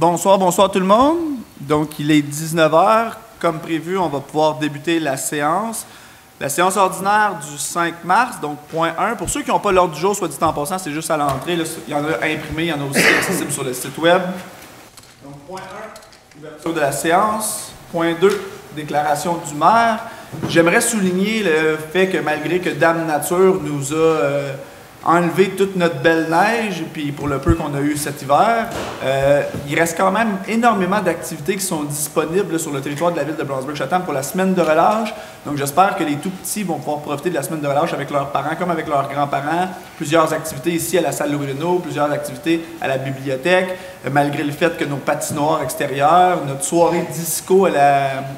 Bonsoir, bonsoir tout le monde. Donc, il est 19 h. Comme prévu, on va pouvoir débuter la séance. La séance ordinaire du 5 mars, donc point 1. Pour ceux qui n'ont pas l'ordre du jour, soit dit en passant, c'est juste à l'entrée. Il y en a imprimé, il y en a aussi accessible sur le site web. Donc, point 1, ouverture de la séance. Point 2, déclaration du maire. J'aimerais souligner le fait que malgré que Dame Nature nous a enlevé toute notre belle neige, puis pour le peu qu'on a eu cet hiver, il reste quand même énormément d'activités qui sont disponibles là, sur le territoire de la ville de Brownsburg-Chatham pour la semaine de relâche. Donc j'espère que les tout-petits vont pouvoir profiter de la semaine de relâche avec leurs parents comme avec leurs grands-parents. Plusieurs activités ici à la salle Louis-Renault, plusieurs activités à la bibliothèque, malgré le fait que nos patinoires extérieures, notre soirée disco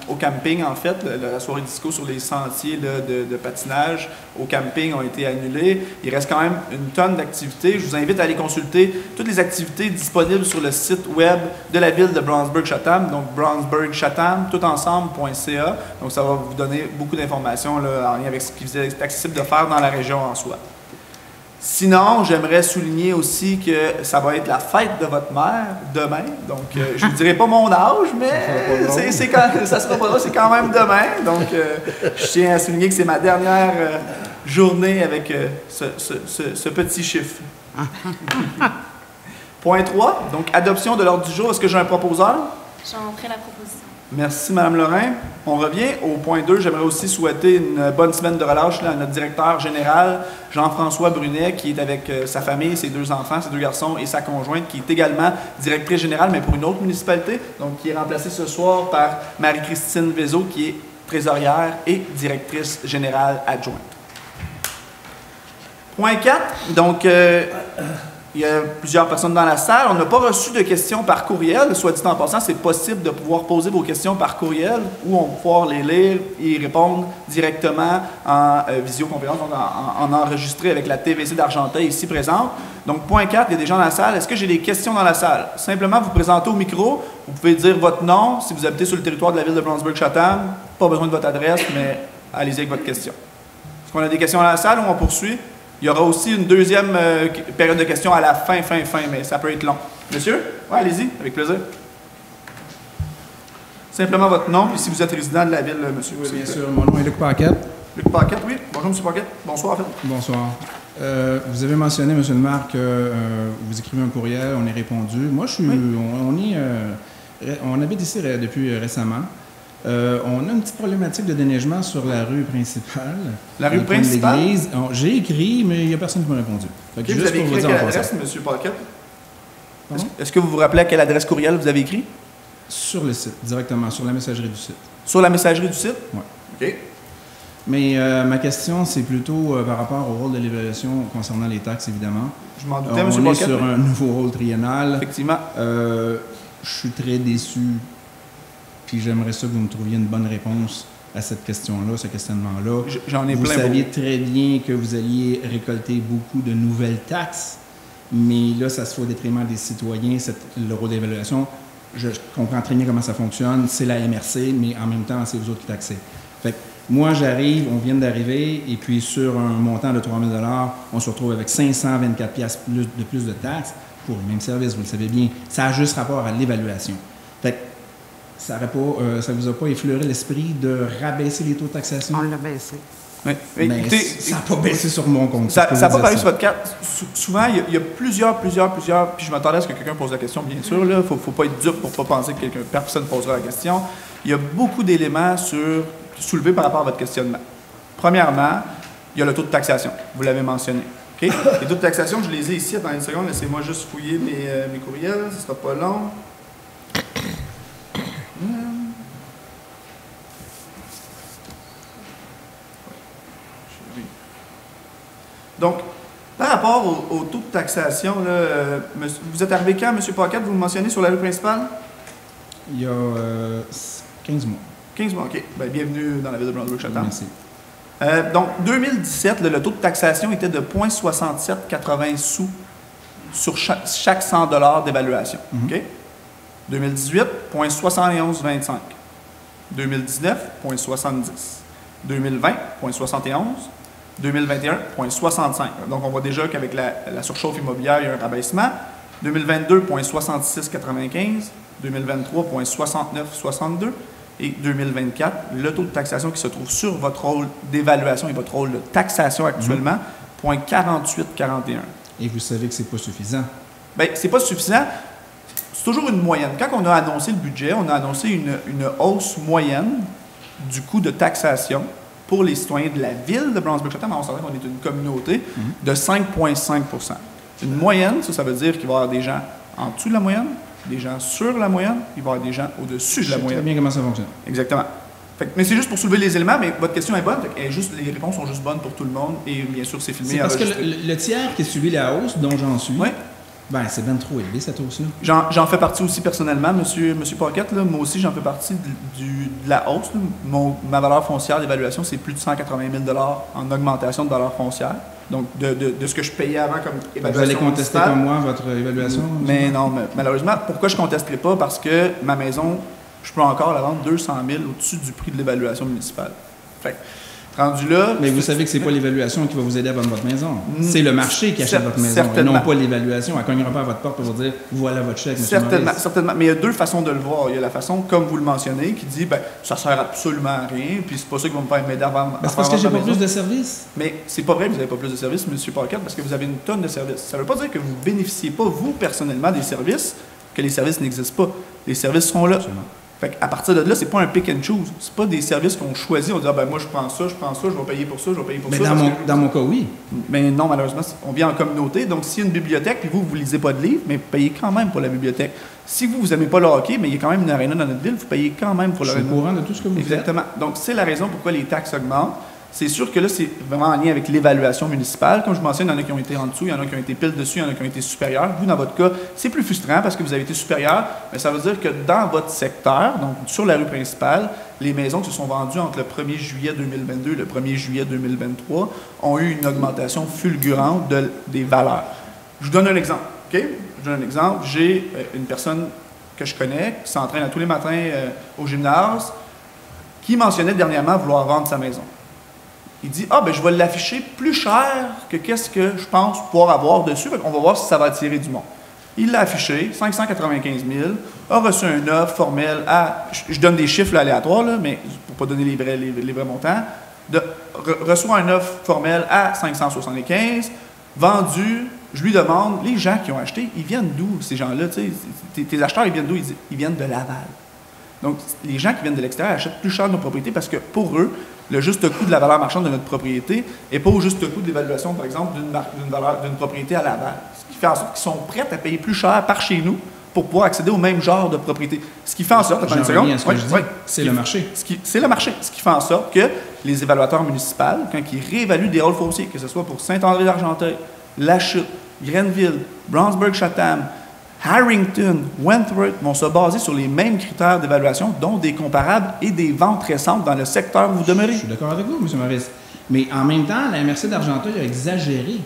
au camping en fait, la soirée disco sur les sentiers là, de patinage au camping ont été annulées. Il reste quand même une tonne d'activités. Je vous invite à aller consulter toutes les activités disponibles sur le site web de la ville de Brownsburg-Chatham, donc brownsburgchatham, toutensemble.ca. Donc ça va vous donner beaucoup d'informations en lien avec ce qui est accessible de faire dans la région en soi. Sinon, j'aimerais souligner aussi que ça va être la fête de votre mère demain. Donc, je ne vous dirai pas mon âge, mais ça sera pas là, c'est quand même demain. Donc, je tiens à souligner que c'est ma dernière journée avec ce petit chiffre. Point 3, donc adoption de l'ordre du jour. Est-ce que j'ai un proposeur? J'en ferai la proposition. Merci, Mme Lorrain. On revient au point 2. J'aimerais aussi souhaiter une bonne semaine de relâche là, à notre directeur général, Jean-François Brunet, qui est avec sa famille, ses 2 enfants, ses 2 garçons et sa conjointe, qui est également directrice générale, mais pour une autre municipalité, donc qui est remplacée ce soir par Marie-Christine Vézot, qui est trésorière et directrice générale adjointe. Point 4, donc... il y a plusieurs personnes dans la salle. On n'a pas reçu de questions par courriel. Soit dit en passant, c'est possible de pouvoir poser vos questions par courriel où on va pouvoir les lire et y répondre directement en visioconférence, donc en enregistré avec la TVC d'Argenteuil ici présente. Donc, point 4, il y a des gens dans la salle. Est-ce que j'ai des questions dans la salle? Simplement, vous présentez au micro. Vous pouvez dire votre nom. Si vous habitez sur le territoire de la ville de Brownsburg-Chatham, pas besoin de votre adresse, mais allez-y avec votre question. Est-ce qu'on a des questions dans la salle ou on poursuit? Il y aura aussi une deuxième période de questions à la fin, mais ça peut être long. Monsieur? Oui, allez-y, avec plaisir. Simplement votre nom, et si vous êtes résident de la ville, monsieur. Oui, bien sûr. Mon nom est Luc Paquette. Luc Paquette, oui. Bonjour, monsieur Paquette. Bonsoir, en fait. Bonsoir. Vous avez mentionné, monsieur le maire, que vous écrivez un courriel, on est répondu. Moi, je suis... Oui. On habite ici depuis récemment. On a une petite problématique de déneigement sur la rue principale. La rue principale? J'ai écrit, mais il n'y a personne qui m'a répondu. Okay, vous avez écrit à quelle adresse, M. Paquette? Est-ce que vous vous rappelez à quelle adresse courriel vous avez écrit? Sur le site, directement, sur la messagerie du site. Sur la messagerie du site? Oui. OK. Mais ma question, c'est plutôt par rapport au rôle de l'évaluation concernant les taxes, évidemment. Je m'en doutais, M. Paquette. On est sur oui. un nouveau rôle triennal. Effectivement. Je suis très déçu. Puis j'aimerais ça que vous me trouviez une bonne réponse à cette question-là, ce questionnement-là. J'en ai vous plein. Vous saviez très bien que vous alliez récolter beaucoup de nouvelles taxes, mais là, ça se fait au détriment des citoyens, le rôle d'évaluation. Je comprends très bien comment ça fonctionne, c'est la MRC, mais en même temps, c'est vous autres qui taxez. Fait que moi, j'arrive, on vient d'arriver, et puis sur un montant de 3 000 $, on se retrouve avec 524 $ de plus de taxes pour le même service, vous le savez bien. Ça a juste rapport à l'évaluation. Fait que ça ne vous a pas effleuré l'esprit de rabaisser les taux de taxation? On l'a baissé. Oui. Mais écoutez, ça n'a pas baissé sur mon compte. Ça n'a pas paru sur votre carte. Souvent, il y a plusieurs, puis je m'attendais à ce que quelqu'un pose la question, bien sûr. Il ne faut pas être dupe pour ne pas penser que personne posera la question. Il y a beaucoup d'éléments soulevés par rapport à votre questionnement. Premièrement, il y a le taux de taxation. Vous l'avez mentionné. Okay? Les taux de taxation, je les ai ici. Attends une seconde, laissez-moi juste fouiller mes courriels. Ce ne sera pas long. Donc, par rapport au taux de taxation, là, vous êtes arrivé quand, M. Paquette, vous le mentionnez sur la rue principale? Il y a 15 mois. 15 mois, OK. Bien, bienvenue dans la ville de Brownsburg-Chatham. Merci. Donc, 2017, le taux de taxation était de 0,6780 sous sur chaque 100 $ d'évaluation. OK? 2018, 0,7125. 2019, 0,70. 2020, 0,71. 2021, 0,65. Donc, on voit déjà qu'avec la surchauffe immobilière, il y a un rabaissement. 2022, 0,6695, 2023, 0,6962 et 2024, le taux de taxation qui se trouve sur votre rôle d'évaluation et votre rôle de taxation actuellement, 0,4841. Et vous savez que c'est pas suffisant. Bien, c'est pas suffisant. C'est toujours une moyenne. Quand on a annoncé le budget, on a annoncé une hausse moyenne du coût de taxation pour les citoyens de la ville de Brownsburg-Chatham, on s'entend qu'on est une communauté, de 5,5 %. Une moyenne, ça veut dire qu'il va y avoir des gens en dessous de la moyenne, des gens sur la moyenne, il va y avoir des gens au-dessus de la moyenne. Je sais très bien comment ça fonctionne. Exactement. Mais c'est juste pour soulever les éléments, mais votre question est bonne. Les réponses sont juste bonnes pour tout le monde et bien sûr, c'est filmé. C'est parce que le tiers qui a subi la hausse, dont j'en suis, ben, c'est bien trop élevé cette hausse-là. J'en fais partie aussi personnellement, monsieur Paquette. Là, moi aussi, j'en fais partie de la hausse. Ma valeur foncière d'évaluation, c'est plus de 180 000 en augmentation de valeur foncière. Donc, de ce que je payais avant comme évaluation. Vous allez contester comme moi votre évaluation? Mais non, malheureusement. Pourquoi je ne contesterai pas? Parce que ma maison, je peux encore la vendre 200 000 au-dessus du prix de l'évaluation municipale. Fait rendu là... Mais vous savez que ce n'est pas l'évaluation qui va vous aider à vendre votre maison. C'est le marché qui achète votre maison et non pas l'évaluation. Elle ne cognera pas à votre porte pour vous dire « voilà votre chèque, monsieur Maurice ». Certainement. Mais il y a deux façons de le voir. Il y a la façon, comme vous le mentionnez, qui dit « ça ne sert absolument à rien, puis c'est pas ça qui va me faire m'aider à vendre c'est parce que j'ai pas plus de services. » Mais c'est pas vrai que vous n'avez pas plus de services, monsieur Paquette, parce que vous avez une tonne de services. Ça ne veut pas dire que vous ne bénéficiez pas, vous, personnellement, des services, que les services n'existent pas. Les services sont là. Absolument. À partir de là, c'est pas un pick and choose. C'est pas des services qu'on choisit. On dit moi je prends ça, je vais payer pour ça, je vais payer pour mais ça. Dans mon cas, oui. Mais non, malheureusement, on vit en communauté. Donc, s'il y a une bibliothèque, puis vous lisez pas de livres, mais vous payez quand même pour la bibliothèque. Si vous n'aimez pas le hockey, mais il y a quand même une aréna dans notre ville, vous payez quand même pour l'aréna. Je suis au courant de tout ce que vous faites. Exactement. Donc, c'est la raison pourquoi les taxes augmentent. C'est sûr que là, c'est vraiment en lien avec l'évaluation municipale. Comme je mentionne, il y en a qui ont été en dessous, il y en a qui ont été pile dessus, il y en a qui ont été supérieurs. Vous, dans votre cas, c'est plus frustrant parce que vous avez été supérieur, mais ça veut dire que dans votre secteur, donc sur la rue principale, les maisons qui se sont vendues entre le 1er juillet 2022 et le 1er juillet 2023 ont eu une augmentation fulgurante des valeurs. Je vous donne un exemple. OK? Je vous donne un exemple. J'ai une personne que je connais qui s'entraîne tous les matins au gymnase qui mentionnait dernièrement vouloir vendre sa maison. Il dit je vais l'afficher plus cher que qu'est-ce que je pense pouvoir avoir dessus. On va voir si ça va attirer du monde. Il l'a affiché, 595 000, a reçu un offre formel à, je donne des chiffres aléatoires, là, mais pour ne pas donner les vrais montants, reçoit un offre formel à 575, vendu, je lui demande, les gens qui ont acheté, ils viennent d'où ces gens-là? Tes acheteurs, ils viennent d'où? Ils viennent de Laval. Donc, les gens qui viennent de l'extérieur achètent plus cher nos propriétés parce que pour eux, le juste coût de la valeur marchande de notre propriété n'est pas au juste coût de l'évaluation, par exemple, d'une propriété à Laval. Ce qui fait en sorte qu'ils sont prêts à payer plus cher par chez nous pour pouvoir accéder au même genre de propriété. Ce qui fait en sorte... C'est le marché. C'est le marché. Ce qui fait en sorte que les évaluateurs municipaux, quand ils réévaluent des rôles fonciers, que ce soit pour Saint-André-d'Argenteuil, La Chute, Grenville, Brownsburg-Chatham, Harrington, Wentworth vont se baser sur les mêmes critères d'évaluation, dont des comparables et des ventes récentes dans le secteur où vous demeurez. Je suis d'accord avec vous, M. Maurice. Mais en même temps, la MRC d'Argenteuil a exagéré.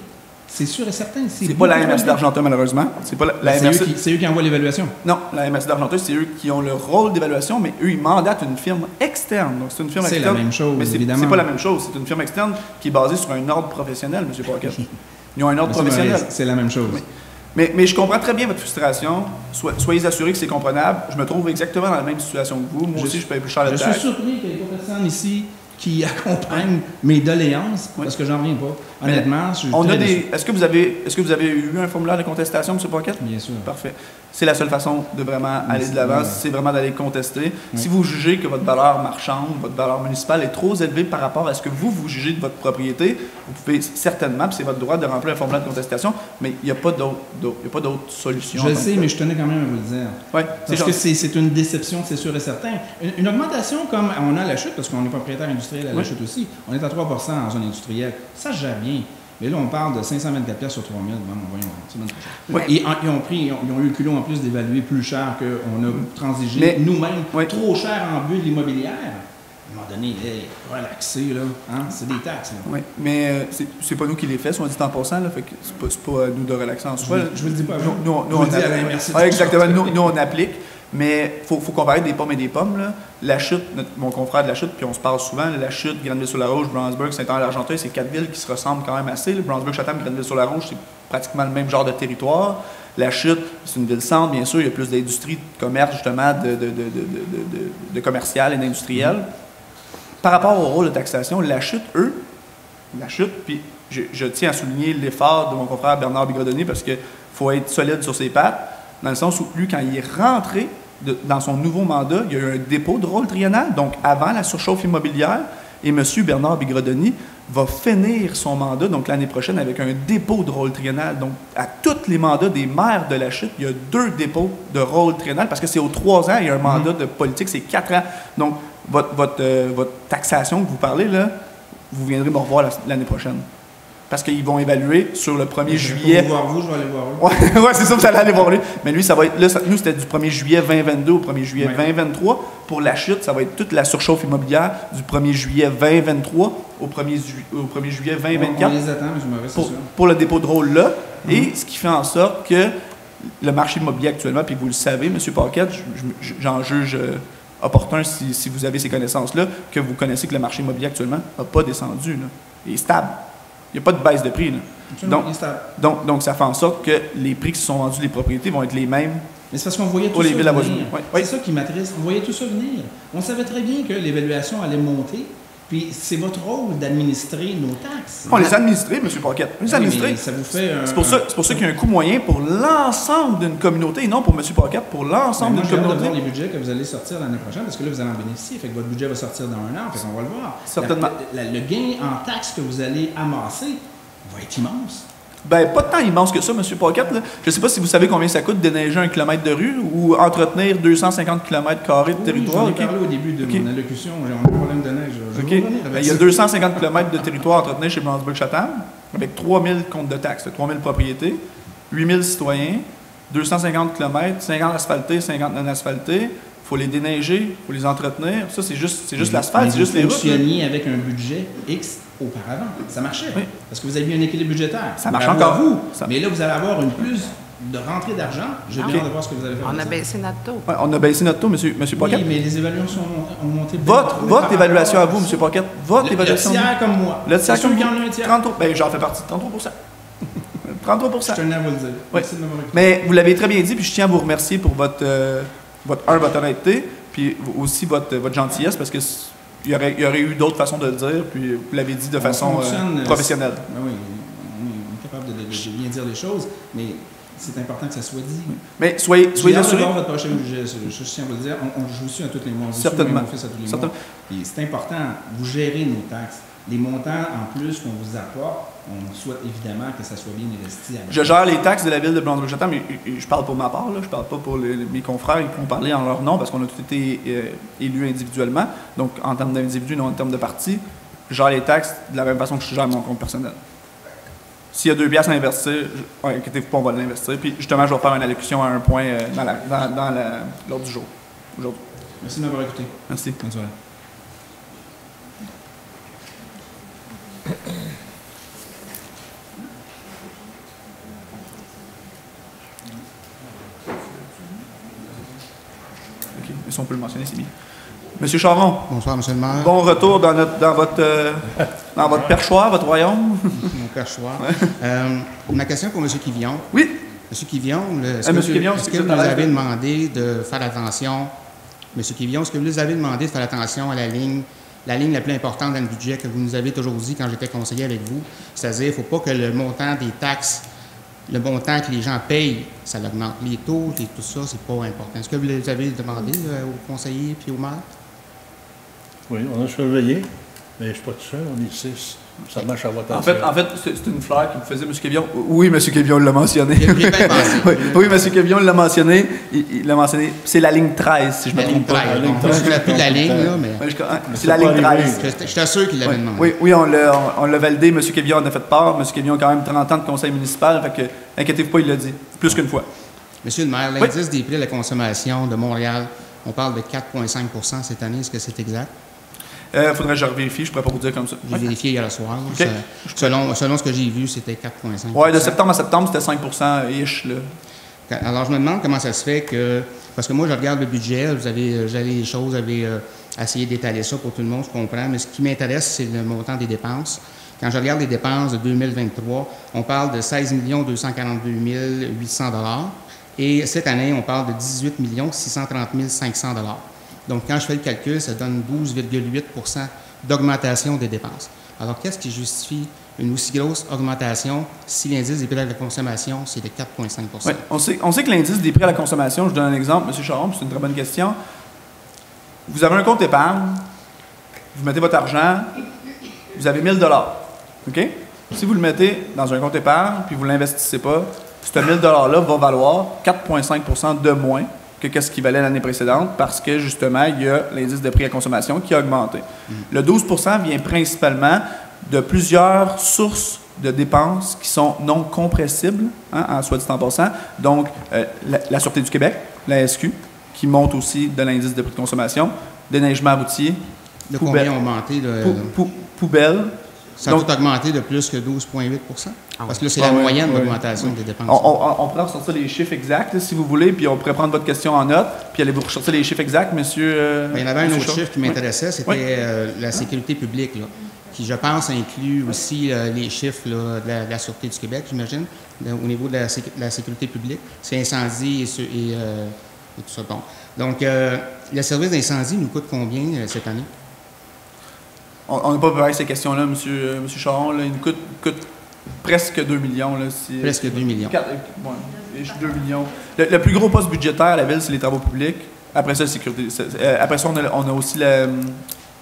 C'est sûr et certain. C'est pas la MRC d'Argenteuil, malheureusement. C'est eux qui envoient l'évaluation. Non, la MRC d'Argenteuil, c'est eux qui ont le rôle d'évaluation, mais eux, ils mandatent une firme externe. Donc, c'est une firme externe. C'est la même chose, mais évidemment. C'est pas la même chose. C'est une firme externe qui est basée sur un ordre professionnel, M. Paquette. Ils ont un ordre professionnel. Maurice, c'est la même chose. Mais je comprends très bien votre frustration. Soyez assurés que c'est comprenable. Je me trouve exactement dans la même situation que vous. Moi aussi, je paye plus cher le taxe. Je suis surpris qu'il n'y ait pas personne ici qui accompagne mes doléances, parce que j'en reviens pas. Honnêtement, je suis très déçu. Est-ce que vous avez eu un formulaire de contestation, M. Paquette? Bien sûr. Parfait. C'est la seule façon de vraiment aller de l'avant, c'est vraiment d'aller contester. Oui. Si vous jugez que votre valeur marchande, votre valeur municipale est trop élevée par rapport à ce que vous jugez de votre propriété, vous pouvez certainement, puis c'est votre droit de remplir un formulaire de contestation, mais il n'y a pas d'autre solution. Je le sais, mais je tenais quand même à vous le dire. Oui, parce que c'est une déception, c'est sûr et certain. Une augmentation comme on a à La Chute, parce qu'on est propriétaire industriel à La Chute aussi, on est à 3 % en zone industrielle, ça se gère bien. Mais là, on parle de 524$ sur 3 000. Bon, voyons, c'est bien trop cher. Ouais. Et ils ont eu le culot en plus d'évaluer plus cher qu'on a transigé nous-mêmes. Trop cher en bulle immobilière. À un moment donné, relaxer, là, hein? C'est des taxes. Là. Oui, mais c'est pas nous qui les fait, soit dit en passant, là, fait que c'est pas à nous de relaxer en soi. Je vous le dis pas. Nous on dis à la MRC. Exactement, nous, on applique. Mais il faut comparer des pommes et des pommes. Là. La Chute, mon confrère de La Chute, puis on se parle souvent, La Chute, Grenville-sur-la-Rouge, Brownsburg, Saint-André-d'Argenteuil, c'est 4 villes qui se ressemblent quand même assez. Brownsburg-Chatham, Grenville-sur-la-Rouge, c'est pratiquement le même genre de territoire. La Chute, c'est une ville-centre, bien sûr, il y a plus d'industrie, de commerce, justement, de commercial et d'industriel. Par rapport au rôle de taxation, La Chute, puis je tiens à souligner l'effort de mon confrère Bernard Bigrodonné parce qu'il faut être solide sur ses pattes, dans le sens où lui, quand il est rentré dans son nouveau mandat, il y a eu un dépôt de rôle triennal, donc avant la surchauffe immobilière, et M. Bernard Bigrodonné va finir son mandat, donc l'année prochaine, avec un dépôt de rôle triennal. Donc, à tous les mandats des maires de La Chute, il y a 2 dépôts de rôle triennal, parce que c'est aux 3 ans, il y a un mandat de politique, c'est 4 ans. Donc, votre taxation que vous parlez, là, vous viendrez me revoir l'année prochaine. Parce qu'ils vont évaluer sur le 1er juillet. Je vais voir vous, je vais aller voir lui. Ouais, c'est ça, vous allez aller voir lui. Mais lui, ça va être. Là, nous, c'était du 1er juillet 2022 au 1er juillet 2023. Pour La Chute, ça va être toute la surchauffe immobilière du 1er juillet 2023 au 1er juillet 2024. On les attend, mais je m'en vais, c'est sûr. Pour le dépôt de rôle là. Et ce qui fait en sorte que le marché immobilier actuellement, puis vous le savez, M. Paquette, j'en juge opportun si vous avez ces connaissances-là, que vous connaissez que le marché immobilier actuellement n'a pas descendu. Là. Il est stable. Il n'y a pas de baisse de prix. Là. Donc, ça fait en sorte que les prix qui se sont vendus des propriétés vont être les mêmes. Mais c'est parce qu'on voyait tout ça venir. C'est ça qui m'attriste. On voyait tout ça venir. On savait très bien que l'évaluation allait monter. Puis c'est votre rôle d'administrer nos taxes. On les administrer, M. Paquette. On les administrer. Ça vous fait c'est pour ça qu'il y a un coût moyen pour l'ensemble d'une communauté, et non pour M. Paquette, pour l'ensemble d'une communauté. J'ai hâte de voir les budgets que vous allez sortir l'année prochaine, parce que là, vous allez en bénéficier. Fait que votre budget va sortir dans 1 an, fait qu'on va le voir. Certainement. Le gain en taxes que vous allez amasser va être immense. Ben, pas tant immense que ça, M. Paquette. Là. Je ne sais pas si vous savez combien ça coûte déneiger 1 kilomètre de rue ou entretenir 250 km² de territoire. J'en ai parlé au début de mon allocution. J'ai un problème de neige. Il y a 250 km de territoire à entretenir chez Blanchebourg-Chatham, avec 3000 comptes de taxes, 3000 propriétés, 8000 citoyens, 250 km, 50 asphaltés, 50 non asphaltés. Il faut les déneiger, il faut les entretenir. Ça, c'est juste l'asphalte, c'est juste les routes. Vous fonctionniez avec un budget X auparavant. Ça marchait. Oui. Parce que vous aviez un équilibre budgétaire. Ça marche encore. Mais là, vous allez avoir une plus de rentrée d'argent. J'ai bien hâte de voir ce que vous allez faire. On a baissé notre taux. Ouais, on a baissé notre taux, M. Paquette. Oui, mais les évaluations ont monté. Votre évaluation à vous, M. Paquette. Votre évaluation. Le tiers comme moi. Le tiers comme vous. Un tiers. 33. Ben, j'en fais partie. 33%. 33%. Je tenais à vous le dire. Oui. Mais vous l'avez très bien dit, puis je tiens à vous remercier pour votre honnêteté, puis aussi votre gentillesse, parce que il y aurait eu d'autres façons de le dire, puis vous l'avez dit de façon professionnelle. Ben oui, on est capable de bien dire les choses, mais c'est important que ça soit dit. Mais soyez assurés. Votre prochain budget, je tiens à vous le dire, je vous suis à tous les mois. Certainement. On fait ça tous les mois. Puis c'est important, vous gérez nos taxes. Les montants en plus qu'on vous apporte, on souhaite évidemment que ça soit bien investi. Je gère les taxes de la ville de Blanchebourg-Chatham, mais je parle pour ma part, là, je parle pas pour mes confrères, ils pourront parler en leur nom parce qu'on a tous été élus individuellement. Donc, en termes d'individus, non en termes de parti, je gère les taxes de la même façon que je gère mon compte personnel. S'il y a 2 piastres à investir, inquiétez-vous pas, on va l'investir. Puis justement, je vais faire une allocution à un point dans l'ordre du jour aujourd'hui. Merci de m'avoir écouté. Merci. Bonne soirée. OK. Si on peut le mentionner, c'est bien. Monsieur Charon. Bonsoir, Monsieur le maire. Bon retour dans votre perchoir, votre royaume. Mon perchoir. Ma question pour M. Quivillon. Oui. M. Quivillon, est-ce que vous nous avez demandé de faire attention, M. Quivillon, est-ce que vous nous avez demandé de faire attention à la ligne la plus importante dans le budget que vous nous avez toujours dit quand j'étais conseiller avec vous, c'est-à-dire qu'il ne faut pas que le montant des taxes, le montant que les gens payent, ça augmente. Les taux, tout ça, c'est pas important. Est-ce que vous les avez demandé aux conseillers puis aux maires? Oui, on a surveillé, mais je ne suis pas tout seul, on est 6. Ça marche à votre En fait, c'est une fleur qui me faisait M. Quevillon. Oui, M. Quevillon l'a mentionné. Oui, M. Quevillon l'a mentionné. Il l'a mentionné. C'est la ligne 13, si je ne me trompe pas. Je ne me souviens plus de la ligne, là, mais... C'est la ligne 13. J'étais sûr qu'il l'avait demandé. Oui, on l'a validé. M. Quevillon en a fait part. M. Quevillon a quand même 30 ans de conseil municipal. Fait que, inquiétez-vous pas, il l'a dit. Plus qu'une fois. Monsieur le maire, l'indice des prix de la consommation de Montréal, on parle de 4,5 % cette année. Est-ce que c'est exact? Il faudrait que je revérifie, je ne pourrais pas vous dire comme ça. J'ai vérifié hier soir. Okay. Selon ce que j'ai vu, c'était 4,5 %. Oui, de septembre à septembre, c'était 5 %-ish. Alors, je me demande comment ça se fait que... Parce que moi, je regarde le budget, vous avez les choses, vous avez essayé d'étaler ça pour tout le monde, je comprends, mais ce qui m'intéresse, c'est le montant des dépenses. Quand je regarde les dépenses de 2023, on parle de 16 242 800 $. Et cette année, on parle de 18 630 500 $. Donc, quand je fais le calcul, ça donne 12,8 % d'augmentation des dépenses. Alors, qu'est-ce qui justifie une aussi grosse augmentation si l'indice des prix à la consommation, c'est de 4,5 %? Oui, on sait que l'indice des prix à la consommation, je donne un exemple, M. Charon, c'est une très bonne question. Vous avez un compte épargne, vous mettez votre argent, vous avez 1 000 $. OK? Si vous le mettez dans un compte épargne puis vous ne l'investissez pas, ce 1 000 $-là va valoir 4,5 % de moins que ce qui valait l'année précédente parce que, justement, il y a l'indice de prix à consommation qui a augmenté. Le 12 % vient principalement de plusieurs sources de dépenses qui sont non compressibles, en soit dit en passant. Donc, la Sûreté du Québec, la SQ, qui monte aussi de l'indice de prix de consommation, déneigement routier, de combien ont augmenté? Poubelle. Ça a tout augmenté de plus que 12,8 %? Parce que là, c'est la moyenne d'augmentation des dépenses. On pourrait ressortir les chiffres exacts, là, si vous voulez, puis on pourrait prendre votre question en note, puis allez vous ressortir les chiffres exacts, monsieur. Il y en avait un autre chiffre qui m'intéressait, c'était la sécurité publique, là, qui, je pense, inclut aussi les chiffres là, de la Sûreté du Québec, j'imagine, au niveau de la sécurité publique. C'est incendie et tout ça. Bon. Donc, le service d'incendie nous coûte combien cette année? On n'a pas préparé ces questions-là, M. Charon. Là, il nous coûte presque 2 millions. Là, presque 2 millions. 2 millions. Le plus gros poste budgétaire à la Ville, c'est les travaux publics. Après ça, sécurité. Après ça, on a aussi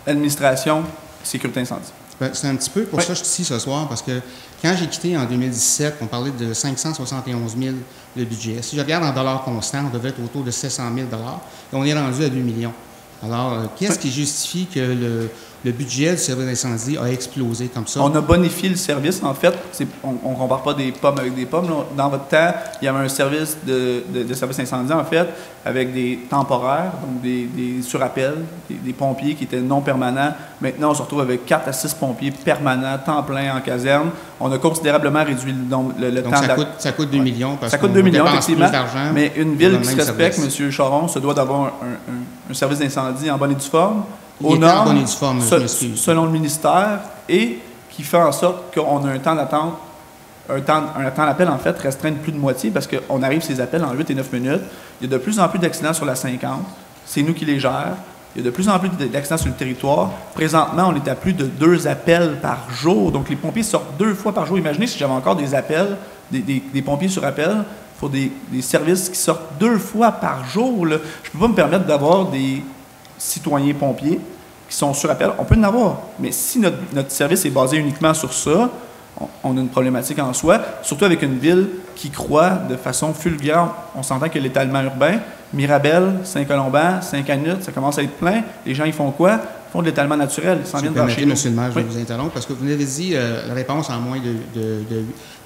l'administration, sécurité incendie. C'est un petit peu pour ça que je suis ici ce soir, parce que quand j'ai quitté en 2017, on parlait de 571 000 le budget. Si je regarde en dollars constants, on devait être autour de 700 000 $, et on est rendu à 2 millions. Alors, qu'est-ce qui justifie que le budget du service d'incendie a explosé comme ça? On a bonifié le service. En fait, on ne compare pas des pommes avec des pommes. Là. Dans votre temps, il y avait un service de service incendie, en fait, avec des temporaires, donc des surappels, des pompiers qui étaient non permanents. Maintenant, on se retrouve avec 4 à 6 pompiers permanents, temps plein en caserne. On a considérablement réduit le temps de... Ça coûte 2 millions parce ça coûte 2 millions, effectivement. Mais une ville qui se respecte, M. Charon, se doit d'avoir un service d'incendie en bonne et due forme, aux normes, selon le ministère, et qui fait en sorte qu'on a un temps d'attente, un temps d'appel, en fait, restreint de plus de moitié, parce qu'on arrive ces appels en 8 et 9 minutes. Il y a de plus en plus d'accidents sur la 50. C'est nous qui les gèrent. Il y a de plus en plus d'accidents sur le territoire. Présentement, on est à plus de 2 appels par jour. Donc, les pompiers sortent 2 fois par jour. Imaginez si j'avais encore des appels, des pompiers sur appel. Il faut des services qui sortent 2 fois par jour. Là. Je ne peux pas me permettre d'avoir des citoyens pompiers qui sont sur appel. On peut en avoir, mais si notre service est basé uniquement sur ça, on a une problématique en soi, surtout avec une ville qui croît de façon fulgurante. On s'entend que l'étalement urbain, Mirabel, Saint-Colomban, Saint-Canute, ça commence à être plein. Les gens, ils font quoi? Ils font de l'étalement naturel. Ils s'en viennent vers chez nous. Monsieur le maire, je vais vous interrompre parce que vous avez dit la réponse en moins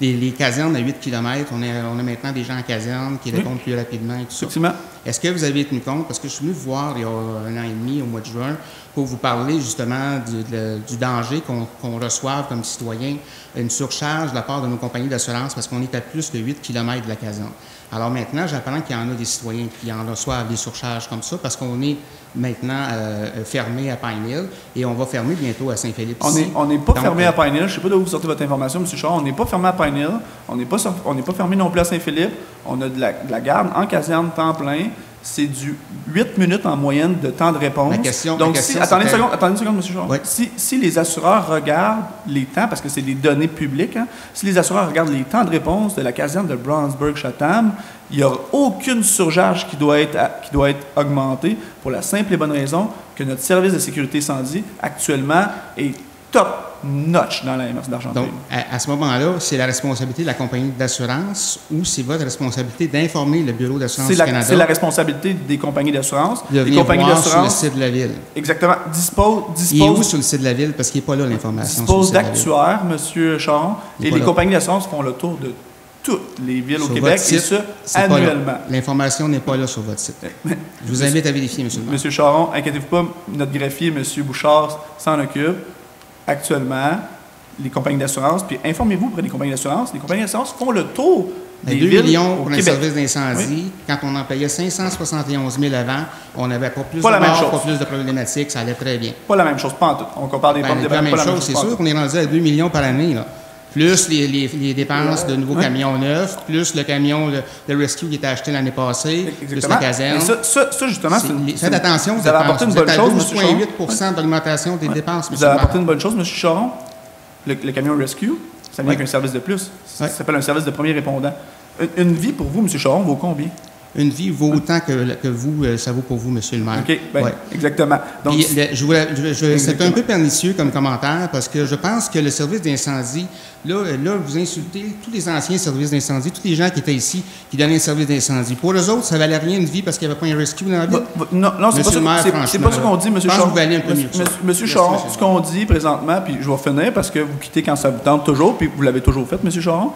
les casernes à 8 km. On a maintenant des gens en caserne qui répondent plus rapidement et tout ça. Effectivement. Est-ce que vous avez tenu compte? Parce que je suis venu vous voir il y a 1 an et demi, au mois de juin, pour vous parler justement du danger qu'on reçoive comme citoyen, une surcharge de la part de nos compagnies d'assurance parce qu'on est à plus de 8 km de la caserne. Alors maintenant, j'apprends qu'il y en a des citoyens qui en reçoivent des surcharges comme ça parce qu'on est maintenant fermé à Pine Hill et on va fermer bientôt à Saint-Philippe. On n'est pas fermé à Pine Hill. Je ne sais pas d'où vous sortez votre information, M. Charon. On n'est pas fermé à Pine Hill. On n'est pas fermé non plus à Saint-Philippe. On a de la garde en caserne temps plein. C'est du 8 minutes en moyenne de temps de réponse. Attendez une seconde, M. Charon. Oui. Si les assureurs regardent les temps, parce que c'est des données publiques, si les assureurs regardent les temps de réponse de la caserne de Brownsburg-Chatham, il n'y aura aucune surcharge qui doit être augmentée pour la simple et bonne raison que notre service de sécurité incendie actuellement est top notch dans la MRC d'Argenteuil. Donc, à ce moment-là, c'est la responsabilité de la compagnie d'assurance ou c'est votre responsabilité d'informer le Bureau d'assurance du Canada? C'est la responsabilité des compagnies d'assurance. De venir voir sur le site de la Ville. Exactement. Il est où sur le site de la Ville? Parce qu'il n'est pas là, l'information. Dispose d'actuaires, M. Charon, et les compagnies d'assurance font le tour de toutes les villes au Québec, et ce, annuellement. L'information n'est pas là sur votre site. Je vous invite à vérifier, M. le maire. M. Charon, inquiétez-vous pas, notre greffier, M. Bouchard, s'en occupe. Actuellement, les compagnies d'assurance, puis informez-vous auprès des compagnies d'assurance. Les compagnies d'assurance font le tour 2 millions pour un service d'incendie, quand on en payait 571 000 avant, on n'avait pas plus de morts, pas plus de problématiques, ça allait très bien. Pas la même chose, pas en tout. On compare des pommes de pas la même chose, c'est sûr qu'on est rendu à 2 millions par année, là. Plus les dépenses de nouveaux camions neufs, plus le camion de Rescue qui était acheté l'année passée, plus la caserne. Ça justement, faites attention, vous avez apporté une bonne chose, M. Charon. 12,8 d'augmentation des dépenses, Vous avez apporté une bonne chose, M. Charon. Le camion Rescue, ça vient avec un service de plus. Ça s'appelle un service de premier répondant. Une vie pour vous, M. Charon, vaut combien? Une vie vaut autant que vous, ça vaut pour vous, M. le maire. OK, bien, exactement. Donc, c'est un peu pernicieux comme commentaire parce que je pense que le service d'incendie, là, vous insultez tous les anciens services d'incendie, tous les gens qui étaient ici, qui donnaient un service d'incendie. Pour eux autres, ça valait rien une vie parce qu'il n'y avait pas un rescue dans la ville. Non, c'est pas ce qu'on dit, M. Charon. M. Charon, ce qu'on dit présentement, puis je vais finir parce que vous quittez quand ça vous tente toujours, puis vous l'avez toujours fait, M. Charon.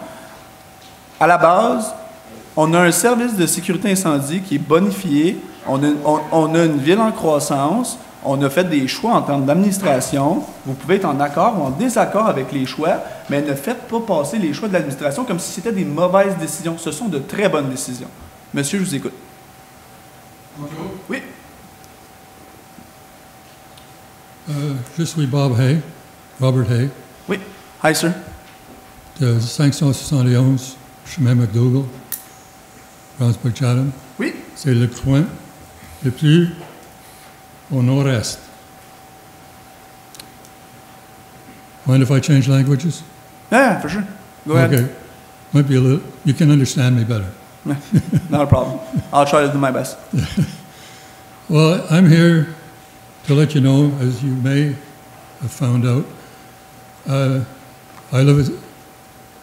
À la base, on a un service de sécurité incendie qui est bonifié. On a une ville en croissance. On a fait des choix en termes d'administration. Vous pouvez être en accord ou en désaccord avec les choix, mais ne faites pas passer les choix de l'administration comme si c'était des mauvaises décisions. Ce sont de très bonnes décisions. Monsieur, je vous écoute. Bonjour. Oui. Je suis Bob Hay, Robert Hay. Oui. Hi, sir. De 571, chemin McDougall. Brownsburg-Chatham. Oui. C'est le coin le plus au nord-est. Mind if I change languages? Yeah, for sure. Go ahead. Okay. Might be a little, you can understand me better. Not a problem. I'll try to do my best. Well, I'm here to let you know, as you may have found out, I live at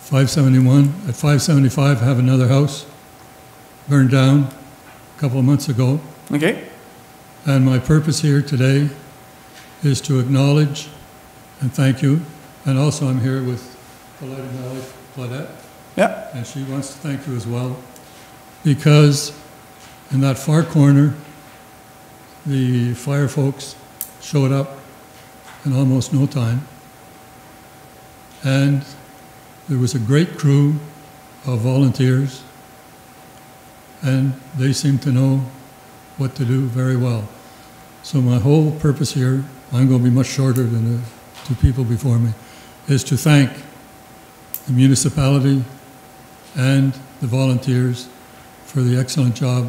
571. At 575, I have another house. Burned down a couple of months ago. Okay. And my purpose here today is to acknowledge and thank you. And also I'm here with Paulette and my wife, Claudette. Yeah. And she wants to thank you as well. Because in that far corner, the fire folks showed up in almost no time. And there was a great crew of volunteers, and they seem to know what to do very well. So my whole purpose here, I'm going to be much shorter than the two people before me, is to thank the municipality and the volunteers for the excellent job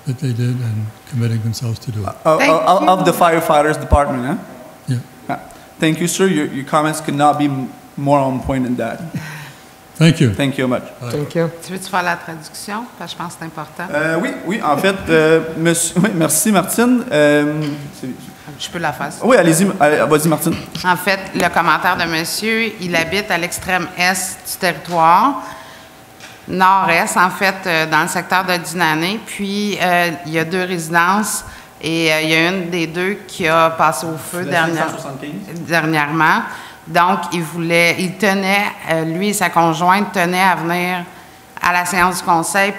that they did and committing themselves to do it. Of the firefighters department, huh? Yeah. Thank you, sir. Your comments could not be more on point than that. Thank you. Thank you much. Thank you. Tu veux-tu faire la traduction? Parce que je pense que c'est important. Oui, en fait, oui, merci, Martine. Je peux la faire. Oui, allez-y, vas-y, Martine. En fait, le commentaire de monsieur, il habite à l'extrême est du territoire, nord-est, en fait, dans le secteur de Dinané. Puis, il y a 2 résidences et il y a une des 2 qui a passé au feu dernièrement. Donc, il tenait, lui et sa conjointe tenaient à venir à la séance du conseil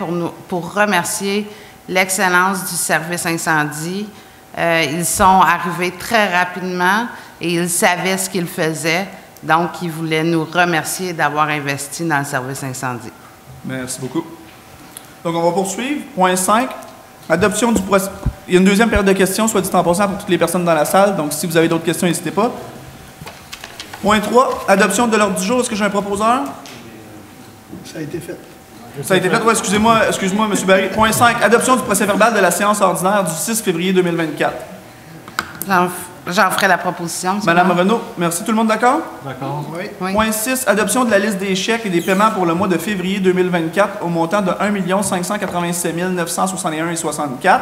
pour remercier l'excellence du service incendie. Ils sont arrivés très rapidement et ils savaient ce qu'ils faisaient. Donc, ils voulaient nous remercier d'avoir investi dans le service incendie. Merci beaucoup. Donc, on va poursuivre. Point 5. Adoption du procès. Il y a une deuxième période de questions, soit dit en passant, pour toutes les personnes dans la salle. Donc, si vous avez d'autres questions, n'hésitez pas. Point 3, adoption de l'ordre du jour. Est-ce que j'ai un proposeur? Ça a été fait. Ça a été fait, oui, excusez-moi, M. Barry. Point 5, adoption du procès-verbal de la séance ordinaire du 6 février 2024. J'en ferai la proposition. Madame Renaud, merci. Tout le monde d'accord? D'accord. Oui. Point 6, adoption de la liste des chèques et des paiements pour le mois de février 2024 au montant de 1 587 961,64.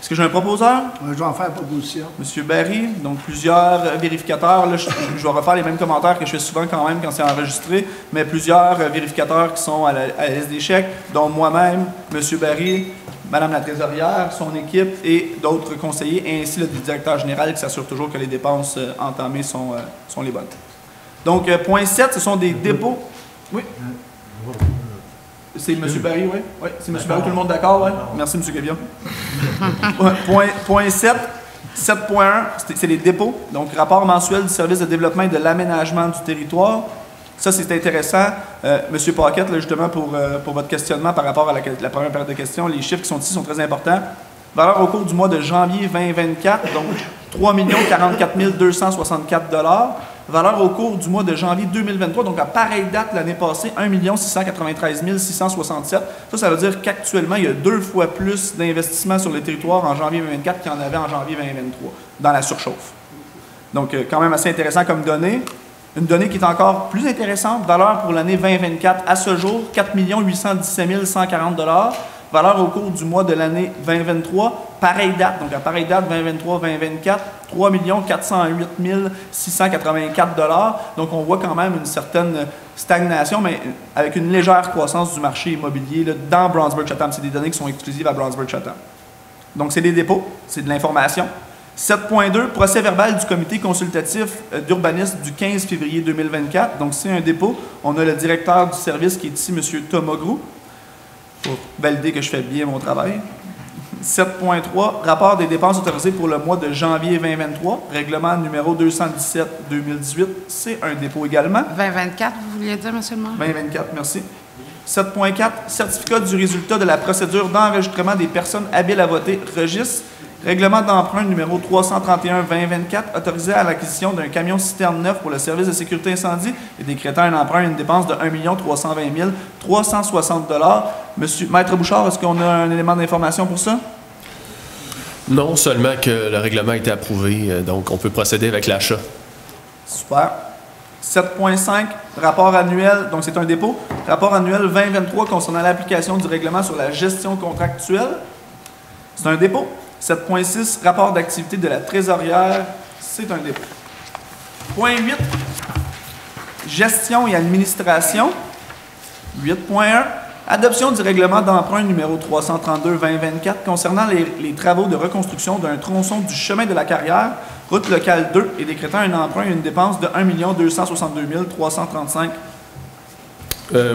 Est-ce que j'ai un proposeur? Je vais en faire proposition. Monsieur Barry, donc plusieurs vérificateurs. Là, je vais refaire les mêmes commentaires que je fais souvent quand même quand c'est enregistré, mais plusieurs vérificateurs qui sont à la liste des chèques, dont moi-même, Monsieur Barry, Madame la trésorière, son équipe et d'autres conseillers, ainsi le directeur général qui s'assure toujours que les dépenses entamées sont les bonnes. Donc, point 7, ce sont des dépôts. Oui. C'est M. Barry, oui? Oui, c'est M. Barry, tout le monde d'accord, oui? Merci, M. Guévion. Point 7, 7.1, c'est les dépôts. Donc, rapport mensuel du service de développement et de l'aménagement du territoire. Ça, c'est intéressant. Monsieur Paquette, là, justement, pour votre questionnement par rapport à la première période de questions, les chiffres qui sont ici sont très importants. Valeur au cours du mois de janvier 2024, donc 3 44 264 $. Valeur au cours du mois de janvier 2023, donc à pareille date l'année passée, 1 693 667. Ça veut dire qu'actuellement, il y a 2 fois plus d'investissements sur le territoire en janvier 2024 qu'il y en avait en janvier 2023, dans la surchauffe. Donc, quand même assez intéressant comme donnée. Une donnée qui est encore plus intéressante, valeur pour l'année 2024 à ce jour, 4 817 140 $. Valeur au cours du mois de l'année 2023, pareille date, donc à pareille date 2023-2024, 3 408 684 $. Donc, on voit quand même une certaine stagnation, mais avec une légère croissance du marché immobilier là, dans Brownsburg-Chatham. C'est des données qui sont exclusives à Brownsburg-Chatham. Donc, c'est des dépôts, c'est de l'information. 7.2, procès verbal du comité consultatif d'urbanisme du 15 février 2024. Donc, c'est un dépôt. On a le directeur du service qui est ici, M. Thomas Groux, pour valider que je fais bien mon travail. 7.3, rapport des dépenses autorisées pour le mois de janvier 2023, règlement numéro 217-2018, c'est un dépôt également. 2024, vous vouliez dire, M. le maire? 2024, merci. 7.4, certificat du résultat de la procédure d'enregistrement des personnes habiles à voter, registre, règlement d'emprunt numéro 331-2024, autorisé à l'acquisition d'un camion citerne neuf pour le service de sécurité incendie et décrétant un emprunt et une dépense de 1 320 360 $. Monsieur Maître Bouchard, est-ce qu'on a un élément d'information pour ça? Non, seulement que le règlement a été approuvé, donc on peut procéder avec l'achat. Super. 7.5, rapport annuel, donc c'est un dépôt, rapport annuel 2023 concernant l'application du règlement sur la gestion contractuelle. C'est un dépôt. 7.6, rapport d'activité de la trésorière, c'est un dépôt. Point 8, gestion et administration. 8.1, adoption du règlement d'emprunt numéro 332-2024 concernant les travaux de reconstruction d'un tronçon du chemin de la Carrière, route locale 2, et décrétant un emprunt et une dépense de 1 262 335 $.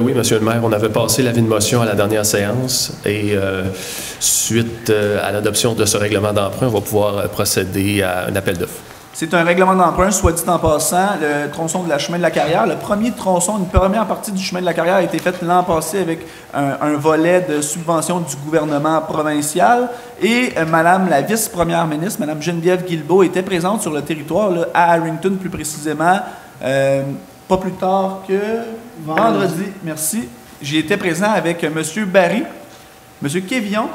Oui, Monsieur le maire, on avait passé l'avis de motion à la dernière séance et suite à l'adoption de ce règlement d'emprunt, on va pouvoir procéder à un appel d'offres. C'est un règlement d'emprunt, soit dit en passant, le tronçon de la chemin de la Carrière. Le premier tronçon, une première partie du chemin de la Carrière a été faite l'an passé avec un volet de subvention du gouvernement provincial. Et Madame la vice-première ministre, Madame Geneviève Guilbeault, était présente sur le territoire, là, à Harrington plus précisément, pas plus tard que vendredi. Merci. J'y étais présent avec M. Barry, M. Kévillon,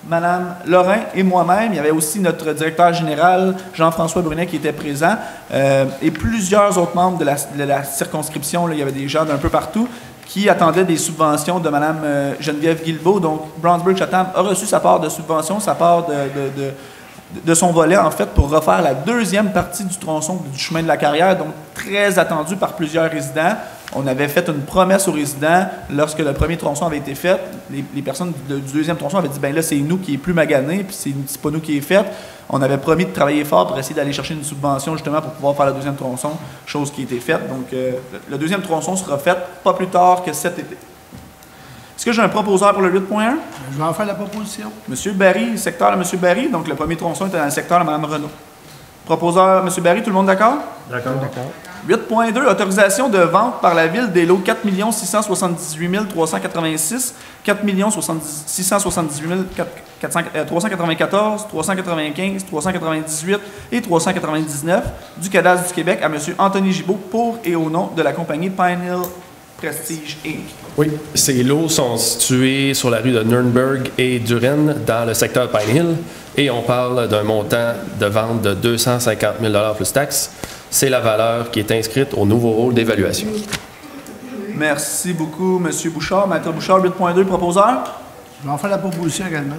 Mme Lorrain et moi-même. Il y avait aussi notre directeur général, Jean-François Brunet, qui était présent, et plusieurs autres membres de la circonscription. Là, il y avait des gens d'un peu partout qui attendaient des subventions de Mme Geneviève Guilbeault. Donc, Brownsburg-Chatham a reçu sa part de subvention, sa part de son volet, en fait, pour refaire la deuxième partie du tronçon du chemin de la Carrière, donc très attendu par plusieurs résidents. On avait fait une promesse aux résidents lorsque le premier tronçon avait été fait. Les personnes du deuxième tronçon avaient dit, ben là, c'est nous qui est plus magané, puis c'est pas nous qui est fait. On avait promis de travailler fort pour essayer d'aller chercher une subvention justement pour pouvoir faire le deuxième tronçon, chose qui a été faite. Donc, le deuxième tronçon sera fait pas plus tard que cet été. Est-ce que j'ai un proposeur pour le 8.1? Je vais en faire la proposition. M. Barry, secteur de M. Barry. Donc, le premier tronçon était dans le secteur de Mme Renaud. Proposeur, M. Barry, tout le monde d'accord? D'accord. 8.2, autorisation de vente par la Ville des lots 4 678 386, 4 678 394, 395, 398 et 399 du cadastre du Québec à M. Anthony Gibault pour et au nom de la compagnie Pine Hill Prestige Inc. Oui, ces lots sont situés sur la rue de Nürnberg et Duren dans le secteur Pine Hill et on parle d'un montant de vente de 250 000 $ plus taxes. C'est la valeur qui est inscrite au nouveau rôle d'évaluation. Merci beaucoup, M. Bouchard. Maître Bouchard, 8.2, proposeur. Je vais en faire la proposition également.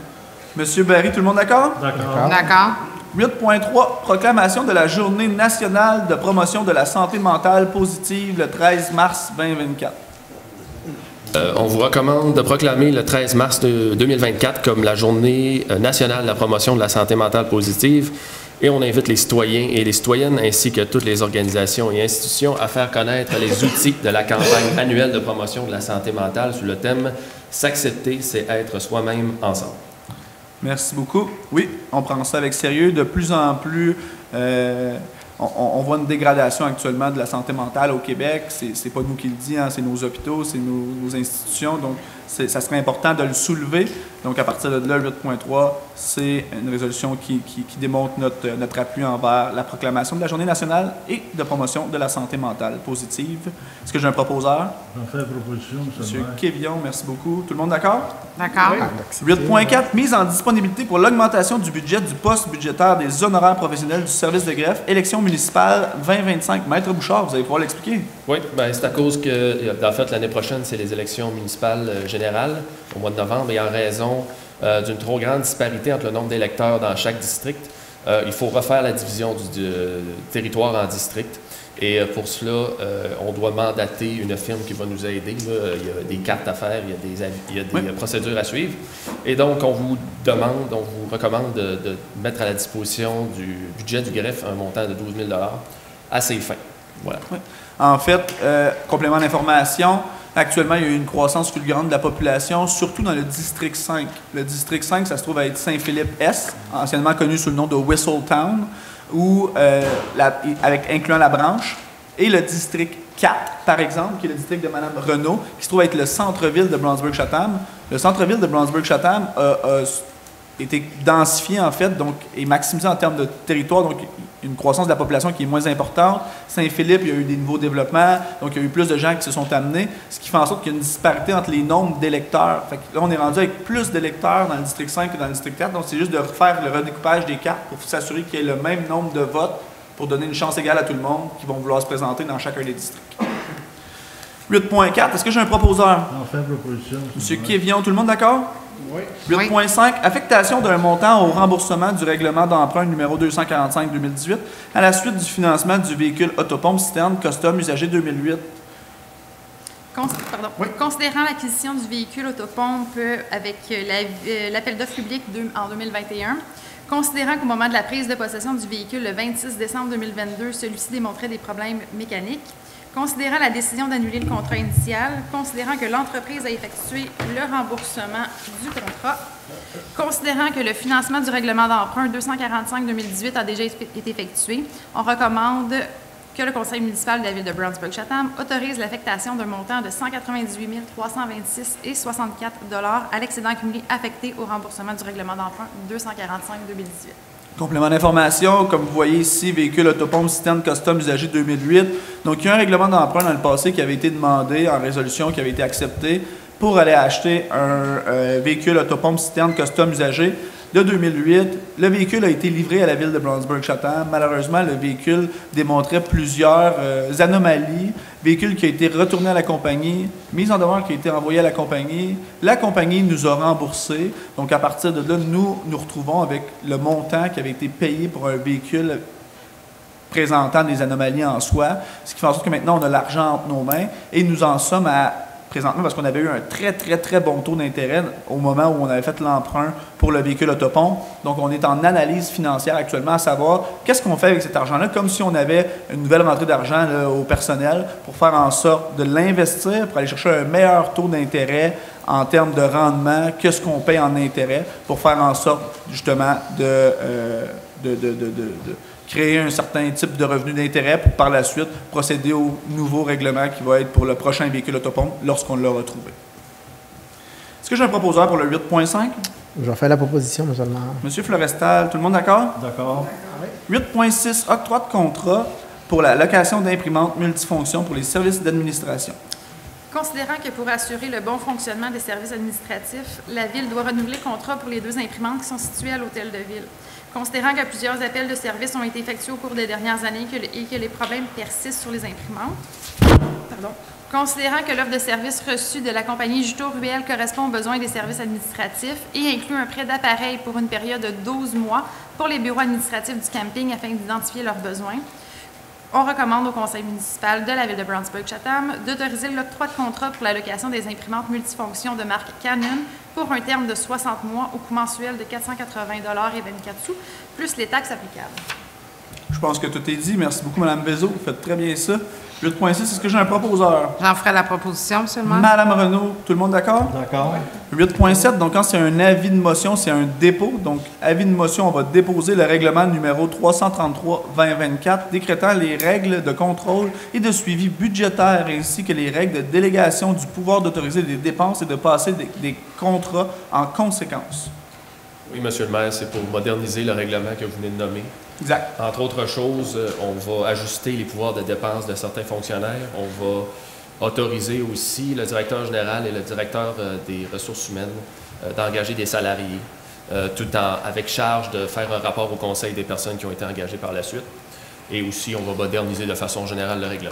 M. Barry, tout le monde d'accord? D'accord. D'accord. 8.3, proclamation de la Journée nationale de promotion de la santé mentale positive le 13 mars 2024. On vous recommande de proclamer le 13 mars 2024 comme la Journée nationale de la promotion de la santé mentale positive. Et on invite les citoyens et les citoyennes ainsi que toutes les organisations et institutions à faire connaître les outils de la campagne annuelle de promotion de la santé mentale sous le thème « S'accepter, c'est être soi-même ensemble ». Merci beaucoup. Oui, on prend ça avec sérieux. De plus en plus, on voit une dégradation actuellement de la santé mentale au Québec. C'est pas nous qui le disons, c'est nos hôpitaux, c'est nos institutions. Donc, ça serait important de le soulever. Donc, à partir de là, 8.3, c'est une résolution qui démontre notre appui envers la proclamation de la Journée nationale et de promotion de la santé mentale positive. Est-ce que j'ai un proposeur? J'en fais la proposition, Monsieur Quévillon, merci beaucoup. Tout le monde d'accord? D'accord. Oui. 8.4, mise en disponibilité pour l'augmentation du budget du poste budgétaire des honoraires professionnels du service de greffe, élection municipale 2025. Maître Bouchard, vous allez pouvoir l'expliquer. Oui, bien, c'est à cause que, en fait, l'année prochaine, c'est les élections municipales générales au mois de novembre et en raison d'une trop grande disparité entre le nombre d'électeurs dans chaque district, il faut refaire la division du territoire en districts. Et pour cela, on doit mandater une firme qui va nous aider. Là. Il y a des cartes à faire, il y a des procédures à suivre. Et donc, on vous recommande de mettre à la disposition du budget du greffe un montant de 12 000 à ces fins. Voilà. Oui. En fait, complément d'information, actuellement, il y a eu une croissance fulgurante de la population, surtout dans le district 5. Le district 5, ça se trouve à être Saint-Philippe-Est, anciennement connu sous le nom de Whistletown, incluant la branche, et le district 4, par exemple, qui est le district de Mme Renault, qui se trouve être le centre-ville de Brownsburg-Chatham. Le centre-ville de Brownsburg-Chatham a été densifié, en fait, donc, et maximisé en termes de territoire, donc une croissance de la population qui est moins importante. Saint-Philippe, il y a eu des nouveaux développements, donc il y a eu plus de gens qui se sont amenés, ce qui fait en sorte qu'il y a une disparité entre les nombres d'électeurs. Fait que là, on est rendu avec plus d'électeurs dans le district 5 que dans le district 4, donc c'est juste de refaire le redécoupage des cartes pour s'assurer qu'il y ait le même nombre de votes pour donner une chance égale à tout le monde qui vont vouloir se présenter dans chacun des districts. 8.4, est-ce que j'ai un proposeur? J'en fais la proposition. Monsieur Quévillon, tout le monde d'accord? Oui. 8.5, affectation d'un montant au remboursement du règlement d'emprunt numéro 245-2018 à la suite du financement du véhicule autopompe citerne custom usagé 2008. Considérant l'acquisition du véhicule autopompe avec l'appel d'offres public en 2021, considérant qu'au moment de la prise de possession du véhicule le 26 décembre 2022, celui-ci démontrait des problèmes mécaniques, considérant la décision d'annuler le contrat initial, considérant que l'entreprise a effectué le remboursement du contrat, considérant que le financement du règlement d'emprunt 245-2018 a déjà été effectué, on recommande que le conseil municipal de la ville de Brownsburg-Chatham autorise l'affectation d'un montant de 198 326,64 $ à l'excédent cumulé affecté au remboursement du règlement d'emprunt 245-2018. Complément d'information, comme vous voyez ici, véhicule autopompe citerne custom usagé 2008. Donc, il y a un règlement d'emprunt dans le passé qui avait été demandé en résolution, qui avait été accepté pour aller acheter un véhicule autopompe citerne custom usagé de 2008. Le véhicule a été livré à la ville de Brownsburg-Chatham. Malheureusement, le véhicule démontrait plusieurs anomalies. Véhicule qui a été retourné à la compagnie, mise en demeure qui a été envoyée à la compagnie. La compagnie nous a remboursé. Donc, à partir de là, nous nous retrouvons avec le montant qui avait été payé pour un véhicule présentant des anomalies en soi. Ce qui fait en sorte que maintenant, on a l'argent entre nos mains et nous en sommes à présentement, parce qu'on avait eu un très, très, très bon taux d'intérêt au moment où on avait fait l'emprunt pour le véhicule autopompe. Donc, on est en analyse financière actuellement à savoir qu'est-ce qu'on fait avec cet argent-là, comme si on avait une nouvelle rentrée d'argent au personnel pour faire en sorte de l'investir, pour aller chercher un meilleur taux d'intérêt en termes de rendement que ce qu'on paye en intérêt, pour faire en sorte, justement, de créer un certain type de revenu d'intérêt pour par la suite procéder au nouveau règlement qui va être pour le prochain véhicule autopompe lorsqu'on l'aura trouvé. Est-ce que j'ai un proposeur pour le 8.5? Je vais faire la proposition, monsieur le maire. Monsieur Florestal, tout le monde d'accord? D'accord. 8.6, octroi de contrat pour la location d'imprimantes multifonctions pour les services d'administration. Considérant que pour assurer le bon fonctionnement des services administratifs, la Ville doit renouveler le contrat pour les 2 imprimantes qui sont situées à l'Hôtel de Ville. Considérant que plusieurs appels de services ont été effectués au cours des dernières années et que les problèmes persistent sur les imprimantes. Considérant que l'offre de services reçue de la compagnie Juto-Ruel correspond aux besoins des services administratifs et inclut un prêt d'appareil pour une période de 12 mois pour les bureaux administratifs du camping afin d'identifier leurs besoins, on recommande au conseil municipal de la ville de Brownsburg-Chatham d'autoriser l'octroi de contrat pour la location des imprimantes multifonctions de marque Canon pour un terme de 60 mois au coût mensuel de 480,24 $, plus les taxes applicables. Je pense que tout est dit. Merci beaucoup, Mme Bézot. Vous faites très bien ça. 8.6, est-ce que j'ai un proposeur? J'en ferai la proposition, M. le maire. Madame Renaud, tout le monde d'accord? D'accord. 8.7, donc quand c'est un avis de motion, c'est un dépôt. Donc, avis de motion, on va déposer le règlement numéro 333-2024 décrétant les règles de contrôle et de suivi budgétaire ainsi que les règles de délégation du pouvoir d'autoriser des dépenses et de passer des contrats en conséquence. Oui, M. le maire, c'est pour moderniser le règlement que vous venez de nommer. Exact. Entre autres choses, on va ajuster les pouvoirs de dépenses de certains fonctionnaires. On va autoriser aussi le directeur général et le directeur des ressources humaines d'engager des salariés, tout avec charge de faire un rapport au conseil des personnes qui ont été engagées par la suite. Et aussi, on va moderniser de façon générale le règlement.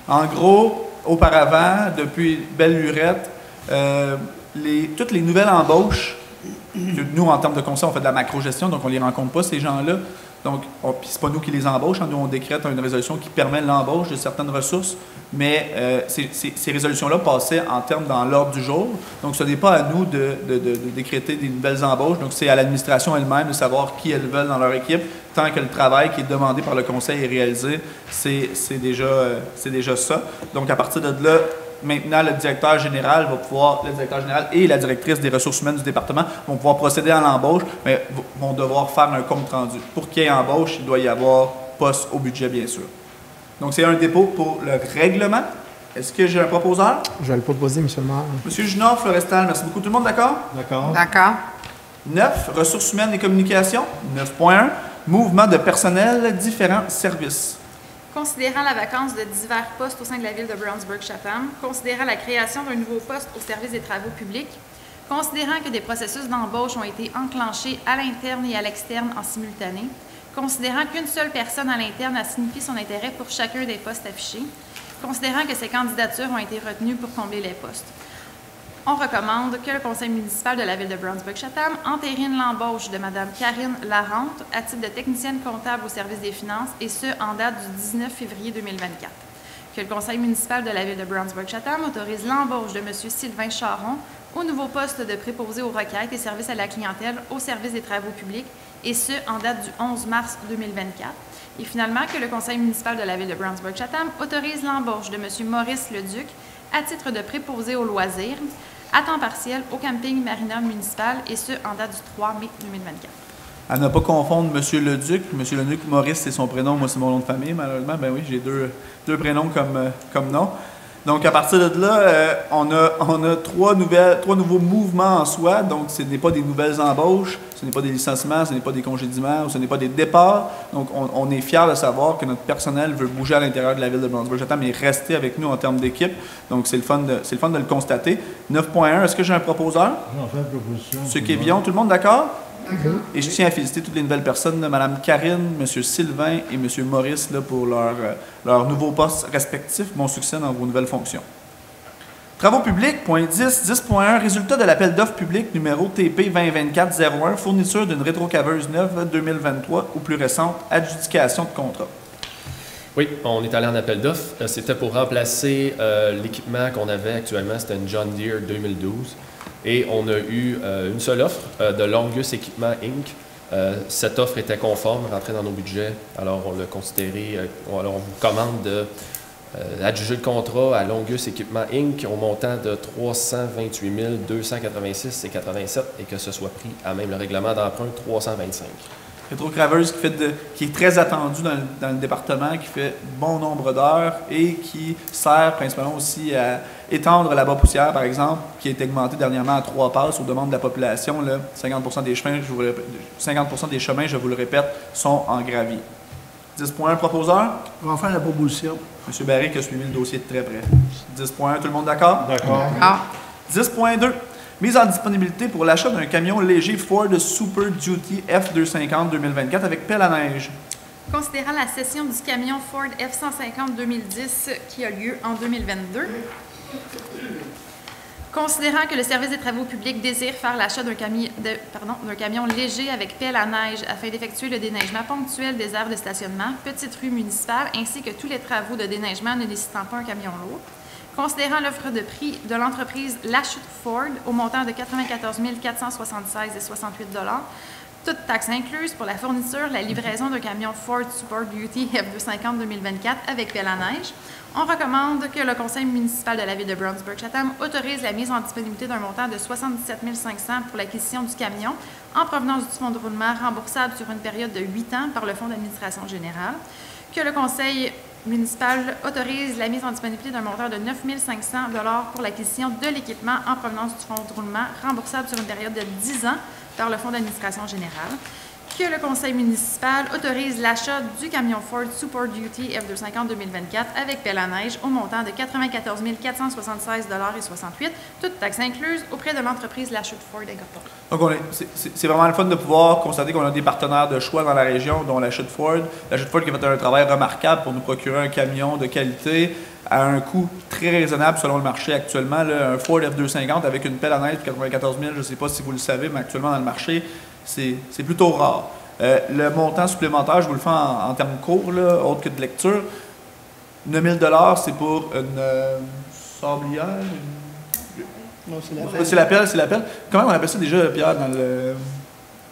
En gros, auparavant, depuis belle lurette, toutes les nouvelles embauches, nous, en termes de conseil, on fait de la macro-gestion, donc on ne les rencontre pas, ces gens-là. Donc, puis c'est pas nous qui les embauchons, nous, on décrète une résolution qui permet l'embauche de certaines ressources, mais ces résolutions-là passaient en termes dans l'ordre du jour. Donc, ce n'est pas à nous de décréter des nouvelles embauches, donc c'est à l'administration elle-même de savoir qui elles veulent dans leur équipe, tant que le travail qui est demandé par le conseil est réalisé, c'est déjà ça. Donc, à partir de là, maintenant, le directeur général et la directrice des ressources humaines du département vont pouvoir procéder à l'embauche, mais vont devoir faire un compte rendu. Pour qu'il y ait embauche, il doit y avoir poste au budget, bien sûr. Donc, c'est un dépôt pour le règlement. Est-ce que j'ai un proposeur? Je vais le proposer, M. le maire. M. Junard, Florestal, merci beaucoup. Tout le monde d'accord? D'accord. D'accord. 9, ressources humaines et communications. 9.1, mouvement de personnel, différents services. Considérant la vacance de divers postes au sein de la ville de Brownsburg-Chatham, considérant la création d'un nouveau poste au service des travaux publics, considérant que des processus d'embauche ont été enclenchés à l'interne et à l'externe en simultané, considérant qu'une seule personne à l'interne a signifié son intérêt pour chacun des postes affichés, considérant que ces candidatures ont été retenues pour combler les postes. On recommande que le conseil municipal de la ville de Brownsburg-Chatham entérine l'embauche de Mme Karine Larente à titre de technicienne comptable au service des finances, et ce, en date du 19 février 2024. Que le conseil municipal de la ville de Brownsburg-Chatham autorise l'embauche de M. Sylvain Charon au nouveau poste de préposé aux requêtes et services à la clientèle au service des travaux publics, et ce, en date du 11 mars 2024. Et finalement, que le conseil municipal de la ville de Brownsburg-Chatham autorise l'embauche de M. Maurice Leduc à titre de préposé aux loisirs, à temps partiel au camping Marina municipal, et ce, en date du 3 mai 2024. À ne pas confondre M. Leduc. M. Leduc, Maurice, c'est son prénom, moi, c'est mon nom de famille, malheureusement. Ben oui, j'ai deux prénoms comme nom. Donc, à partir de là, on a trois nouveaux mouvements en soi. Donc, ce n'est pas des nouvelles embauches, ce n'est pas des licenciements, ce n'est pas des congédiements, ce n'est pas des départs. Donc, on est fiers de savoir que notre personnel veut bouger à l'intérieur de la ville de Brownsburg-Chatham et rester avec nous en termes d'équipe. Donc, c'est le fun de le constater. 9.1, est-ce que j'ai un proposeur? J'en fais une proposition. M. Quévillon, tout le monde d'accord? Et je tiens à féliciter toutes les nouvelles personnes, Mme Karine, M. Sylvain et M. Maurice, là, pour leurs nouveaux postes respectifs. Bon succès dans vos nouvelles fonctions. Travaux publics, point 10, 10.1, résultat de l'appel d'offres public numéro TP 2024-01, fourniture d'une rétrocaveuse neuve 2023 ou plus récente, adjudication de contrat. Oui, on est allé en appel d'offres. C'était pour remplacer l'équipement qu'on avait actuellement, c'était une John Deere 2012. Et on a eu une seule offre de Longus Equipment Inc. Cette offre était conforme, rentrait dans nos budgets. Alors, on l'a considéré. Alors, on vous commande d'adjuger le contrat à Longus Equipment Inc. au montant de 328 286,87 et que ce soit pris à même le règlement d'emprunt 325. Rétrocraveuse qui est très attendue dans le département, qui fait bon nombre d'heures et qui sert principalement aussi à étendre la bas-poussière, par exemple, qui a été augmentée dernièrement à 3 passes aux demandes de la population. Là, 50% des chemins, je vous le répète, sont en gravier. 10.1, proposeur? On va faire la proposition. M. Barry qui a suivi le dossier de très près. 10.1, tout le monde d'accord? D'accord. 10.2. Mise en disponibilité pour l'achat d'un camion léger Ford Super Duty F250 2024 avec pelle à neige. Considérant la cession du camion Ford F150 2010 qui a lieu en 2022, considérant que le service des travaux publics désire faire l'achat d'un camion léger avec pelle à neige afin d'effectuer le déneigement ponctuel des aires de stationnement, petites rues municipales, ainsi que tous les travaux de déneigement ne nécessitant pas un camion lourd, considérant l'offre de prix de l'entreprise La Chute Ford au montant de 94 476,68 $, Toutes taxes incluses pour la fourniture, la livraison d'un camion Ford Super Duty F250 2024 avec pelle à neige. On recommande que le conseil municipal de la ville de Brownsburg-Chatham autorise la mise en disponibilité d'un montant de 77 500 pour l'acquisition du camion en provenance du fonds de roulement remboursable sur une période de 8 ans par le fonds d'administration générale. Que le conseil municipal autorise la mise en disponibilité d'un montant de 9 500 $ pour l'acquisition de l'équipement en provenance du fonds de roulement remboursable sur une période de 10 ans par le fonds d'administration générale. Que le conseil municipal autorise l'achat du camion Ford Super Duty F250 2024 avec pelle à neige au montant de 94 476,68 $, toutes taxes incluses, auprès de l'entreprise La Chute Ford Incorporée. Donc, c'est vraiment le fun de pouvoir constater qu'on a des partenaires de choix dans la région, dont La Chute Ford. La Chute Ford qui a fait un travail remarquable pour nous procurer un camion de qualité à un coût très raisonnable selon le marché actuellement. Là, un Ford F250 avec une pelle à neige de 94 000, je ne sais pas si vous le savez, mais actuellement dans le marché, c'est plutôt rare. Le montant supplémentaire, je vous le fais en termes courts, là, autre que de lecture. 9 000 $, c'est pour une sablière. C'est la pelle, c'est la pelle. Comment on appelle ça déjà, Pierre, dans le...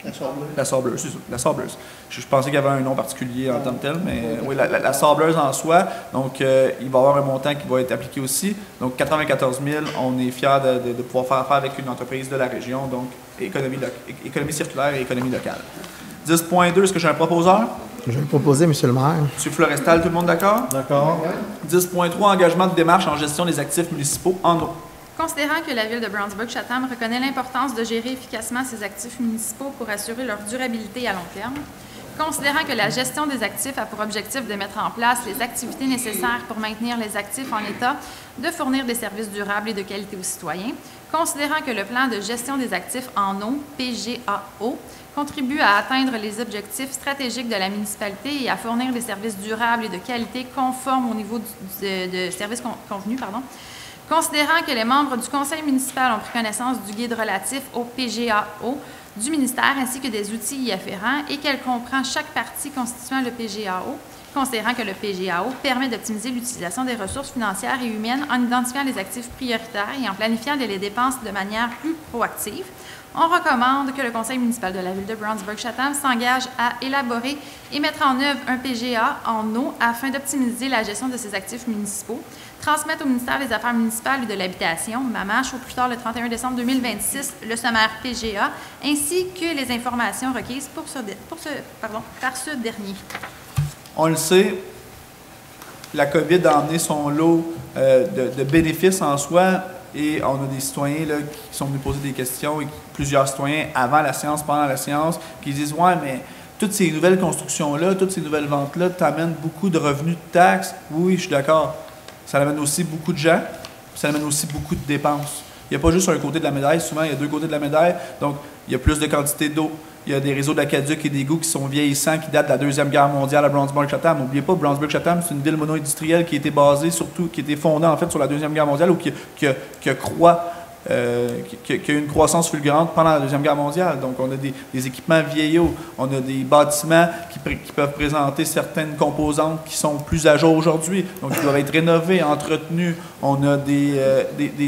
La sableuse. La sableuse, c'est ça, la sableuse. Je pensais qu'il y avait un nom particulier en tant que tel, mais oui, la sableuse en soi. Donc, il va y avoir un montant qui va être appliqué aussi. Donc, 94 000, on est fiers de pouvoir faire affaire avec une entreprise de la région, donc économie circulaire et économie locale. 10.2, est-ce que j'ai un proposeur? Je vais le proposer, M. le maire. M. Florestal, tout le monde d'accord? D'accord. 10.3, engagement de démarche en gestion des actifs municipaux en eau. Considérant que la ville de Brownsburg-Chatham reconnaît l'importance de gérer efficacement ses actifs municipaux pour assurer leur durabilité à long terme, considérant que la gestion des actifs a pour objectif de mettre en place les activités nécessaires pour maintenir les actifs en état de fournir des services durables et de qualité aux citoyens, considérant que le plan de gestion des actifs en eau, PGAO, contribue à atteindre les objectifs stratégiques de la municipalité et à fournir des services durables et de qualité conformes au niveau de services convenus, considérant que les membres du conseil municipal ont pris connaissance du guide relatif au PGAO du ministère ainsi que des outils y afférents et qu'elle comprend chaque partie constituant le PGAO, considérant que le PGAO permet d'optimiser l'utilisation des ressources financières et humaines en identifiant les actifs prioritaires et en planifiant les dépenses de manière plus proactive, on recommande que le conseil municipal de la ville de Brownsburg-Chatham s'engage à élaborer et mettre en œuvre un PGA en eau afin d'optimiser la gestion de ses actifs municipaux, transmettre au ministère des Affaires municipales et de l'Habitation, MAMACH, au plus tard le 31 décembre 2026, le sommaire PGA, ainsi que les informations requises par ce dernier. On le sait, la COVID a amené son lot de bénéfices en soi. Et on a des citoyens là, qui sont venus poser des questions, et plusieurs citoyens avant la séance, pendant la séance, qui disent « Ouais, mais toutes ces nouvelles constructions-là, toutes ces nouvelles ventes-là t'amènent beaucoup de revenus de taxes. » Oui, je suis d'accord. Ça amène aussi beaucoup de gens, ça amène aussi beaucoup de dépenses. Il n'y a pas juste un côté de la médaille, souvent il y a deux côtés de la médaille. Donc, il y a plus de quantité d'eau. Il y a des réseaux d'aqueducs et d'égouts qui sont vieillissants, qui datent de la Deuxième Guerre mondiale à Brownsburg-Chatham. N'oubliez pas, Brownsburg-Chatham, c'est une ville mono-industrielle qui a été basée surtout, qui a été fondée en fait sur la Deuxième Guerre mondiale ou qui a eu une croissance fulgurante pendant la Deuxième Guerre mondiale. Donc, on a des équipements vieillots, on a des bâtiments qui peuvent présenter certaines composantes qui sont plus à jour aujourd'hui. Donc, ils doivent être rénovés, entretenus. On a des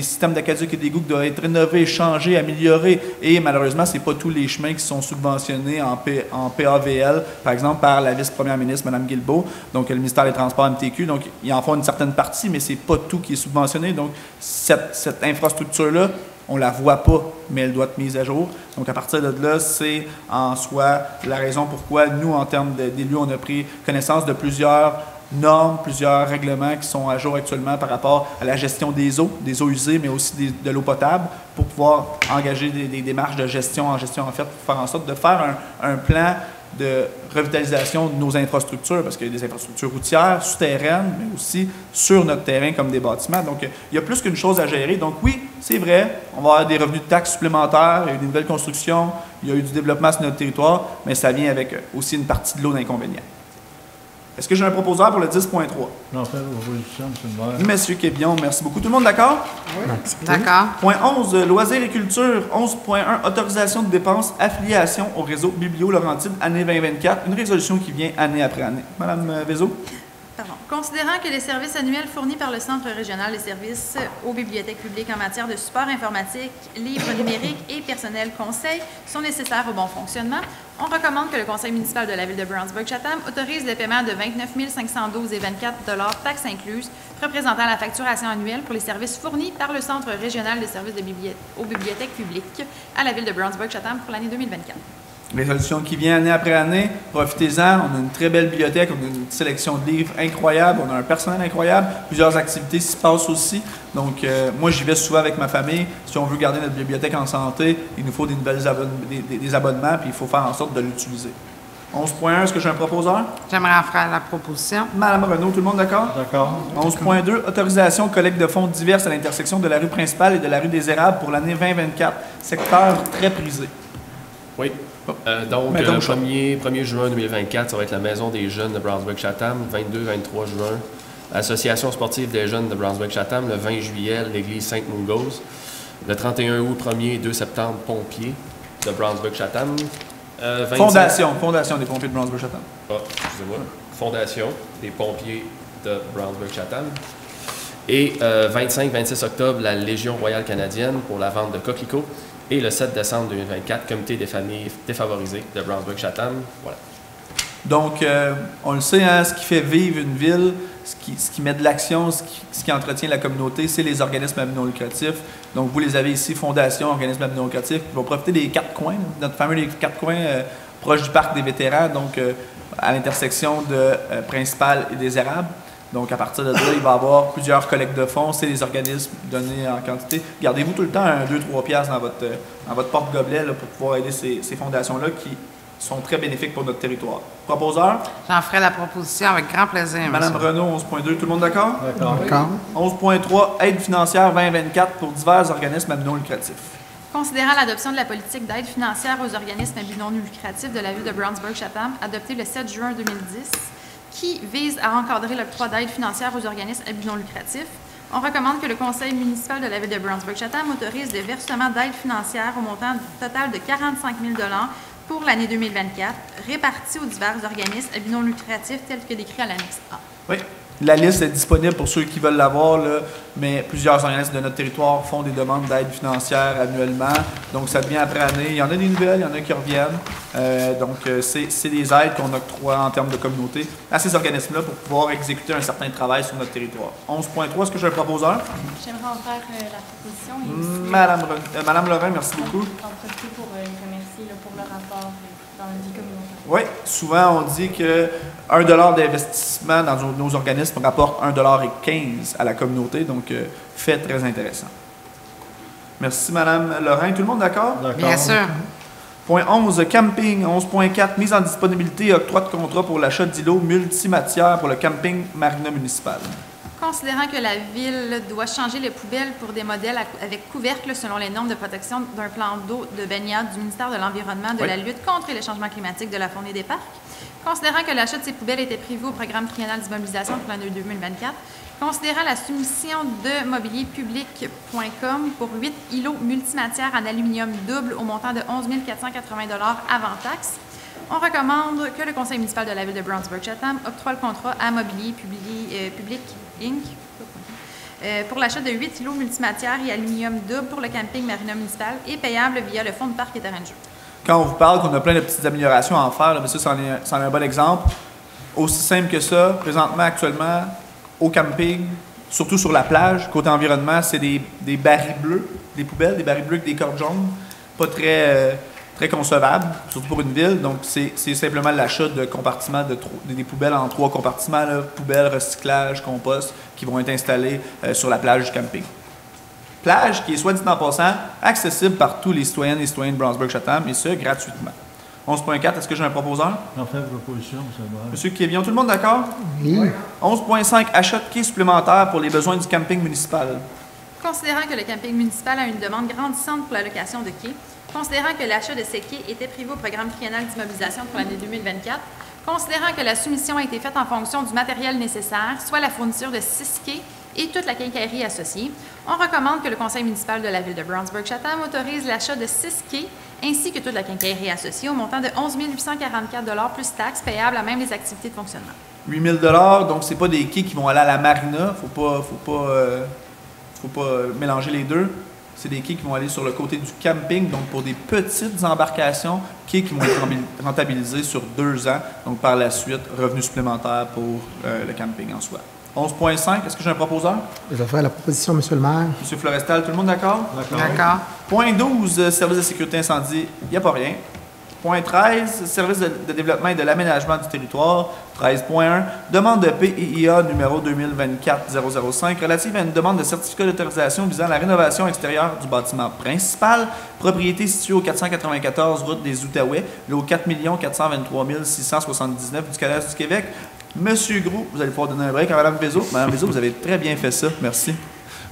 systèmes d'aqueducs et d'égouts qui doivent être rénovés, changés, améliorés. Et malheureusement, ce n'est pas tous les chemins qui sont subventionnés en PAVL, par exemple, par la vice-première ministre, Mme Guilbeault, donc le ministère des Transports MTQ. Donc, ils en font une certaine partie, mais ce n'est pas tout qui est subventionné. Donc, cette infrastructure-là, on ne la voit pas, mais elle doit être mise à jour. Donc, à partir de là, c'est en soi la raison pourquoi nous, en termes d'élus, on a pris connaissance de plusieurs normes, plusieurs règlements qui sont à jour actuellement par rapport à la gestion des eaux usées, mais aussi de l'eau potable, pour pouvoir engager des démarches de gestion en fait, pour faire en sorte de faire un plan de revitalisation de nos infrastructures, parce qu'il y a des infrastructures routières, souterraines, mais aussi sur notre terrain comme des bâtiments. Donc, il y a plus qu'une chose à gérer. Donc, oui, c'est vrai, on va avoir des revenus de taxes supplémentaires, il y a eu des nouvelles constructions, il y a eu du développement sur notre territoire, mais ça vient avec aussi une partie de l'eau d'inconvénients. Est-ce que j'ai un proposeur pour le 10.3? Non, fais l'opposition, M. le maire. Monsieur Québion, merci beaucoup. Tout le monde d'accord? Oui. D'accord. Point 11, loisirs et culture. 11.1, autorisation de dépenses, affiliation au réseau Biblio-Laurentide, année 2024. Une résolution qui vient année après année. Madame Vézo? Considérant que les services annuels fournis par le Centre régional des services aux bibliothèques publiques en matière de support informatique, livres numériques et personnel conseil sont nécessaires au bon fonctionnement, on recommande que le Conseil municipal de la Ville de Brownsburg-Chatham autorise le paiement de 29 512,24 $, taxes incluses, représentant la facturation annuelle pour les services fournis par le Centre régional des services aux bibliothèques publiques à la Ville de Brownsburg-Chatham pour l'année 2024. Résolution qui vient année après année. Profitez-en. On a une très belle bibliothèque. On a une sélection de livres incroyable. On a un personnel incroyable. Plusieurs activités s'y passent aussi. Donc, moi, j'y vais souvent avec ma famille. Si on veut garder notre bibliothèque en santé, il nous faut des abonnements, puis il faut faire en sorte de l'utiliser. 11.1, est-ce que j'ai un proposeur? J'aimerais en faire la proposition. Madame Renaud, tout le monde d'accord? D'accord. 11.2, autorisation collecte de fonds diverses à l'intersection de la rue principale et de la rue des Érables pour l'année 2024. Secteur très prisé. Oui. Donc, le 1er juin 2024, ça va être la Maison des jeunes de Brownsburg-Chatham. 22-23 juin, l'Association sportive des jeunes de Brownsburg-Chatham. Le 20 juillet, l'Église Sainte-Mungose. Le 31 août, 1er et 2 septembre, Pompiers de Brownsburg-Chatham. Fondation des pompiers de Brownsburg-Chatham. Ah, excusez-moi. Fondation des pompiers de Brownsburg-Chatham. Et 25-26 octobre, la Légion royale canadienne pour la vente de coquelicots. Et le 7 décembre 2024, Comité des familles défavorisées de Brownsburg-Chatham. Voilà. Donc, on le sait, hein, ce qui fait vivre une ville, ce qui met de l'action, ce qui entretient la communauté, c'est les organismes à but non lucratif. Donc, vous les avez ici, Fondation, organismes à but non lucratif, qui vont profiter des 4 coins, notre fameux des 4 coins proche du parc des vétérans, donc à l'intersection de Principal et des Érables. Donc, à partir de là, il va y avoir plusieurs collectes de fonds. C'est des organismes donnés en quantité. Gardez-vous tout le temps 2-3 piastres dans votre porte-gobelet là, pour pouvoir aider ces fondations-là qui sont très bénéfiques pour notre territoire. Proposeur? J'en ferai la proposition avec grand plaisir. Madame Renaud, 11.2. Tout le monde d'accord? D'accord. 11.3. Aide financière 2024 pour divers organismes à but non lucratif. Considérant l'adoption de la politique d'aide financière aux organismes à but non lucratif de la Ville de Brownsburg-Chatham, adoptée le 7 juin 2010, qui vise à encadrer l'octroi d'aide financière aux organismes à but non lucratif, on recommande que le Conseil municipal de la Ville de Brownsburg-Chatham autorise le versement d'aide financière au montant total de 45 000 $ pour l'année 2024, répartis aux divers organismes à but non lucratif tels que décrits à l'annexe A. Oui. La liste est disponible pour ceux qui veulent l'avoir, mais plusieurs organismes de notre territoire font des demandes d'aide financière annuellement. Donc, ça devient après année. Il y en a des nouvelles, il y en a qui reviennent. C'est des aides qu'on octroie en termes de communauté à ces organismes-là pour pouvoir exécuter un certain travail sur notre territoire. 11.3, est-ce que j'ai un proposeur? J'aimerais en faire la proposition. Et aussi, Madame Lorrain, merci beaucoup. Profiter pour les remercier pour le rapport dans la vie communautaire. Oui, souvent on dit que 1 $ d'investissement dans nos organismes rapporte 1,15 $ à la communauté, donc fait très intéressant. Merci Madame Lorrain. Tout le monde d'accord? Bien sûr. Point 11, camping. 11.4, mise en disponibilité et octroi de contrat pour l'achat d'îlots multimatières pour le camping Marina municipal. Considérant que la Ville doit changer les poubelles pour des modèles avec couvercle selon les normes de protection d'un plan d'eau de baignade du ministère de l'Environnement, de la lutte contre les changements climatiques, de la faune et des parcs, considérant que l'achat de ces poubelles était prévu au programme triennal d'immobilisation pour l'année 2024, considérant la soumission de mobilierpublic.com pour 8 îlots multimatières en aluminium double au montant de 11 480 $ avant taxe, on recommande que le Conseil municipal de la Ville de Brownsburg-Chatham octroie le contrat à Mobilier Public Inc. Pour l'achat de 8 îlots multimatières et aluminium double pour le camping Marina municipal et payable via le fonds de parc et terrain de jeu. Quand on vous parle qu'on a plein de petites améliorations à en faire, mais ça, c'en est un bon exemple. Aussi simple que ça, présentement, actuellement, au camping, surtout sur la plage, côté environnement, c'est des barils bleus, des poubelles, des barils bleus avec des cordes jaunes, pas très concevable, surtout pour une ville. Donc, c'est simplement l'achat de compartiments, des poubelles en 3 compartiments, là, poubelles, recyclage, compost, qui vont être installés sur la plage du camping. Plage qui est, soit dit en passant, accessible par tous les citoyennes et citoyens de Brownsburg-Chatham, et ce, gratuitement. 11.4, est-ce que j'ai un proposeur? J'en fais une proposition, M. le maire. Monsieur Kévion, tout le monde d'accord? Oui. 11.5, achat de quais supplémentaires pour les besoins du camping municipal. Considérant que le camping municipal a une demande grandissante pour la location de quais, considérant que l'achat de ces quais était prévu au programme triennal d'immobilisation pour l'année 2024, considérant que la soumission a été faite en fonction du matériel nécessaire, soit la fourniture de 6 quais et toute la quincaillerie associée, on recommande que le Conseil municipal de la Ville de Brownsburg-Chatham autorise l'achat de 6 quais ainsi que toute la quincaillerie associée au montant de 11 844 $ plus taxes payables à même les activités de fonctionnement. 8 000 $, donc c'est pas des quais qui vont aller à la marina. Faut pas mélanger les deux. C'est des quais qui vont aller sur le côté du camping, donc pour des petites embarcations, quais qui vont être rentabilisés sur 2 ans. Donc par la suite, revenus supplémentaires pour le camping en soi. 11.5, est-ce que j'ai un proposeur? Je vais faire la proposition, M. le maire. M. Florestal, tout le monde d'accord? D'accord. Point 12, service de sécurité incendie, il n'y a pas rien. Point 13, service de développement et de l'aménagement du territoire. 13.1, demande de PIA numéro 2024-005 relative à une demande de certificat d'autorisation visant la rénovation extérieure du bâtiment principal, propriété située au 494 route des Outaouais, au 4 423 679 du Calais du Québec. Monsieur Groux, vous allez pouvoir donner un break à Mme Vézo. Mme Vézo, vous avez très bien fait ça. Merci.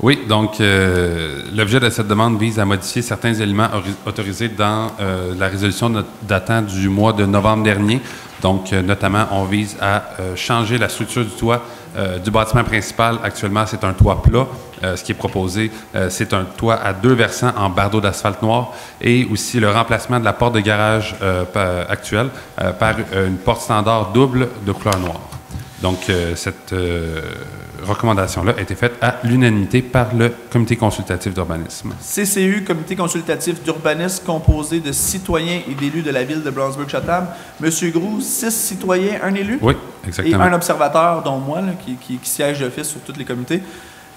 Oui, donc l'objet de cette demande vise à modifier certains éléments autorisés dans la résolution datant du mois de novembre dernier. Donc, notamment, on vise à changer la structure du toit du bâtiment principal. Actuellement, c'est un toit plat. Ce qui est proposé, c'est un toit à 2 versants en bardeaux d'asphalte noir et aussi le remplacement de la porte de garage actuelle par une porte standard double de couleur noire. Donc, cette recommandation-là a été faite à l'unanimité par le Comité consultatif d'urbanisme. CCU, Comité consultatif d'urbanisme, composé de citoyens et d'élus de la ville de Brownsburg-Chatham. Monsieur Groux, 6 citoyens, 1 élu? Oui, exactement. Et un observateur, dont moi, là, qui siège d'office sur tous les comités.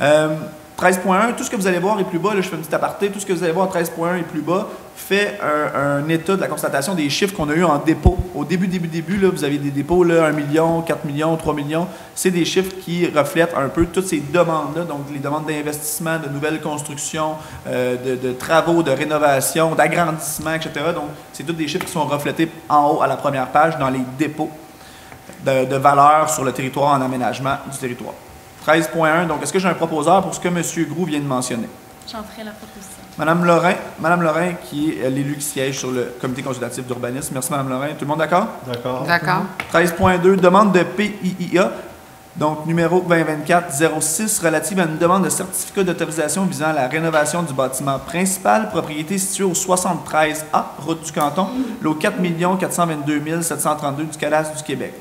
13.1, tout ce que vous allez voir est plus bas, là, je fais une petite aparté, tout ce que vous allez voir à 13.1 est plus bas, fait un état de la constatation des chiffres qu'on a eu en dépôt. Au début, là, vous avez des dépôts, là, 1 million, 4 millions, 3 millions. C'est des chiffres qui reflètent un peu toutes ces demandes-là, donc les demandes d'investissement, de nouvelles constructions, de travaux, de rénovation, d'agrandissement, etc. Donc, c'est tous des chiffres qui sont reflétés en haut à la première page dans les dépôts de valeur sur le territoire en aménagement du territoire. 13.1, donc est-ce que j'ai un proposeur pour ce que M. Groux vient de mentionner? J'en ferai la proposition. Mme Lorrain, qui est l'élu qui siège sur le comité consultatif d'urbanisme. Merci, Mme Lorrain. Tout le monde d'accord? D'accord. D'accord. 13.2, demande de PIIA, donc numéro 2024-06, relative à une demande de certificat d'autorisation visant la rénovation du bâtiment principal, propriété située au 73A, route du canton, lot 4 422 732 du Calais du Québec.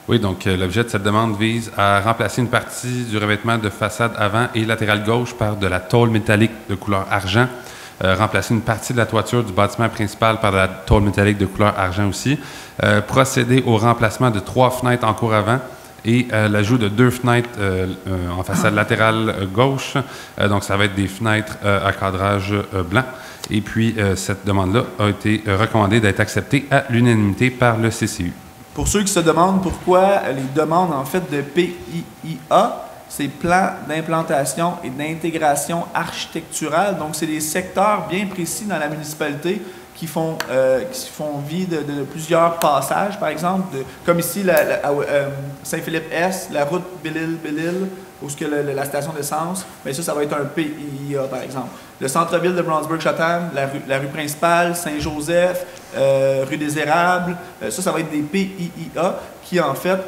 Oui, donc l'objet de cette demande vise à remplacer une partie du revêtement de façade avant et latérale gauche par de la tôle métallique de couleur argent, remplacer une partie de la toiture du bâtiment principal par de la tôle métallique de couleur argent aussi, procéder au remplacement de 3 fenêtres en cour avant et l'ajout de 2 fenêtres en façade latérale gauche. Donc, ça va être des fenêtres à cadrage blanc. Et puis, cette demande-là a été recommandée d'être acceptée à l'unanimité par le CCU. Pour ceux qui se demandent pourquoi les demandes en fait de PIIA, c'est plan d'implantation et d'intégration architecturale. Donc, c'est des secteurs bien précis dans la municipalité qui font vie de plusieurs passages, par exemple, comme ici, Saint-Philippe-Est, la route Belle-Île, où est-ce que la station d'essence, bien ça va être un PIA, par exemple. Le centre-ville de Brownsburg-Chatham, la rue principale, Saint-Joseph, rue des Érables, ça va être des PIA qui, en fait,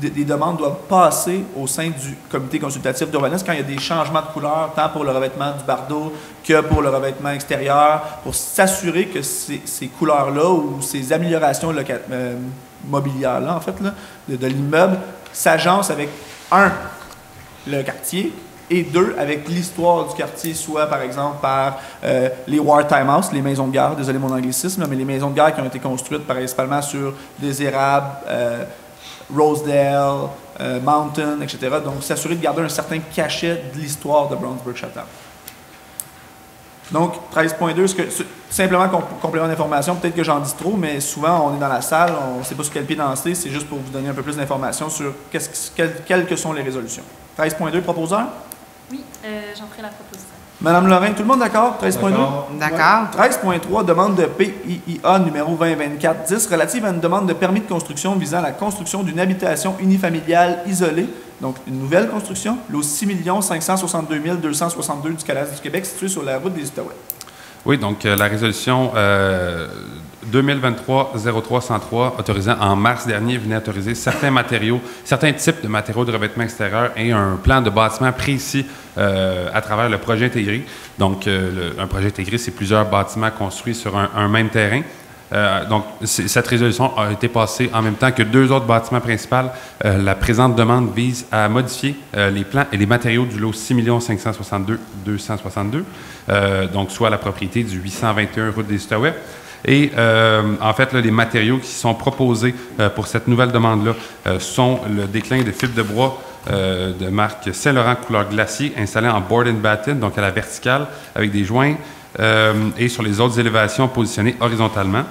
des demandes doivent passer au sein du comité consultatif d'urbanisme quand il y a des changements de couleur, tant pour le revêtement du bardeau que pour le revêtement extérieur, pour s'assurer que ces couleurs-là ou ces améliorations mobilières-là, en fait, là, de l'immeuble, s'agencent avec, le quartier, et 2, avec l'histoire du quartier, soit par exemple par les wartime house, les maisons de guerre, désolé mon anglicisme, mais les maisons de guerre qui ont été construites principalement sur des érables, Rosedale, Mountain, etc. Donc, s'assurer de garder un certain cachet de l'histoire de Brownsburg-Chatham. Donc, 13.2, simplement complément d'information, peut-être que j'en dis trop, mais souvent, on est dans la salle, on ne sait pas sur quel pied danser, c'est juste pour vous donner un peu plus d'informations sur quelles que sont les résolutions. 13.2, proposeur? Oui, j'en ferai la proposition. Madame Lorrain, tout le monde d'accord? 13.2? D'accord. 13.3, demande de PIIA numéro 2024-10 relative à une demande de permis de construction visant la construction d'une habitation unifamiliale isolée, donc une nouvelle construction, lot 6 562 262 du Calais du Québec, située sur la route des Outaouais. Oui, donc la résolution 2023-03-103 autorisant en mars dernier venait autoriser certains types de matériaux de revêtement extérieur et un plan de bâtiment précis à travers le projet intégré. Donc, un projet intégré, c'est plusieurs bâtiments construits sur un même terrain. Donc, cette résolution a été passée en même temps que 2 autres bâtiments principaux. La présente demande vise à modifier les plans et les matériaux du lot 6 562 262, donc soit la propriété du 821 route des Outaouais. Et en fait, là, les matériaux qui sont proposés pour cette nouvelle demande-là sont le déclin de fibres de bois de marque Saint-Laurent couleur glacier installé en board and batten, donc à la verticale, avec des joints, et sur les autres élévations positionnées horizontalement.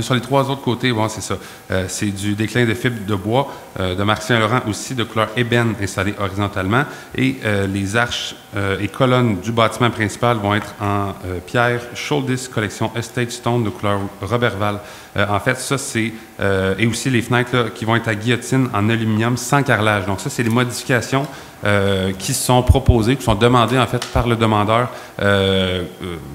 Sur les 3 autres côtés, bon, c'est ça. C'est du déclin de fibres de bois de marque Saint-Laurent aussi de couleur ébène installé horizontalement. Et les arches et colonnes du bâtiment principal vont être en pierre Sholdis collection Estate Stone de couleur Roberval. En fait, ça, c'est... et aussi les fenêtres là, qui vont être à guillotine en aluminium sans carrelage. Donc ça, c'est les modifications qui sont proposées, qui sont demandées en fait par le demandeur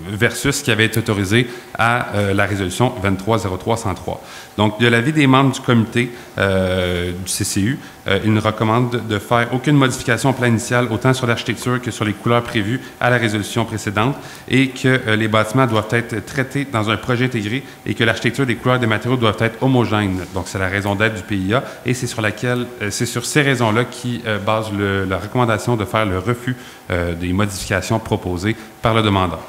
versus ce qui avait été autorisé à la résolution 230303. Donc, de l'avis des membres du comité du CCU, ils ne recommandent de faire aucune modification au plan initial, autant sur l'architecture que sur les couleurs prévues à la résolution précédente, et que les bâtiments doivent être traités dans un projet intégré et que l'architecture des couleurs des matériaux doivent être homogènes. Donc, c'est la raison d'être du PIA, et c'est sur ces raisons-là qui basent la recommandation de faire le refus des modifications proposées par le demandeur.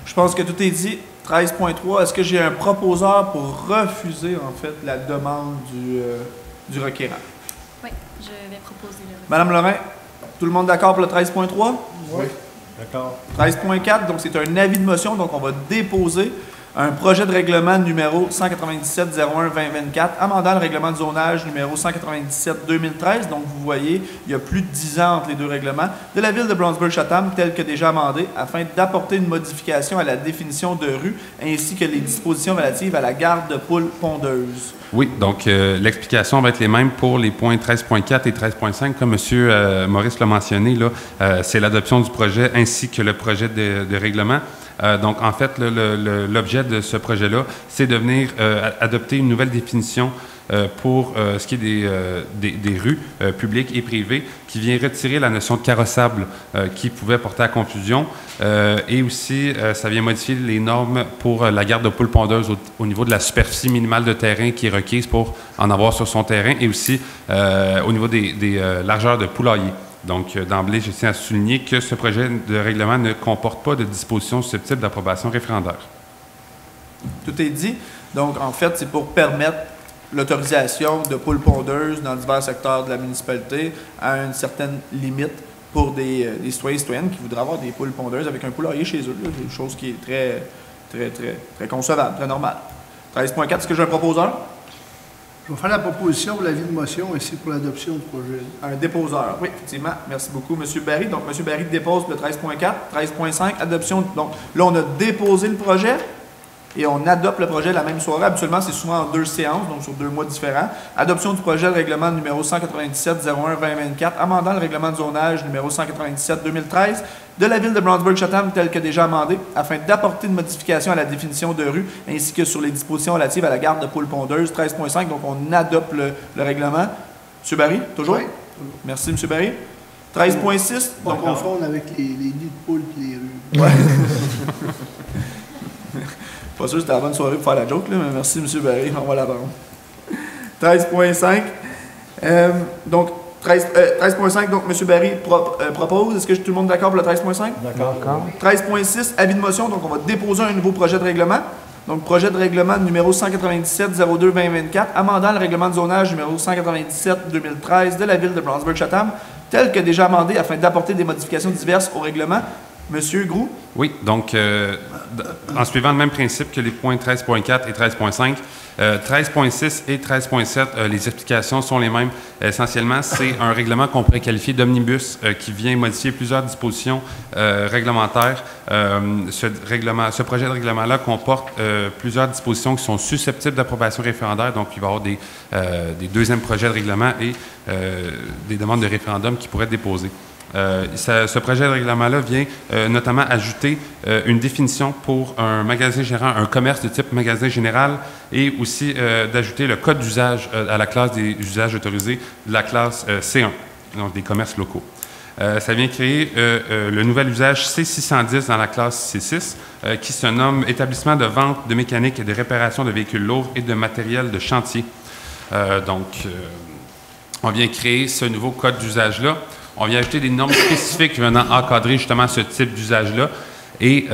Je pense que tout est dit. 13.3, est-ce que j'ai un proposeur pour refuser, en fait, la demande du requérant? Oui, je vais proposer le refus. Madame Lorrain, tout le monde d'accord pour le 13.3? Oui. D'accord. 13.4, donc c'est un avis de motion, donc on va déposer un projet de règlement numéro 197-01-2024, amendant le règlement de zonage numéro 197-2013. Donc, vous voyez, il y a plus de 10 ans entre les 2 règlements de la ville de Brownsburg-Chatham, tel que déjà amendé, afin d'apporter une modification à la définition de rue, ainsi que les dispositions relatives à la garde de poules pondeuses. Oui, donc l'explication va être les mêmes pour les points 13.4 et 13.5. Comme M. Maurice l'a mentionné, là, c'est l'adoption du projet ainsi que le projet de règlement. Donc, en fait, l'objet de ce projet-là, c'est de venir adopter une nouvelle définition pour ce qui est des rues publiques et privées, qui vient retirer la notion de carrossable qui pouvait porter à confusion. Et aussi, ça vient modifier les normes pour la garde de poules pondeuses au niveau de la superficie minimale de terrain qui est requise pour en avoir sur son terrain, et aussi au niveau des largeurs de poulailler. Donc, d'emblée, je tiens à souligner que ce projet de règlement ne comporte pas de dispositions susceptibles d'approbation référendaire. Tout est dit. Donc, en fait, c'est pour permettre l'autorisation de poules pondeuses dans divers secteurs de la municipalité à une certaine limite pour des citoyens et citoyennes qui voudraient avoir des poules pondeuses avec un poulailler chez eux. C'est une chose qui est très concevable, très normale. 13.4, est-ce que j'ai un proposeur? Je vais faire la proposition pour l'avis de motion ainsi pour l'adoption du projet. Un déposeur, oui, effectivement. Merci beaucoup, M. Barry. Donc, M. Barry dépose le 13.4, 13.5, adoption. Donc, là, on a déposé le projet et on adopte le projet la même soirée. Habituellement, c'est souvent en 2 séances, donc sur 2 mois différents. Adoption du projet de règlement numéro 197-01-2024, amendant le règlement de zonage numéro 197-2013 de la ville de Brownsburg-Chatham, tel que déjà amendé, afin d'apporter une modification à la définition de rue, ainsi que sur les dispositions relatives à la garde de poules pondeuses. 13.5, donc on adopte le règlement. M. Barry, toujours? Oui. Merci, M. Barry. 13.6. On va confondre avec les nids de poules et les rues. Ouais. Pas sûr que c'était la bonne soirée pour faire la joke, là, mais merci, M. Barry, on va la vendre. 13.5. Donc, 13.5, donc M. Barry propose. Est-ce que tout le monde est d'accord pour le 13.5? D'accord. 13.6, avis de motion. Donc, on va déposer un nouveau projet de règlement. Donc, projet de règlement numéro 197-02-2024, amendant le règlement de zonage numéro 197-2013 de la ville de Brownsburg-Chatham, tel que déjà amendé afin d'apporter des modifications diverses au règlement. Monsieur Groux? Oui, donc, en suivant le même principe que les points 13.4 et 13.5, 13.6 et 13.7, les explications sont les mêmes. Essentiellement, c'est un règlement qu'on pourrait qualifier d'omnibus qui vient modifier plusieurs dispositions réglementaires. Ce projet de règlement-là comporte plusieurs dispositions qui sont susceptibles d'approbation référendaire. Donc, il va y avoir des deuxièmes projets de règlement et des demandes de référendum qui pourraient être déposées. Ce projet de règlement-là vient notamment ajouter une définition pour un magasin gérant, un commerce de type magasin général, et aussi d'ajouter le code d'usage à la classe des usages autorisés de la classe C1, donc des commerces locaux. Ça vient créer le nouvel usage C610 dans la classe C6, qui se nomme « Établissement de vente de mécanique et de réparation de véhicules lourds et de matériel de chantier ». On vient créer ce nouveau code d'usage-là. On vient ajouter des normes spécifiques venant encadrer justement ce type d'usage-là. Et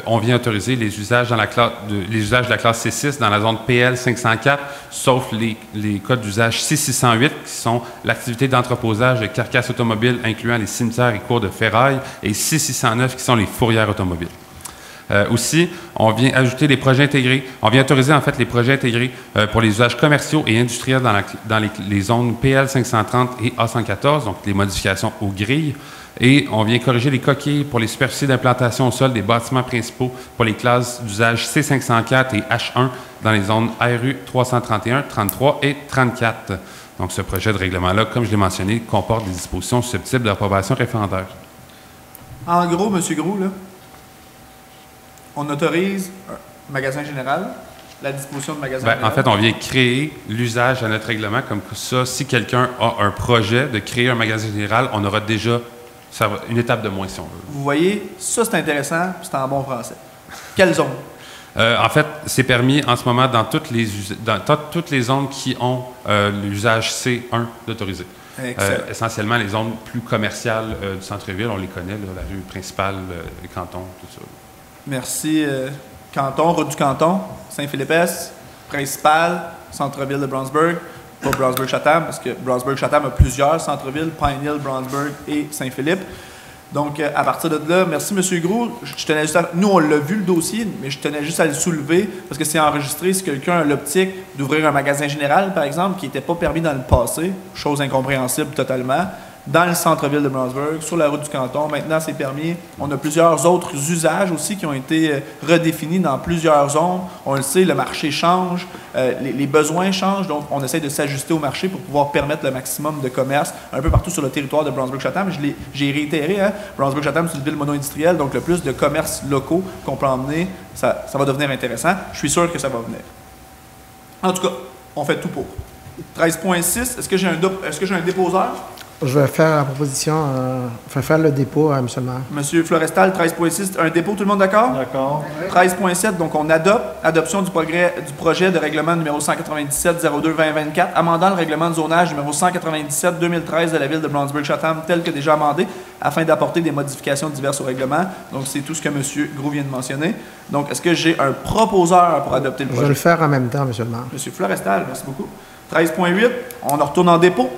on vient autoriser les usages, de la classe C6 dans la zone PL 504, sauf les codes d'usage C608, qui sont l'activité d'entreposage de carcasses automobiles, incluant les cimetières et cours de ferraille, et C609, qui sont les fourrières automobiles. Aussi, on vient ajouter les projets intégrés. On vient autoriser en fait les projets intégrés pour les usages commerciaux et industriels dans les zones PL 530 et A114, donc les modifications aux grilles. Et on vient corriger les coquilles pour les superficies d'implantation au sol des bâtiments principaux pour les classes d'usage C504 et H1 dans les zones RU 331, 33 et 34. Donc, ce projet de règlement-là, comme je l'ai mentionné, comporte des dispositions susceptibles d'approbation référendaire. En gros, M. Groux, là, on autorise un magasin général, la disposition de magasin général. En fait, on vient créer l'usage à notre règlement. Comme ça, si quelqu'un a un projet de créer un magasin général, on aura déjà une étape de moins, si on veut. Vous voyez, ça, c'est intéressant, c'est en bon français. Quelle zone? En fait, c'est permis en ce moment dans toutes les zones qui ont l'usage C1 d'autoriser. Essentiellement, les zones plus commerciales du centre-ville, on les connaît, là, la rue principale, les cantons, tout ça. Merci. Canton, route du canton, Saint-Philippe-Est, principal, centre-ville de Brownsburg, pas Brownsburg-Chatham, parce que Brownsburg-Chatham a plusieurs centres-villes, Pine Hill, Brownsburg et Saint-Philippe. Donc, à partir de là, merci M. Groux. Je tenais juste nous, on l'a vu le dossier, mais je tenais juste à le soulever parce que c'est enregistré si quelqu'un a l'optique d'ouvrir un magasin général, par exemple, qui n'était pas permis dans le passé, chose incompréhensible totalement, dans le centre-ville de Brownsburg, sur la route du canton. Maintenant, c'est permis. On a plusieurs autres usages aussi qui ont été redéfinis dans plusieurs zones. On le sait, le marché change, les besoins changent, donc on essaie de s'ajuster au marché pour pouvoir permettre le maximum de commerce un peu partout sur le territoire de Brownsburg-Chatham. J'ai réitéré, hein, Brownsburg-Chatham, c'est une ville mono-industrielle, donc le plus de commerces locaux qu'on peut emmener, ça va devenir intéressant. Je suis sûr que ça va venir. En tout cas, on fait tout pour. 13.6, est-ce que j'ai un déposeur? Je vais faire la proposition, faire le dépôt, M. le maire. Monsieur Florestal, 13.6, un dépôt, tout le monde d'accord? D'accord. 13.7, donc on adoption du projet de règlement numéro 197-02-2024, amendant le règlement de zonage numéro 197-2013 de la ville de Brownsburg-Chatham, tel que déjà amendé, afin d'apporter des modifications diverses au règlement. Donc, c'est tout ce que M. Groux vient de mentionner. Donc, est-ce que j'ai un proposeur pour adopter le projet? Je vais le faire en même temps, M. le maire. M. Florestal, merci beaucoup. 13.8, on en retourne en dépôt.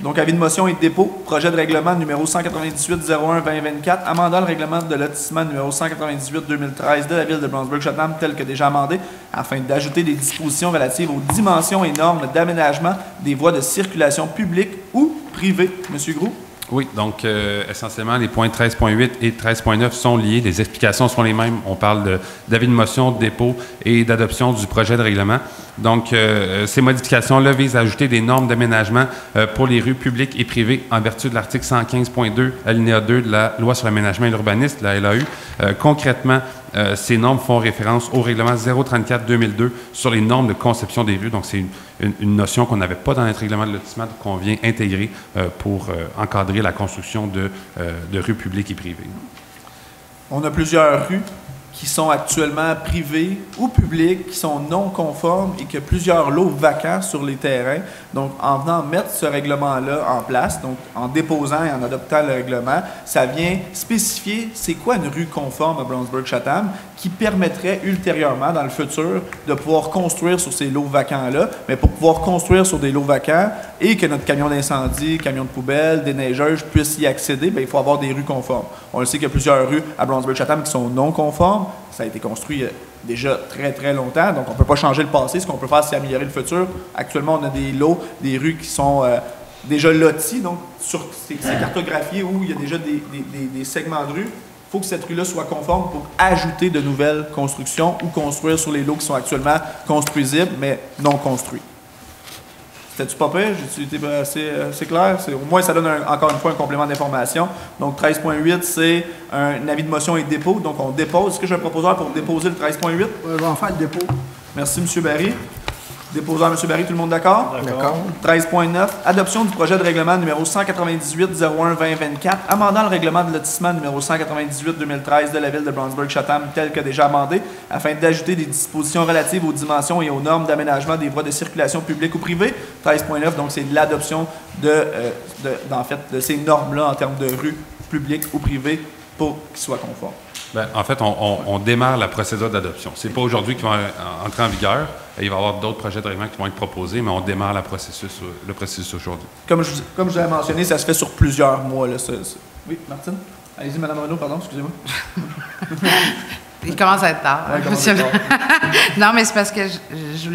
Donc, avis de motion et de dépôt, projet de règlement numéro 198-01-2024, amendant le règlement de lotissement numéro 198-2013 de la ville de Brownsburg-Chatham, tel que déjà amendé, afin d'ajouter des dispositions relatives aux dimensions et normes d'aménagement des voies de circulation publiques ou privées. Monsieur Groux? Oui, donc essentiellement, les points 13.8 et 13.9 sont liés. Les explications sont les mêmes. On parle d'avis de motion, de dépôt et d'adoption du projet de règlement. Donc, ces modifications-là visent à ajouter des normes d'aménagement pour les rues publiques et privées en vertu de l'article 115.2, alinéa 2 de la Loi sur l'aménagement et l'urbanisme, la LAU. Concrètement, ces normes font référence au règlement 034-2002 sur les normes de conception des rues. Donc, c'est une notion qu'on n'avait pas dans notre règlement de lotissement qu'on vient intégrer pour encadrer la construction de rues publiques et privées. On a plusieurs rues qui sont actuellement privées ou publiques, qui sont non conformes et que plusieurs lots vacants sur les terrains. Donc, en venant mettre ce règlement-là en place, donc en déposant et en adoptant le règlement, ça vient spécifier c'est quoi une rue conforme à Brownsburg-Chatham qui permettrait ultérieurement, dans le futur, de pouvoir construire sur ces lots vacants-là. Mais pour pouvoir construire sur des lots vacants et que notre camion d'incendie, camion de poubelle, déneigeuse puisse y accéder, bien, il faut avoir des rues conformes. On le sait qu'il y a plusieurs rues à Brownsburg-Chatham qui sont non conformes. Ça a été construit déjà très, très longtemps, donc on ne peut pas changer le passé. Ce qu'on peut faire, c'est améliorer le futur. Actuellement, on a des lots, des rues qui sont déjà lotis, donc c'est cartographié où il y a déjà des segments de rue. Il faut que cette rue-là soit conforme pour ajouter de nouvelles constructions ou construire sur les lots qui sont actuellement construisibles, mais non construits. C'était-tu pas pire? J'ai été assez clair? Au moins, ça donne encore une fois un complément d'information. Donc, 13.8, c'est un avis de motion et de dépôt. Donc, on dépose. Est-ce que j'ai un proposeur pour déposer le 13.8? Je vais en faire le dépôt. Merci, M. Barry. Déposant M. Barry, tout le monde d'accord? D'accord. 13.9, adoption du projet de règlement numéro 198-01-2024, amendant le règlement de lotissement numéro 198-2013 de la Ville de Brownsburg-Chatham tel que déjà amendé, afin d'ajouter des dispositions relatives aux dimensions et aux normes d'aménagement des voies de circulation publique ou privée. 13.9, donc c'est l'adoption de ces normes-là en termes de rues publiques ou privées pour qu'ils soient conformes. Bien, en fait, on démarre la procédure d'adoption. Ce n'est pas aujourd'hui qu'ils vont entrer en vigueur. Il va y avoir d'autres projets de règlement qui vont être proposés, mais on démarre le processus aujourd'hui. Comme je vous avais mentionné, ça se fait sur plusieurs mois. Là, Oui, Martine? Allez-y, Mme Renaud, pardon, excusez-moi. Il commence à être tard. Ouais, monsieur Non, mais c'est parce que je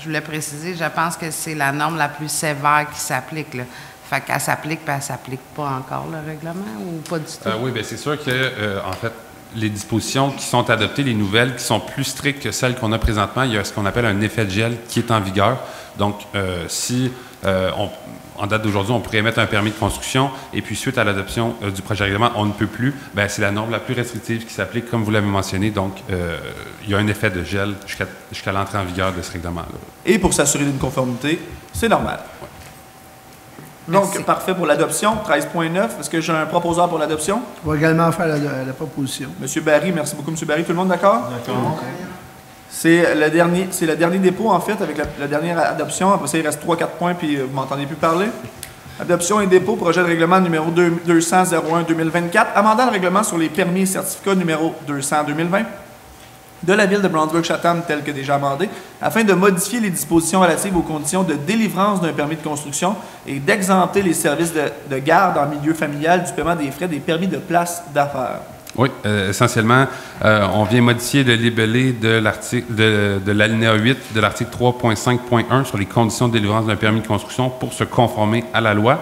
voulais préciser, je pense que c'est la norme la plus sévère qui s'applique, là. Fait qu'elle s'applique, puis elle ne s'applique pas encore, le règlement, ou pas du tout? Oui, bien c'est sûr que, en fait, les dispositions qui sont adoptées, les nouvelles, qui sont plus strictes que celles qu'on a présentement, il y a ce qu'on appelle un effet de gel qui est en vigueur. Donc, si en date d'aujourd'hui, on pourrait émettre un permis de construction, et puis suite à l'adoption du projet de règlement, on ne peut plus, bien, c'est la norme la plus restrictive qui s'applique, comme vous l'avez mentionné. Donc, il y a un effet de gel jusqu'à l'entrée en vigueur de ce règlement-là. Et pour s'assurer d'une conformité, c'est normal. Ouais. Donc, merci. Parfait pour l'adoption. 13.9. Est-ce que j'ai un proposeur pour l'adoption? On va également faire la proposition. M. Barry, merci beaucoup, M. Barry. Tout le monde d'accord? D'accord. C'est le dernier dépôt, en fait, avec la dernière adoption. Après ça, il reste 3-4 points, puis vous ne m'entendez plus parler. Adoption et dépôt, projet de règlement numéro 200-01-2024, amendant le règlement sur les permis et certificats numéro 200-2020 de la Ville de Brownsburg-Chatham tel que déjà amendé, afin de modifier les dispositions relatives aux conditions de délivrance d'un permis de construction et d'exempter les services de garde en milieu familial du paiement des frais des permis de place d'affaires. Oui, essentiellement, on vient modifier le libellé de l'alinéa 8 de l'article 3.5.1 sur les conditions de délivrance d'un permis de construction pour se conformer à la loi.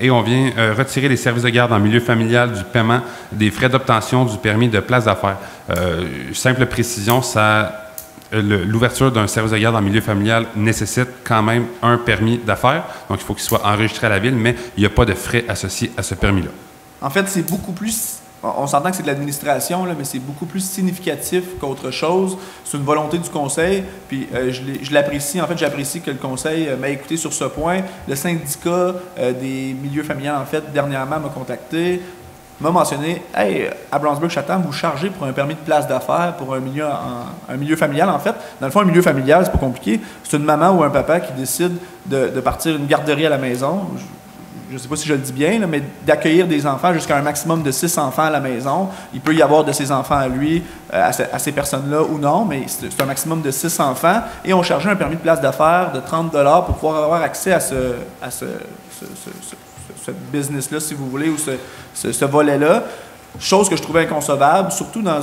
Et on vient retirer les services de garde en milieu familial du paiement des frais d'obtention du permis de place d'affaires. Simple précision, l'ouverture d'un service de garde en milieu familial nécessite quand même un permis d'affaires. Donc, il faut qu'il soit enregistré à la Ville, mais il n'y a pas de frais associés à ce permis-là. En fait, c'est beaucoup plus... On s'entend que c'est de l'administration, mais c'est beaucoup plus significatif qu'autre chose. C'est une volonté du Conseil, puis je l'apprécie. En fait, j'apprécie que le Conseil m'ait écouté sur ce point. Le syndicat des milieux familiaux, en fait, dernièrement m'a contacté, m'a mentionné « Hey, à Brownsburg-Chatham, vous chargez pour un permis de place d'affaires pour un milieu familial, en fait. » Dans le fond, un milieu familial, c'est pas compliqué. C'est une maman ou un papa qui décide de partir une garderie à la maison. Je ne sais pas si je le dis bien, là, mais d'accueillir des enfants jusqu'à un maximum de 6 enfants à la maison. Il peut y avoir de ces enfants à lui, à ces personnes-là ou non, mais c'est un maximum de 6 enfants. Et on chargeait un permis de place d'affaires de 30 $ pour pouvoir avoir accès à ce business-là, si vous voulez, ou ce volet-là. Chose que je trouvais inconcevable, surtout dans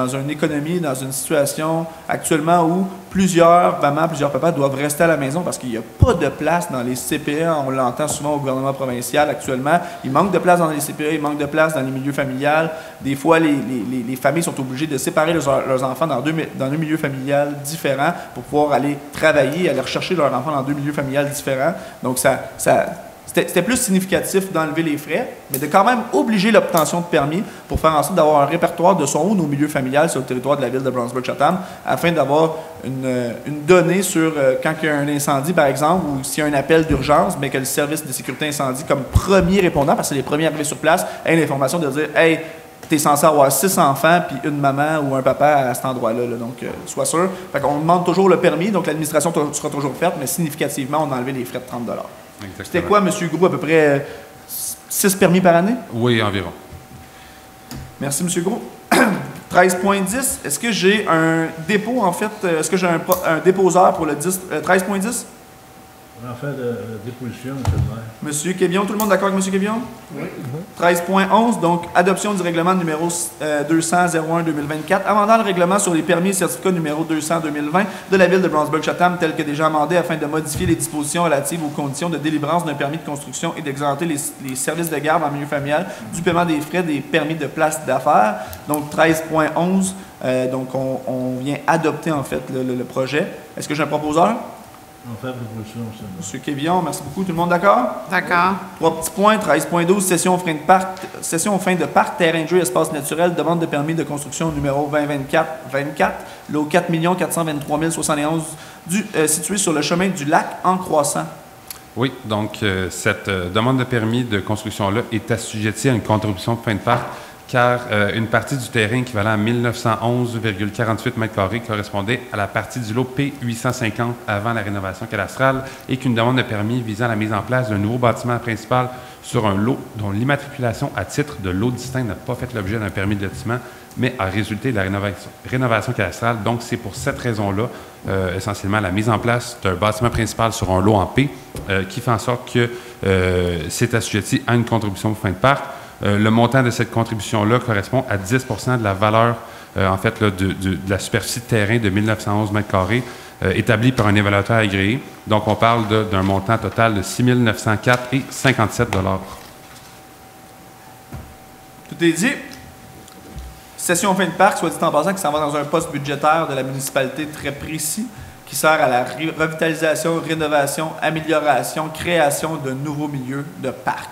une économie, dans une situation actuellement où plusieurs mamans, plusieurs papas doivent rester à la maison parce qu'il n'y a pas de place dans les CPE. On l'entend souvent au gouvernement provincial actuellement. Il manque de place dans les CPE, il manque de place dans les milieux familiales. Des fois, les familles sont obligées de séparer leurs enfants dans deux milieux familiales différents pour pouvoir aller travailler, aller rechercher leurs enfants dans 2 milieux familiales différents. Donc, c'était plus significatif d'enlever les frais, mais de quand même obliger l'obtention de permis pour faire en sorte d'avoir un répertoire de son ou nos milieux familiales sur le territoire de la Ville de Brownsburg-Chatham, afin d'avoir une donnée sur quand il y a un incendie, par exemple, ou s'il y a un appel d'urgence, mais que le service de sécurité incendie, comme premier répondant, parce que c'est les premiers arrivés sur place, ait l'information de dire « Hey, tu es censé avoir 6 enfants puis une maman ou un papa à cet endroit-là. » Donc, sois sûr. Fait qu'on demande toujours le permis, donc l'administration sera toujours faite, mais significativement, on a enlevé les frais de 30 $. C'était quoi, M. Gros, à peu près 6 permis par année? Oui, environ. Merci, M. Gros. 13.10, est-ce que j'ai un dépôt, en fait? Est-ce que j'ai un déposeur pour le 13.10? On en fait de déposition, M. le maire. Monsieur Quévillon, tout le monde d'accord avec M. Quévillon? Oui. 13.11, donc adoption du règlement numéro 200-01-2024, amendant le règlement sur les permis et certificats numéro 200-2020 de la Ville de Brownsburg-Chatham tel que déjà amendé afin de modifier les dispositions relatives aux conditions de délivrance d'un permis de construction et d'exempter les services de garde en milieu familial du paiement des frais des permis de place d'affaires. Donc 13.11, donc on vient adopter en fait le projet. Est-ce que j'ai un proposeur? On fait de proposition, Monsieur Quévillon, merci beaucoup. Tout le monde d'accord? D'accord. 3 petits points. 13.12, session fin de parc, terrain de jeu, espace naturel, demande de permis de construction numéro 2024-24, lot 4 423 071 situé sur le chemin du lac en croissant. Oui, donc cette demande de permis de construction-là est assujettie à une contribution de fin de parc, car une partie du terrain équivalent à 1911,48 m² correspondait à la partie du lot P850 avant la rénovation cadastrale et qu'une demande de permis visant la mise en place d'un nouveau bâtiment principal sur un lot dont l'immatriculation à titre de lot distinct n'a pas fait l'objet d'un permis de lotissement, mais a résulté de la rénovation cadastrale. Donc, c'est pour cette raison-là, essentiellement, la mise en place d'un bâtiment principal sur un lot en P qui fait en sorte que c'est assujetti à une contribution de fin de parc. Le montant de cette contribution-là correspond à 10 de la valeur, en fait, là, de la superficie de terrain de 1911 m² établie par un évaluateur agréé. Donc, on parle d'un montant total de 6 904,57 $. Tout est dit. Session fin de parc, soit dit en passant, qui s'en va dans un poste budgétaire de la municipalité très précis, qui sert à la revitalisation, rénovation, amélioration, création de nouveaux milieux de parc.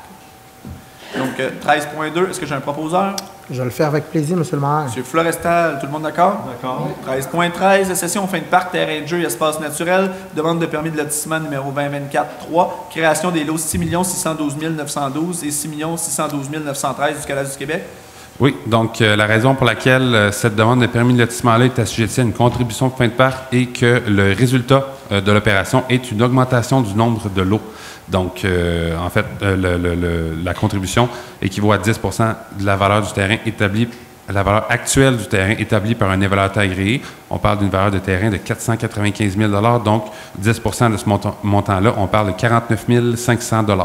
Donc, 13.2, est-ce que j'ai un proposeur? Je vais le faire avec plaisir, M. le maire. M. Florestal, tout le monde d'accord? D'accord. 13.13, session fin de parc, terrain de jeu et espace naturel, demande de permis de lotissement numéro 2024-3, création des lots 6 612 912 et 6 612 913 du Canada du Québec. Oui, donc la raison pour laquelle cette demande de permis de lotissement-là est assujettie à une contribution de fin de parc est que le résultat de l'opération est une augmentation du nombre de lots. Donc, en fait, la contribution équivaut à 10 de la valeur du terrain établie, la valeur actuelle du terrain établie par un évaluateur agréé. On parle d'une valeur de terrain de 495 000 $, donc 10 de ce montant-là, on parle de 49 500 $.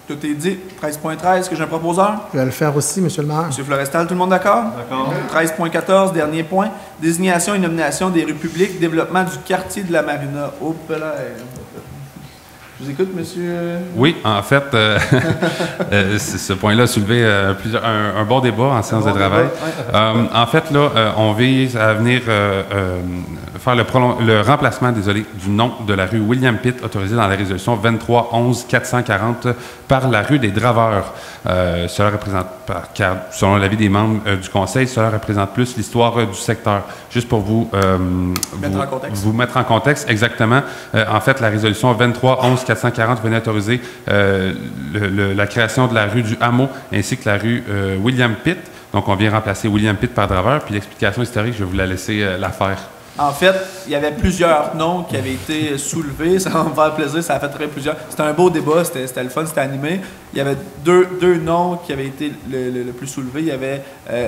Tout est dit. 13.13, est-ce que j'ai un proposeur? Je vais le faire aussi, M. le maire. M. Florestal, tout le monde d'accord? D'accord. 13.14, dernier point. Désignation et nomination des rues publiques, développement du quartier de la Marina. Oh, là. Je vous écoute, monsieur. Oui, en fait, ce point-là a soulevé un bon débat en séance de travail. En fait, là, on vise à venir faire le remplacement, du nom de la rue William Pitt, autorisé dans la résolution 23-11-440 par la rue des Draveurs. Cela représente, car selon l'avis des membres du conseil, cela représente plus l'histoire du secteur. Juste pour vous mettre en contexte, exactement. En fait, la résolution 23-11-440 venait autoriser la création de la rue du Hameau ainsi que la rue William Pitt. Donc, on vient remplacer William Pitt par Draveur. Puis l'explication historique, je vais vous la laisser la faire. En fait, il y avait plusieurs noms qui avaient été soulevés. Ça va me faire plaisir, ça a fait très plusieurs. C'était un beau débat, c'était le fun, c'était animé. Il y avait deux noms qui avaient été le plus soulevés. Il y avait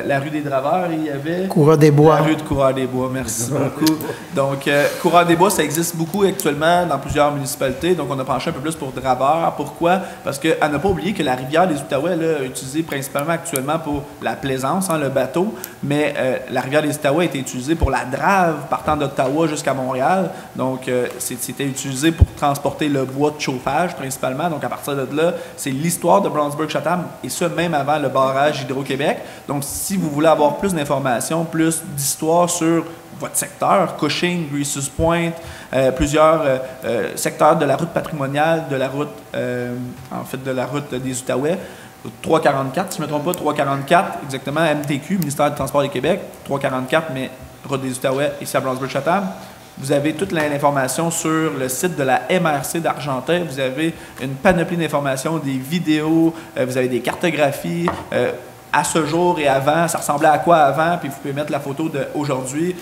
la rue des Draveurs et il y avait... Coureur des Bois. La rue de Coureur des Bois, merci beaucoup. Donc, Coureur des Bois, ça existe beaucoup actuellement dans plusieurs municipalités. Donc, on a penché un peu plus pour Draveurs. Pourquoi? Parce qu'à ne pas oublier que la rivière des Outaouais est utilisée principalement actuellement pour la plaisance, le bateau. Mais la rivière des Outaouais a été utilisée pour la drave, partant d'Ottawa jusqu'à Montréal. Donc, c'était utilisé pour transporter le bois de chauffage principalement. Donc, à partir de là, c'est l'histoire de Brownsburg-Chatham et ça, même avant le barrage Hydro-Québec. Donc, si vous voulez avoir plus d'informations, plus d'histoire sur votre secteur, Cushing, Greases Point, plusieurs secteurs de la route patrimoniale, de la route, de la route des Outaouais, 344, si je ne me trompe pas, 344, exactement, MTQ, Ministère du Transport du Québec, 344, mais route des Outaouais, ici à Brownsburg-Chatham. Vous avez toute l'information sur le site de la MRC d'Argenteuil. Vous avez une panoplie d'informations, des vidéos, vous avez des cartographies. À ce jour et avant, ça ressemblait à quoi avant, puis vous pouvez mettre la photo d'aujourd'hui.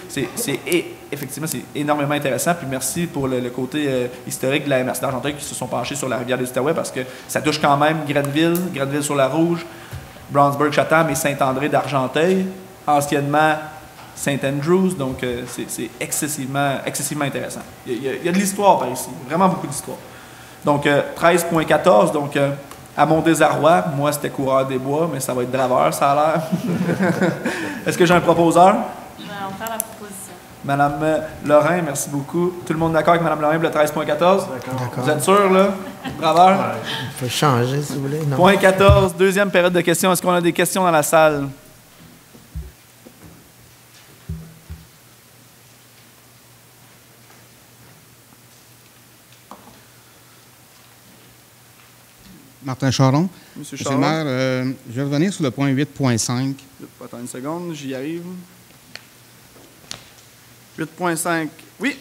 Effectivement, c'est énormément intéressant. Puis merci pour le côté historique de la MRC d'Argenteuil qui se sont penchés sur la rivière des Outaouais parce que ça touche quand même Grenville-sur-la-Rouge, Brownsburg-Chatham et Saint-André d'Argenteuil, anciennement St. Andrews, donc c'est excessivement intéressant. Il y a de l'histoire par ici, vraiment beaucoup d'histoire. Donc 13.14, donc à mon désarroi, moi c'était Coureur des Bois, mais ça va être Draveur, ça a l'air. Est-ce que j'ai un proposeur? On va faire la proposition. Madame Lorrain, merci beaucoup. Tout le monde d'accord avec Madame Lorrain pour le 13.14? D'accord. Vous êtes sûr, là? Draveur? Il faut changer, si vous voulez. Non. Point 14, deuxième période de questions. Est-ce qu'on a des questions dans la salle? Martin Charon. Monsieur Monsieur le maire, je vais revenir sur le point 8.5. Attends une seconde, j'y arrive. 8.5, oui.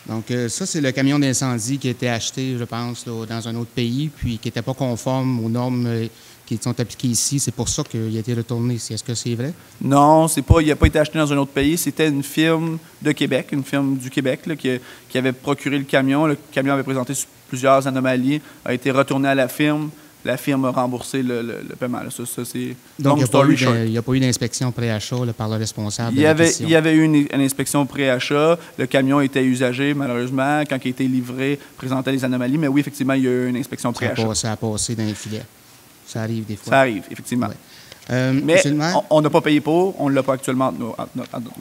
Donc, ça, c'est le camion d'incendie qui a été acheté, je pense, là, dans un autre pays, puis qui n'était pas conforme aux normes qui sont appliquées ici. C'est pour ça qu'il a été retourné. Est-ce que c'est vrai? Non, il n'a pas été acheté dans un autre pays. C'était une firme de Québec, une firme du Québec là, qui avait procuré le camion. Le camion avait présenté plusieurs anomalies, a été retourné à la firme. La firme a remboursé le paiement. Là. Ça, c'est donc, il n'y a pas eu d'inspection pré-achat par le responsable? Il y avait eu une inspection pré-achat. Le camion était usagé, malheureusement. Quand il a été livré, présentait les anomalies. Mais oui, effectivement, il y a eu une inspection pré-achat. Ça a passé dans les filets. Ça arrive des fois. Ça arrive, effectivement. Ouais. Mais on n'a pas payé pour. On ne l'a pas actuellement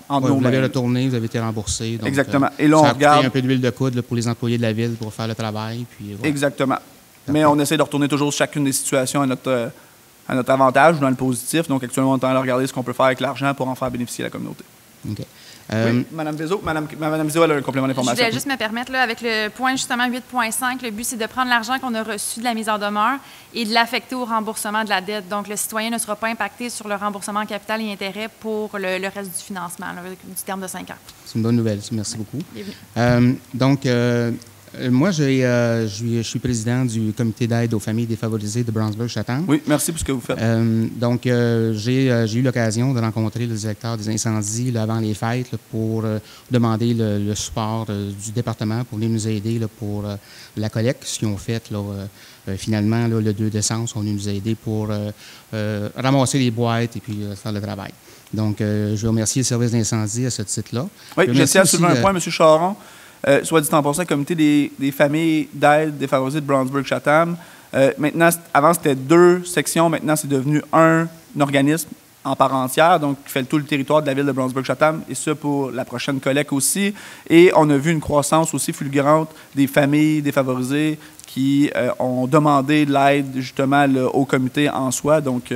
en nos vous l'avez retourné, vous avez été remboursé. Donc, exactement. Et là, ça on regarde un peu d'huile de coude là, pour les employés de la ville pour faire le travail. Puis, voilà. Exactement. Mais on essaie de retourner toujours chacune des situations à notre avantage ou dans le positif. Donc, actuellement, on est en train de regarder ce qu'on peut faire avec l'argent pour en faire bénéficier la communauté. OK. Oui, Mme Vézo. Mme Vézo, elle a un complément d'information. Je voulais juste me permettre, là, avec le point justement 8.5, le but, c'est de prendre l'argent qu'on a reçu de la mise en demeure et de l'affecter au remboursement de la dette. Donc, le citoyen ne sera pas impacté sur le remboursement en capital et intérêt pour le reste du financement, là, du terme de 5 ans. C'est une bonne nouvelle. Merci beaucoup. Moi, je suis président du comité d'aide aux familles défavorisées de Brownsburg-Chatham. Oui, merci pour ce que vous faites. J'ai eu l'occasion de rencontrer le directeur des incendies là, avant les fêtes là, pour demander le support du département pour venir nous aider là, pour la collecte. Ce qu'ils ont fait, là, finalement, là, le 2 décembre, ils sont venus nous aider pour ramasser les boîtes et puis faire le travail. Donc, je veux remercier le service d'incendie à ce titre-là. Oui, je tiens à soulever un point, M. Charon. Soit dit en passant, le comité des familles d'aide défavorisées de Brownsburg-Chatham. Maintenant, avant, c'était 2 sections. Maintenant, c'est devenu un organisme en part entière, donc qui fait tout le territoire de la ville de Brownsburg-Chatham, et ça pour la prochaine collecte aussi. Et on a vu une croissance aussi fulgurante des familles défavorisées qui ont demandé de l'aide justement là, au comité en soi. Donc,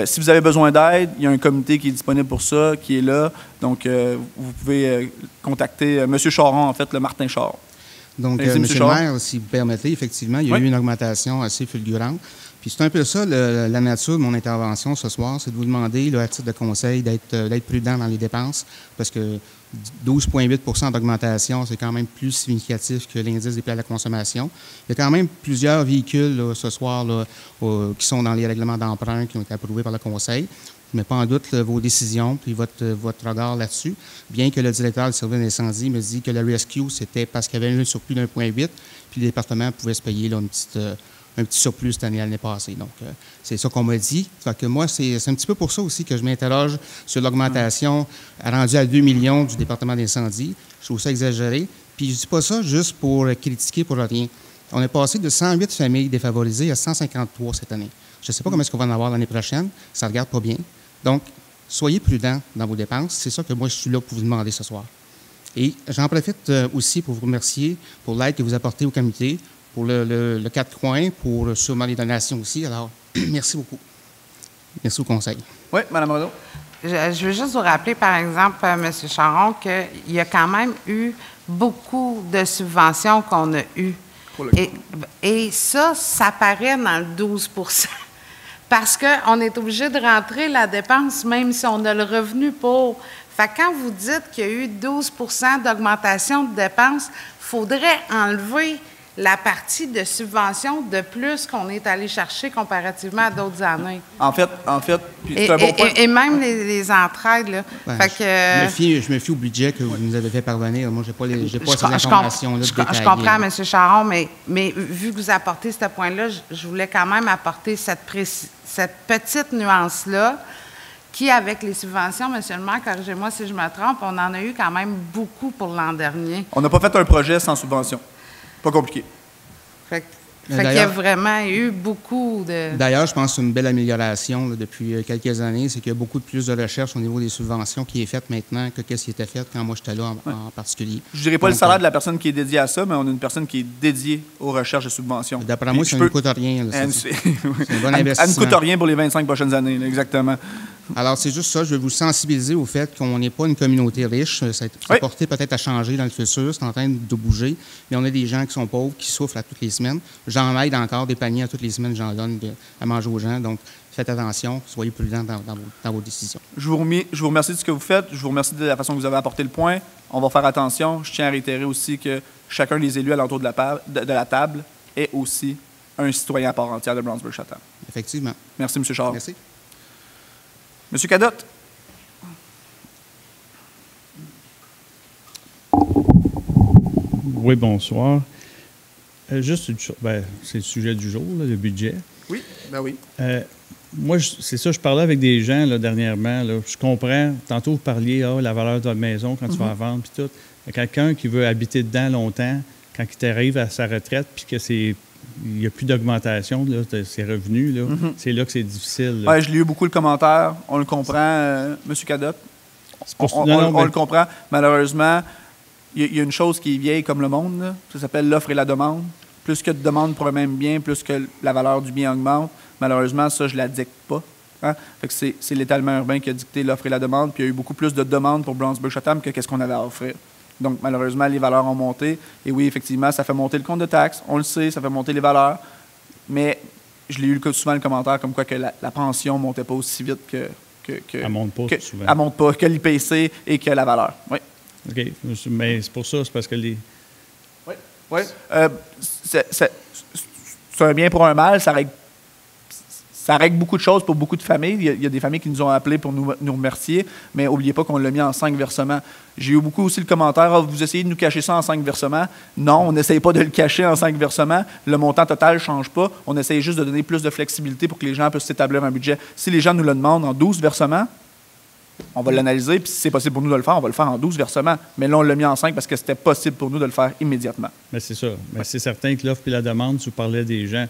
si vous avez besoin d'aide, il y a un comité qui est disponible pour ça, qui est là. Donc, vous pouvez contacter M. Charon, en fait, le Martin Charon. Donc, M. le maire, si vous permettez, effectivement, il y a eu une augmentation assez fulgurante. Puis c'est un peu ça, la nature de mon intervention ce soir, c'est de vous demander, là, à titre de conseil, d'être prudent dans les dépenses, parce que 12,8 d'augmentation, c'est quand même plus significatif que l'indice des prix à la consommation. Il y a quand même plusieurs véhicules là, ce soir là, qui sont dans les règlements d'emprunt qui ont été approuvés par le conseil. Je ne mets pas en doute vos décisions puis votre regard là-dessus, bien que le directeur du service d'incendie me dit que le rescue, c'était parce qu'il y avait un surplus d'1,8, puis le département pouvait se payer là, un petit surplus cette année, l'année passée. Donc, c'est ça qu'on m'a dit. Fait que moi, c'est un petit peu pour ça aussi que je m'interroge sur l'augmentation rendue à 2 millions du département d'incendie. Je trouve ça exagéré. Puis je ne dis pas ça juste pour critiquer pour rien. On est passé de 108 familles défavorisées à 153 cette année. Je ne sais pas comment est-ce qu'on va en avoir l'année prochaine. Ça ne regarde pas bien. Donc, soyez prudents dans vos dépenses. C'est ça que moi, je suis là pour vous demander ce soir. Et j'en profite aussi pour vous remercier pour l'aide que vous apportez au comité, pour le 4 coins, pour sûrement les donations aussi. Alors, merci beaucoup. Merci au conseil. Oui, Mme Renaud. Je veux juste vous rappeler, par exemple, M. Charon, qu'il y a quand même eu beaucoup de subventions qu'on a eues. Et ça paraît dans le 12 parce qu'on est obligé de rentrer la dépense, même si on a le revenu pour. Fait que quand vous dites qu'il y a eu 12 d'augmentation de dépenses, il faudrait enlever la partie de subvention de plus qu'on est allé chercher comparativement à d'autres années. En fait, puis c'est un bon point. Et même les entraides, là. Ben, fait que, je me fie au budget que vous nous avez fait parvenir. Moi, j'ai pas ces informations-là détaillées. Je comprends, M. Charon, mais vu que vous apportez ce point-là, je voulais quand même apporter cette petite nuance-là, qui, avec les subventions, M. le maire, corrigez-moi si je me trompe, on en a eu quand même beaucoup pour l'an dernier. On n'a pas fait un projet sans subvention. Pas compliqué. Fait qu'il y a vraiment eu beaucoup de... D'ailleurs, je pense que c'est une belle amélioration là, depuis quelques années. C'est qu'il y a beaucoup plus de recherche au niveau des subventions qui est faite maintenant que ce qui était fait quand moi j'étais là en particulier. Je ne dirais pas le salaire de la personne qui est dédiée à ça, mais on a une personne qui est dédiée aux recherches de subventions. D'après moi, ça ne coûte rien. C'est un bon investissement. Elle ne coûte rien pour les 25 prochaines années, là, exactement. Alors, c'est juste ça. Je veux vous sensibiliser au fait qu'on n'est pas une communauté riche. Ça est porté peut-être à changer dans le futur. C'est en train de bouger. Mais on a des gens qui sont pauvres, qui souffrent à toutes les semaines. J'en aide encore des paniers à toutes les semaines. J'en donne à manger aux gens. Donc, faites attention. Soyez prudents dans vos décisions. Je vous remercie de ce que vous faites. Je vous remercie de la façon que vous avez apporté le point. On va faire attention. Je tiens à réitérer aussi que chacun des élus alentour de la table est aussi un citoyen à part entière de Brownsburg-Chatham. Effectivement. Merci, M. Charles. Merci. M. Cadotte. Oui, bonsoir. Juste une chose, c'est le sujet du jour, là, le budget. Oui, ben oui. Moi, c'est ça, je parlais avec des gens là, dernièrement. Là, je comprends, tantôt vous parliez, la valeur de votre maison quand tu vas la vendre, puis tout. Quelqu'un qui veut habiter dedans longtemps, quand il arrive à sa retraite, puis que il n'y a plus d'augmentation de ses revenus, là, c'est là que c'est difficile. Oui, je l'ai eu beaucoup le commentaire. On le comprend, M. Cadotte. On le comprend. Malheureusement, il y a une chose qui est vieille comme le monde. Là. Ça s'appelle l'offre et la demande. Plus que de demande pour un même bien, plus que la valeur du bien augmente. Malheureusement, ça, je ne la dicte pas. Hein? Fait que c'est l'étalement urbain qui a dicté l'offre et la demande. Puis il y a eu beaucoup plus de demandes pour Brownsburg-Chatham que qu'est-ce qu'on avait à offrir. Donc, malheureusement, les valeurs ont monté. Et oui, effectivement, ça fait monter le compte de taxes. On le sait, ça fait monter les valeurs. Mais je l'ai eu souvent le commentaire comme quoi que la pension ne montait pas aussi vite que elle ne monte pas souvent. Elle monte pas, que l'IPC et que la valeur. Oui. OK. Mais c'est pour ça, c'est parce que les... Oui. C'est un bien pour un mal. Ça règle beaucoup de choses pour beaucoup de familles. Il y a des familles qui nous ont appelés pour nous remercier, mais n'oubliez pas qu'on l'a mis en 5 versements. J'ai eu beaucoup aussi le commentaire, vous essayez de nous cacher ça en 5 versements. Non, on n'essaye pas de le cacher en 5 versements. Le montant total ne change pas. On essaye juste de donner plus de flexibilité pour que les gens puissent s'établir un budget. Si les gens nous le demandent en 12 versements, on va l'analyser, puis si c'est possible pour nous de le faire, on va le faire en 12 versements. Mais là, on l'a mis en 5 parce que c'était possible pour nous de le faire immédiatement. Mais c'est ça. Mais c'est certain que l'offre et la demande, tu parlais des gens.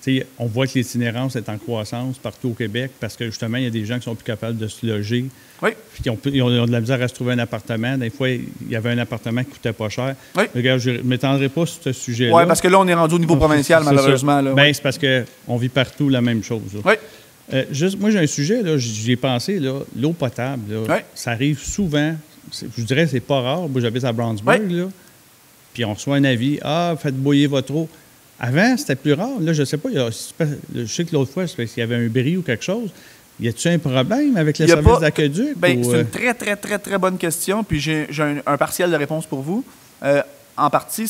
T'sais, on voit que l'itinérance est en croissance partout au Québec parce que, justement, il y a des gens qui sont plus capables de se loger. Oui. Puis ils ont de la misère à se trouver un appartement. Des fois, il y avait un appartement qui ne coûtait pas cher. Oui. Regarde, je ne m'étendrai pas sur ce sujet-là. Oui, parce que là, on est rendu au niveau provincial, malheureusement. Bien, c'est parce qu'on vit partout la même chose. Là. Oui. Moi, j'ai un sujet, là, j'y ai pensé, l'eau potable. Là, ça arrive souvent. Je dirais que c'est pas rare. Moi, j'habite à Brownsburg, là, puis on reçoit un avis. « faites bouillir votre eau. » Avant, c'était plus rare. Là, je ne sais pas. Je sais que l'autre fois, c'est parce qu'il y avait un bris ou quelque chose. Y a-t-il un problème avec le service d'aqueduc? Bien, c'est une très, très, très, très bonne question. Puis j'ai un partiel de réponse pour vous. En partie,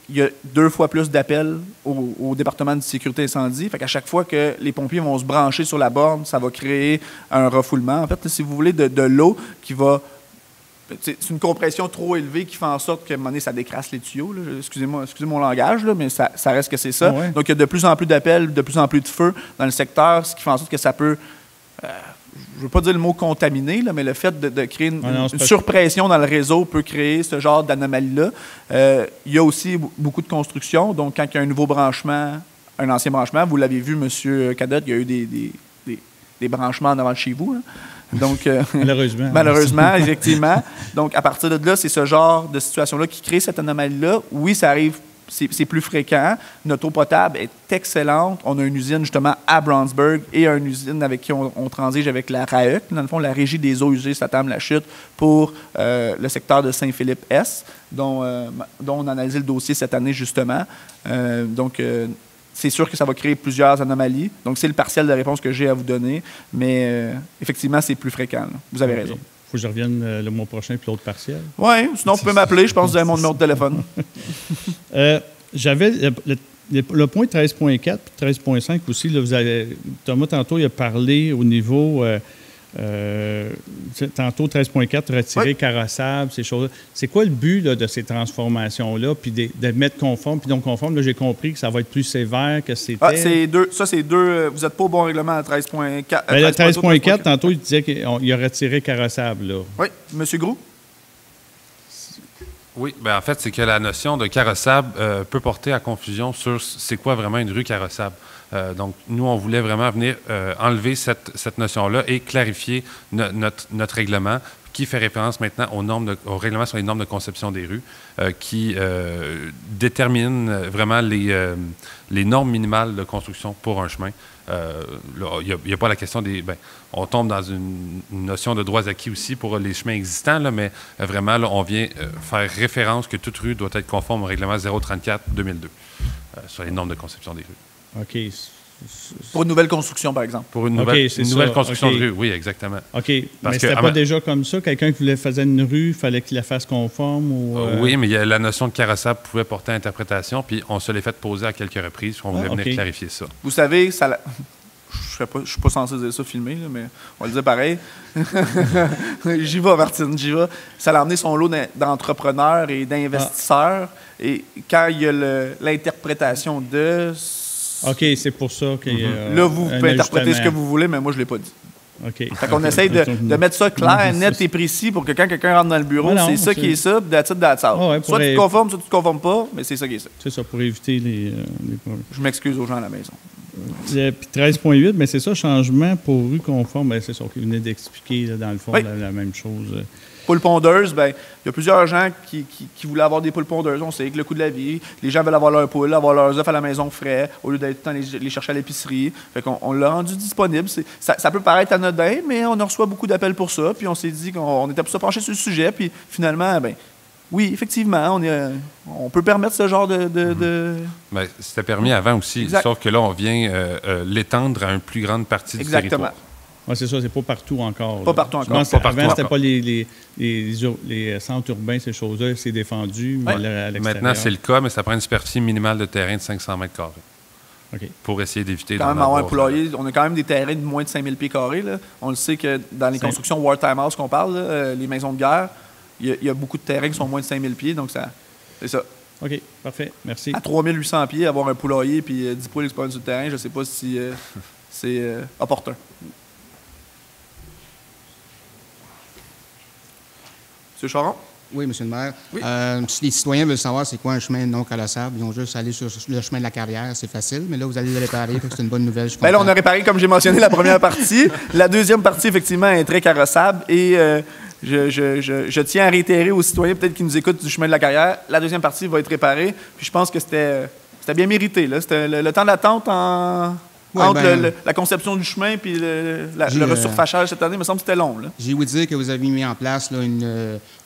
il y a 2 fois plus d'appels au département de sécurité incendie. Fait qu'à chaque fois que les pompiers vont se brancher sur la borne, ça va créer un refoulement. En fait, si vous voulez, de l'eau qui va... C'est une compression trop élevée qui fait en sorte qu'à un moment donné, ça décrasse les tuyaux. Là. Excusez mon langage, là, mais ça reste que c'est ça. Ah ouais. Donc, il y a de plus en plus d'appels, de plus en plus de feux dans le secteur, ce qui fait en sorte que ça peut... je ne veux pas dire le mot contaminé, là, mais le fait de créer une surpression dans le réseau peut créer ce genre d'anomalie-là. Il y a aussi beaucoup de construction. Donc, quand il y a un nouveau branchement, un ancien branchement, vous l'avez vu, M. Cadotte, il y a eu des branchements en avant de chez vous. Hein. Donc, malheureusement, effectivement. Donc, à partir de là, c'est ce genre de situation-là qui crée cette anomalie-là. Oui, ça arrive, c'est plus fréquent. Notre eau potable est excellente. On a une usine, justement, à Brownsburg et une usine avec qui on transige avec la RAEC, dans le fond, la Régie des eaux usées Satam-Lachute, pour le secteur de Saint-Philippe-Est, dont on a analysé le dossier cette année, justement. C'est sûr que ça va créer plusieurs anomalies. Donc, c'est le partiel de réponse que j'ai à vous donner. Mais effectivement, c'est plus fréquent. Là. Vous avez raison. Il faut que je revienne le mois prochain puis l'autre partiel. Oui, sinon, vous pouvez m'appeler. Je pense que vous avez mon numéro de téléphone. J'avais le point 13.4 et 13.5 aussi. Là, Thomas, tantôt, il a parlé au niveau... tantôt 13.4, retirer carrossable, ces choses-là. C'est quoi le but là, de ces transformations-là, puis de mettre conforme, puis non conforme? Là, j'ai compris que ça va être plus sévère que c'était. C'est deux. Vous n'êtes pas au bon règlement à 13.4. Le 13.4, tantôt, il disait qu'il a retiré carrossable. Là. Oui. Monsieur Groux? Oui, bien en fait, c'est que la notion de carrossable peut porter à confusion sur c'est quoi vraiment une rue carrossable. Donc, nous, on voulait vraiment venir enlever cette notion-là et clarifier notre règlement qui fait référence maintenant au règlement sur les normes de conception des rues, qui détermine vraiment les normes minimales de construction pour un chemin. Il n'y a pas la question des... on tombe dans une notion de droits acquis aussi pour les chemins existants, là, mais vraiment, là, on vient faire référence que toute rue doit être conforme au règlement 034-2002 sur les normes de conception des rues. OK. Pour une nouvelle construction, par exemple. Pour une nouvelle construction de rue, oui, exactement. OK. Mais c'était pas déjà comme ça? Quelqu'un qui faisait une rue, il fallait qu'il la fasse conforme? Ou, Oui, mais la notion de carrossable pouvait porter à interprétation, puis on se l'est fait poser à quelques reprises, on voulait venir clarifier ça. Vous savez, ça... Je ne suis pas censé dire ça filmé, là, mais on va le dire pareil. J'y vais, Martine, j'y vais. Ça a amené son lot d'entrepreneurs et d'investisseurs. Et quand il y a l'interprétation de... OK, c'est pour ça qu'il y a là, vous pouvez interpréter ce que vous voulez, mais moi, je ne l'ai pas dit. OK. Fait qu'on essaye de mettre ça clair, net et précis pour que quand quelqu'un rentre dans le bureau, c'est ça qui est ça, puis that's it, that's out. Ouais, soit tu te conformes, soit tu ne te conformes pas, mais c'est ça qui est ça. C'est ça, pour éviter les problèmes. Je m'excuse aux gens à la maison. Puis 13.8, mais c'est ça, changement pour rue conforme. C'est ça, qu'il venait d'expliquer, dans le fond, la même chose. Poules pondeuses, il y a plusieurs gens qui voulaient avoir des poules pondeuses. On sait que le coût de la vie, les gens veulent avoir leurs poules, avoir leurs œufs à la maison frais, au lieu d'être temps les chercher à l'épicerie. Fait qu'on l'a rendu disponible. Ça peut paraître anodin, mais on reçoit beaucoup d'appels pour ça. Puis on s'est dit qu'on était pour ça pencher sur le sujet. Puis finalement, oui, effectivement, on peut permettre ce genre de... C'était permis avant aussi, sauf que là, on vient l'étendre à une plus grande partie du territoire. Oui, c'est ça, c'est pas partout encore. Pas partout encore. Avant, c'était pas les centres urbains, ces choses-là, c'est défendu, mais à l'extérieur. Maintenant, c'est le cas, mais ça prend une superficie minimale de terrain de 500 mètres carrés. OK. Pour essayer d'éviter quand même avoir un poulailler. On a quand même des terrains de moins de 5000 pieds carrés. Là. On le sait que dans les constructions Wartime House qu'on parle, là, les maisons de guerre, il y a beaucoup de terrains qui sont moins de 5000 pieds, donc c'est ça. OK, parfait. Merci. À 3800 pieds, avoir un poulailler puis 10 poules exposées sur le terrain, je ne sais pas si c'est opportun. M. Charon? Oui, M. le maire. Oui. Si les citoyens veulent savoir c'est quoi un chemin non colossable, ils ont juste à aller sur le chemin de la carrière, c'est facile, mais là, vous allez le réparer, c'est une bonne nouvelle. Là, on a réparé, comme j'ai mentionné, la première partie. La deuxième partie, effectivement, est très carrossable et je tiens à réitérer aux citoyens, peut-être qui nous écoutent du chemin de la carrière, la deuxième partie va être réparée. Puis je pense que c'était bien mérité. Là. C'était le temps d'attente entre la conception du chemin et le resurfachage cette année, il me semble que c'était long. Là. J'ai ouï dire que vous avez mis en place là,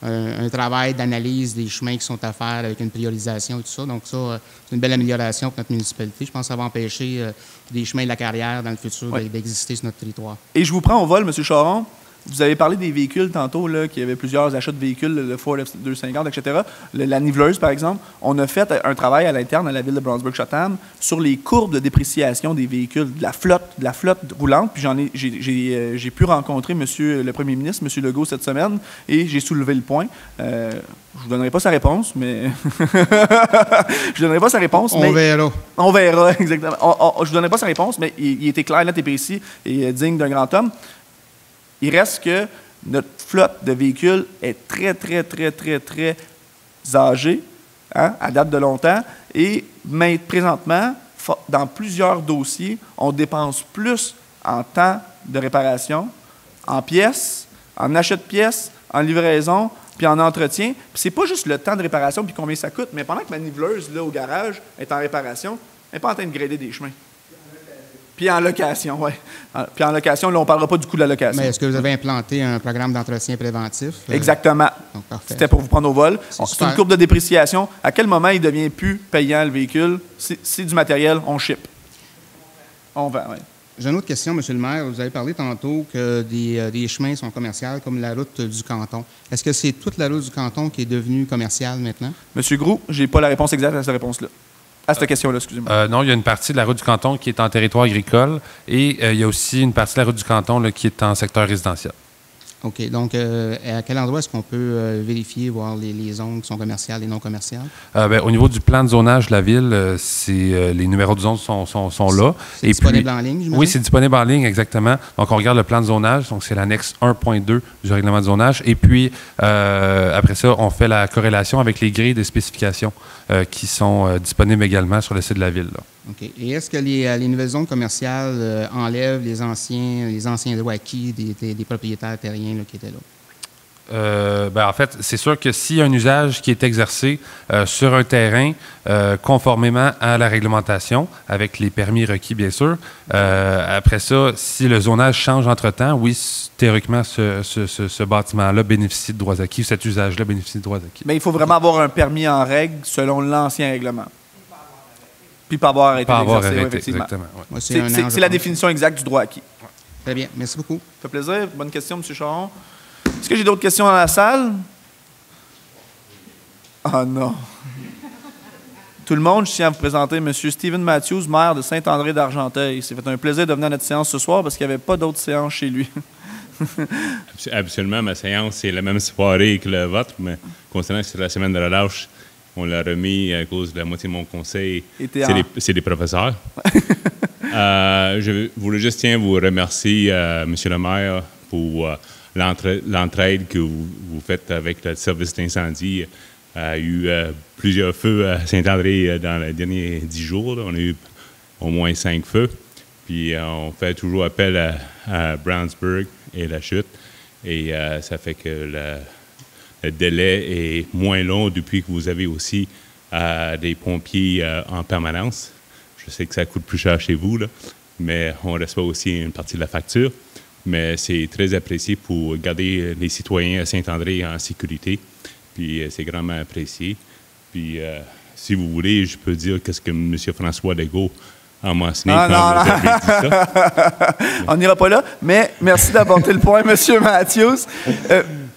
un travail d'analyse des chemins qui sont à faire avec une priorisation et tout ça. Donc ça, c'est une belle amélioration pour notre municipalité. Je pense que ça va empêcher des chemins de la carrière dans le futur d'exister sur notre territoire. Et je vous prends au vol, M. Charon. Vous avez parlé des véhicules tantôt, qu'il y avait plusieurs achats de véhicules, le Ford F-250, etc. La niveleuse, par exemple. On a fait un travail à l'interne à la ville de Brownsburg-Chatham sur les courbes de dépréciation des véhicules, de la flotte roulante. Puis j'ai pu rencontrer Monsieur le Premier ministre, M. Legault, cette semaine, et j'ai soulevé le point. Je ne vous donnerai pas sa réponse, mais... On verra, exactement. Je ne vous donnerai pas sa réponse, mais il était clair, net et précis et digne d'un grand homme. Il reste que notre flotte de véhicules est très, très, très, très, très âgée, à date de longtemps. Et présentement, dans plusieurs dossiers, on dépense plus en temps de réparation, en pièces, en achat de pièces, en livraison, puis en entretien. Puis c'est pas juste le temps de réparation puis combien ça coûte, mais pendant que ma niveleuse, là, au garage, est en réparation, elle n'est pas en train de grader des chemins. Puis en location, oui. Puis en location, là, on ne parlera pas du coût de la location. Mais est-ce que vous avez implanté un programme d'entretien préventif? Exactement. C'était pour vous prendre au vol. C'est une courbe de dépréciation. À quel moment il ne devient plus payant, le véhicule? C'est du matériel, on ship. On vend, oui. J'ai une autre question, M. le maire. Vous avez parlé tantôt que des chemins sont commerciaux, comme la route du canton. Est-ce que c'est toute la route du canton qui est devenue commerciale maintenant? M. Groux, je n'ai pas la réponse exacte à cette réponse-là. À cette question-là, excusez-moi. Non, il y a une partie de la route du canton qui est en territoire agricole et il y a aussi une partie de la route du canton là, qui est en secteur résidentiel. OK. Donc, à quel endroit est-ce qu'on peut vérifier, voir les zones qui sont commerciales et non commerciales? Au niveau du plan de zonage de la ville, les numéros de zone sont là. C'est disponible en ligne, j'imagine? Oui, c'est disponible en ligne, exactement. Donc, on regarde le plan de zonage. Donc, c'est l'annexe 1.2 du règlement de zonage. Et puis, après ça, on fait la corrélation avec les grilles de spécifications qui sont disponibles également sur le site de la ville. Là. OK. Et est-ce que les nouvelles zones commerciales enlèvent les anciens droits acquis des propriétaires terriens là, qui étaient là? En fait, c'est sûr que s'il y a un usage qui est exercé sur un terrain conformément à la réglementation, avec les permis requis, bien sûr, après ça, si le zonage change entre-temps, oui, théoriquement, ce bâtiment-là bénéficie de droits acquis, cet usage-là bénéficie de droits acquis. Mais il faut vraiment avoir un permis en règle selon l'ancien règlement. Puis pas avoir arrêté d'exercer, effectivement. Ouais. C'est la définition exacte du droit acquis. Ouais. Très bien, merci beaucoup. Ça fait plaisir. Bonne question, M. Charon. Est-ce que j'ai d'autres questions dans la salle? Ah non. Tout le monde, je tiens à vous présenter M. Stephen Matthews, maire de Saint-André d'Argenteuil. C'est fait un plaisir de venir à notre séance ce soir parce qu'il n'y avait pas d'autres séances chez lui. Absolument, ma séance, c'est la même soirée que le vôtre, mais concernant la semaine de relâche, on l'a remis à cause de la moitié de mon conseil. C'est des professeurs. Je voulais juste vous remercier, M. le maire, pour l'entraide que vous faites avec le service d'incendie. Il y a eu plusieurs feux à Saint-André dans les derniers 10 jours. Là. On a eu au moins 5 feux. Puis on fait toujours appel à Brownsburg et la chute. Et ça fait que le délai est moins long depuis que vous avez aussi des pompiers en permanence. Je sais que ça coûte plus cher chez vous, là, mais on reçoit aussi une partie de la facture. Mais c'est très apprécié pour garder les citoyens à Saint-André en sécurité. Puis c'est grandement apprécié. Puis si vous voulez, je peux dire qu'est-ce que M. François Legault a mentionné quand vous avez dit ça. On n'ira pas là, mais merci d'apporter le point, M. Matthews.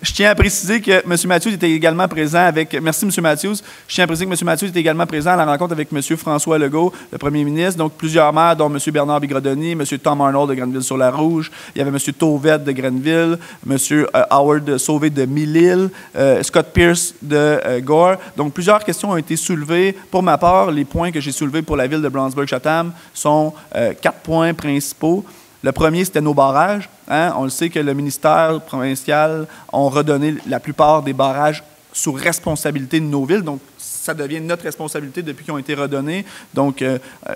Je tiens à préciser que M. Matthews était également présent avec... Merci, M. Matthews. Je tiens à préciser que M. Matthews était également présent à la rencontre avec M. François Legault, le premier ministre. Donc, plusieurs maires, dont M. Bernard Bigrodoni, M. Tom Arnold de Grenville-sur-la-Rouge. Il y avait M. Tauvette de Grenville, M. Howard Sauvé de Mille-Îles, Scott Pierce de Gore. Donc, plusieurs questions ont été soulevées. Pour ma part, les points que j'ai soulevés pour la ville de Brownsburg-Chatham sont 4 points principaux. Le premier, c'était nos barrages. Hein? On le sait que le ministère provincial a redonné la plupart des barrages sous responsabilité de nos villes. Donc, ça devient notre responsabilité depuis qu'ils ont été redonnés. Donc,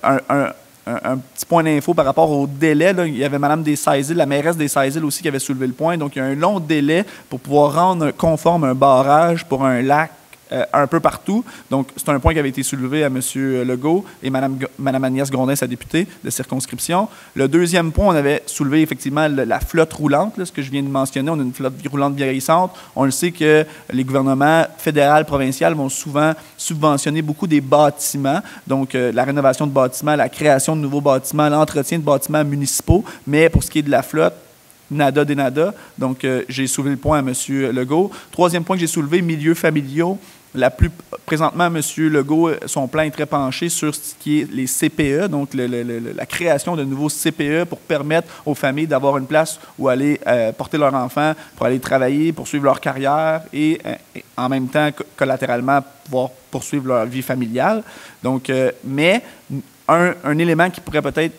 un petit point d'info par rapport au délai. Là, il y avait Mme Dessaisils, la mairesse Dessaisils aussi, qui avait soulevé le point. Donc, il y a un long délai pour pouvoir rendre conforme un barrage pour un lac un peu partout. Donc, c'est un point qui avait été soulevé à M. Legault et Mme Agnès Grondin, sa députée de circonscription. Le deuxième point, on avait soulevé effectivement la flotte roulante, là, ce que je viens de mentionner. On a une flotte roulante vieillissante. On le sait que les gouvernements fédéral, provincial vont souvent subventionner beaucoup des bâtiments. Donc, la rénovation de bâtiments, la création de nouveaux bâtiments, l'entretien de bâtiments municipaux. Mais pour ce qui est de la flotte, nada des nada. Donc, j'ai soulevé le point à M. Legault. Troisième point que j'ai soulevé, milieux familiaux. Présentement, M. Legault, son plan est très penché sur ce qui est les CPE, donc la création de nouveaux CPE pour permettre aux familles d'avoir une place où aller porter leurs enfants, pour aller travailler, poursuivre leur carrière et en même temps, collatéralement, pouvoir poursuivre leur vie familiale. Donc, mais un élément qui pourrait peut-être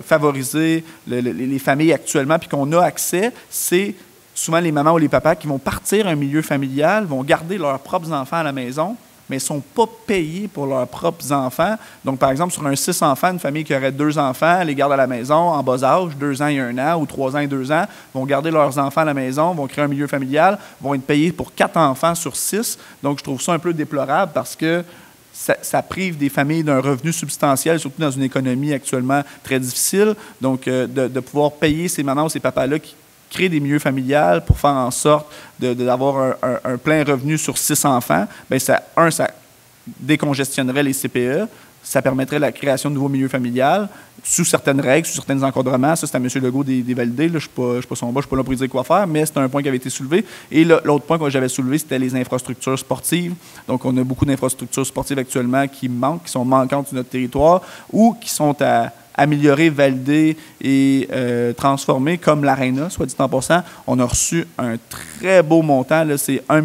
favoriser les familles actuellement puis qu'on a accès, c'est souvent les mamans ou les papas qui vont partir un milieu familial, vont garder leurs propres enfants à la maison, mais ne sont pas payés pour leurs propres enfants. Donc, par exemple, sur un 6 enfants, une famille qui aurait 2 enfants, les garde à la maison en bas âge, 2 ans et 1 an, ou 3 ans et 2 ans, vont garder leurs enfants à la maison, vont créer un milieu familial, vont être payés pour 4 enfants sur 6. Donc, je trouve ça un peu déplorable parce que ça prive des familles d'un revenu substantiel, surtout dans une économie actuellement très difficile. Donc, de pouvoir payer ces mamans ou ces papas-là qui créer des milieux familiales pour faire en sorte d'avoir un plein revenu sur 6 enfants, bien, ça décongestionnerait les CPE, ça permettrait la création de nouveaux milieux familiales sous certaines règles, sous certains encadrements. Ça, c'est à M. Legault d'y valider. Là, je ne suis pas son boss, je ne suis pas là pour lui dire quoi faire, mais c'est un point qui avait été soulevé. Et l'autre point que j'avais soulevé, c'était les infrastructures sportives. Donc, on a beaucoup d'infrastructures sportives actuellement qui manquent, qui sont manquantes sur notre territoire ou qui sont à améliorer, valider et transformer, comme l'Arena, soit dit en passant. On a reçu un très beau montant, c'est 1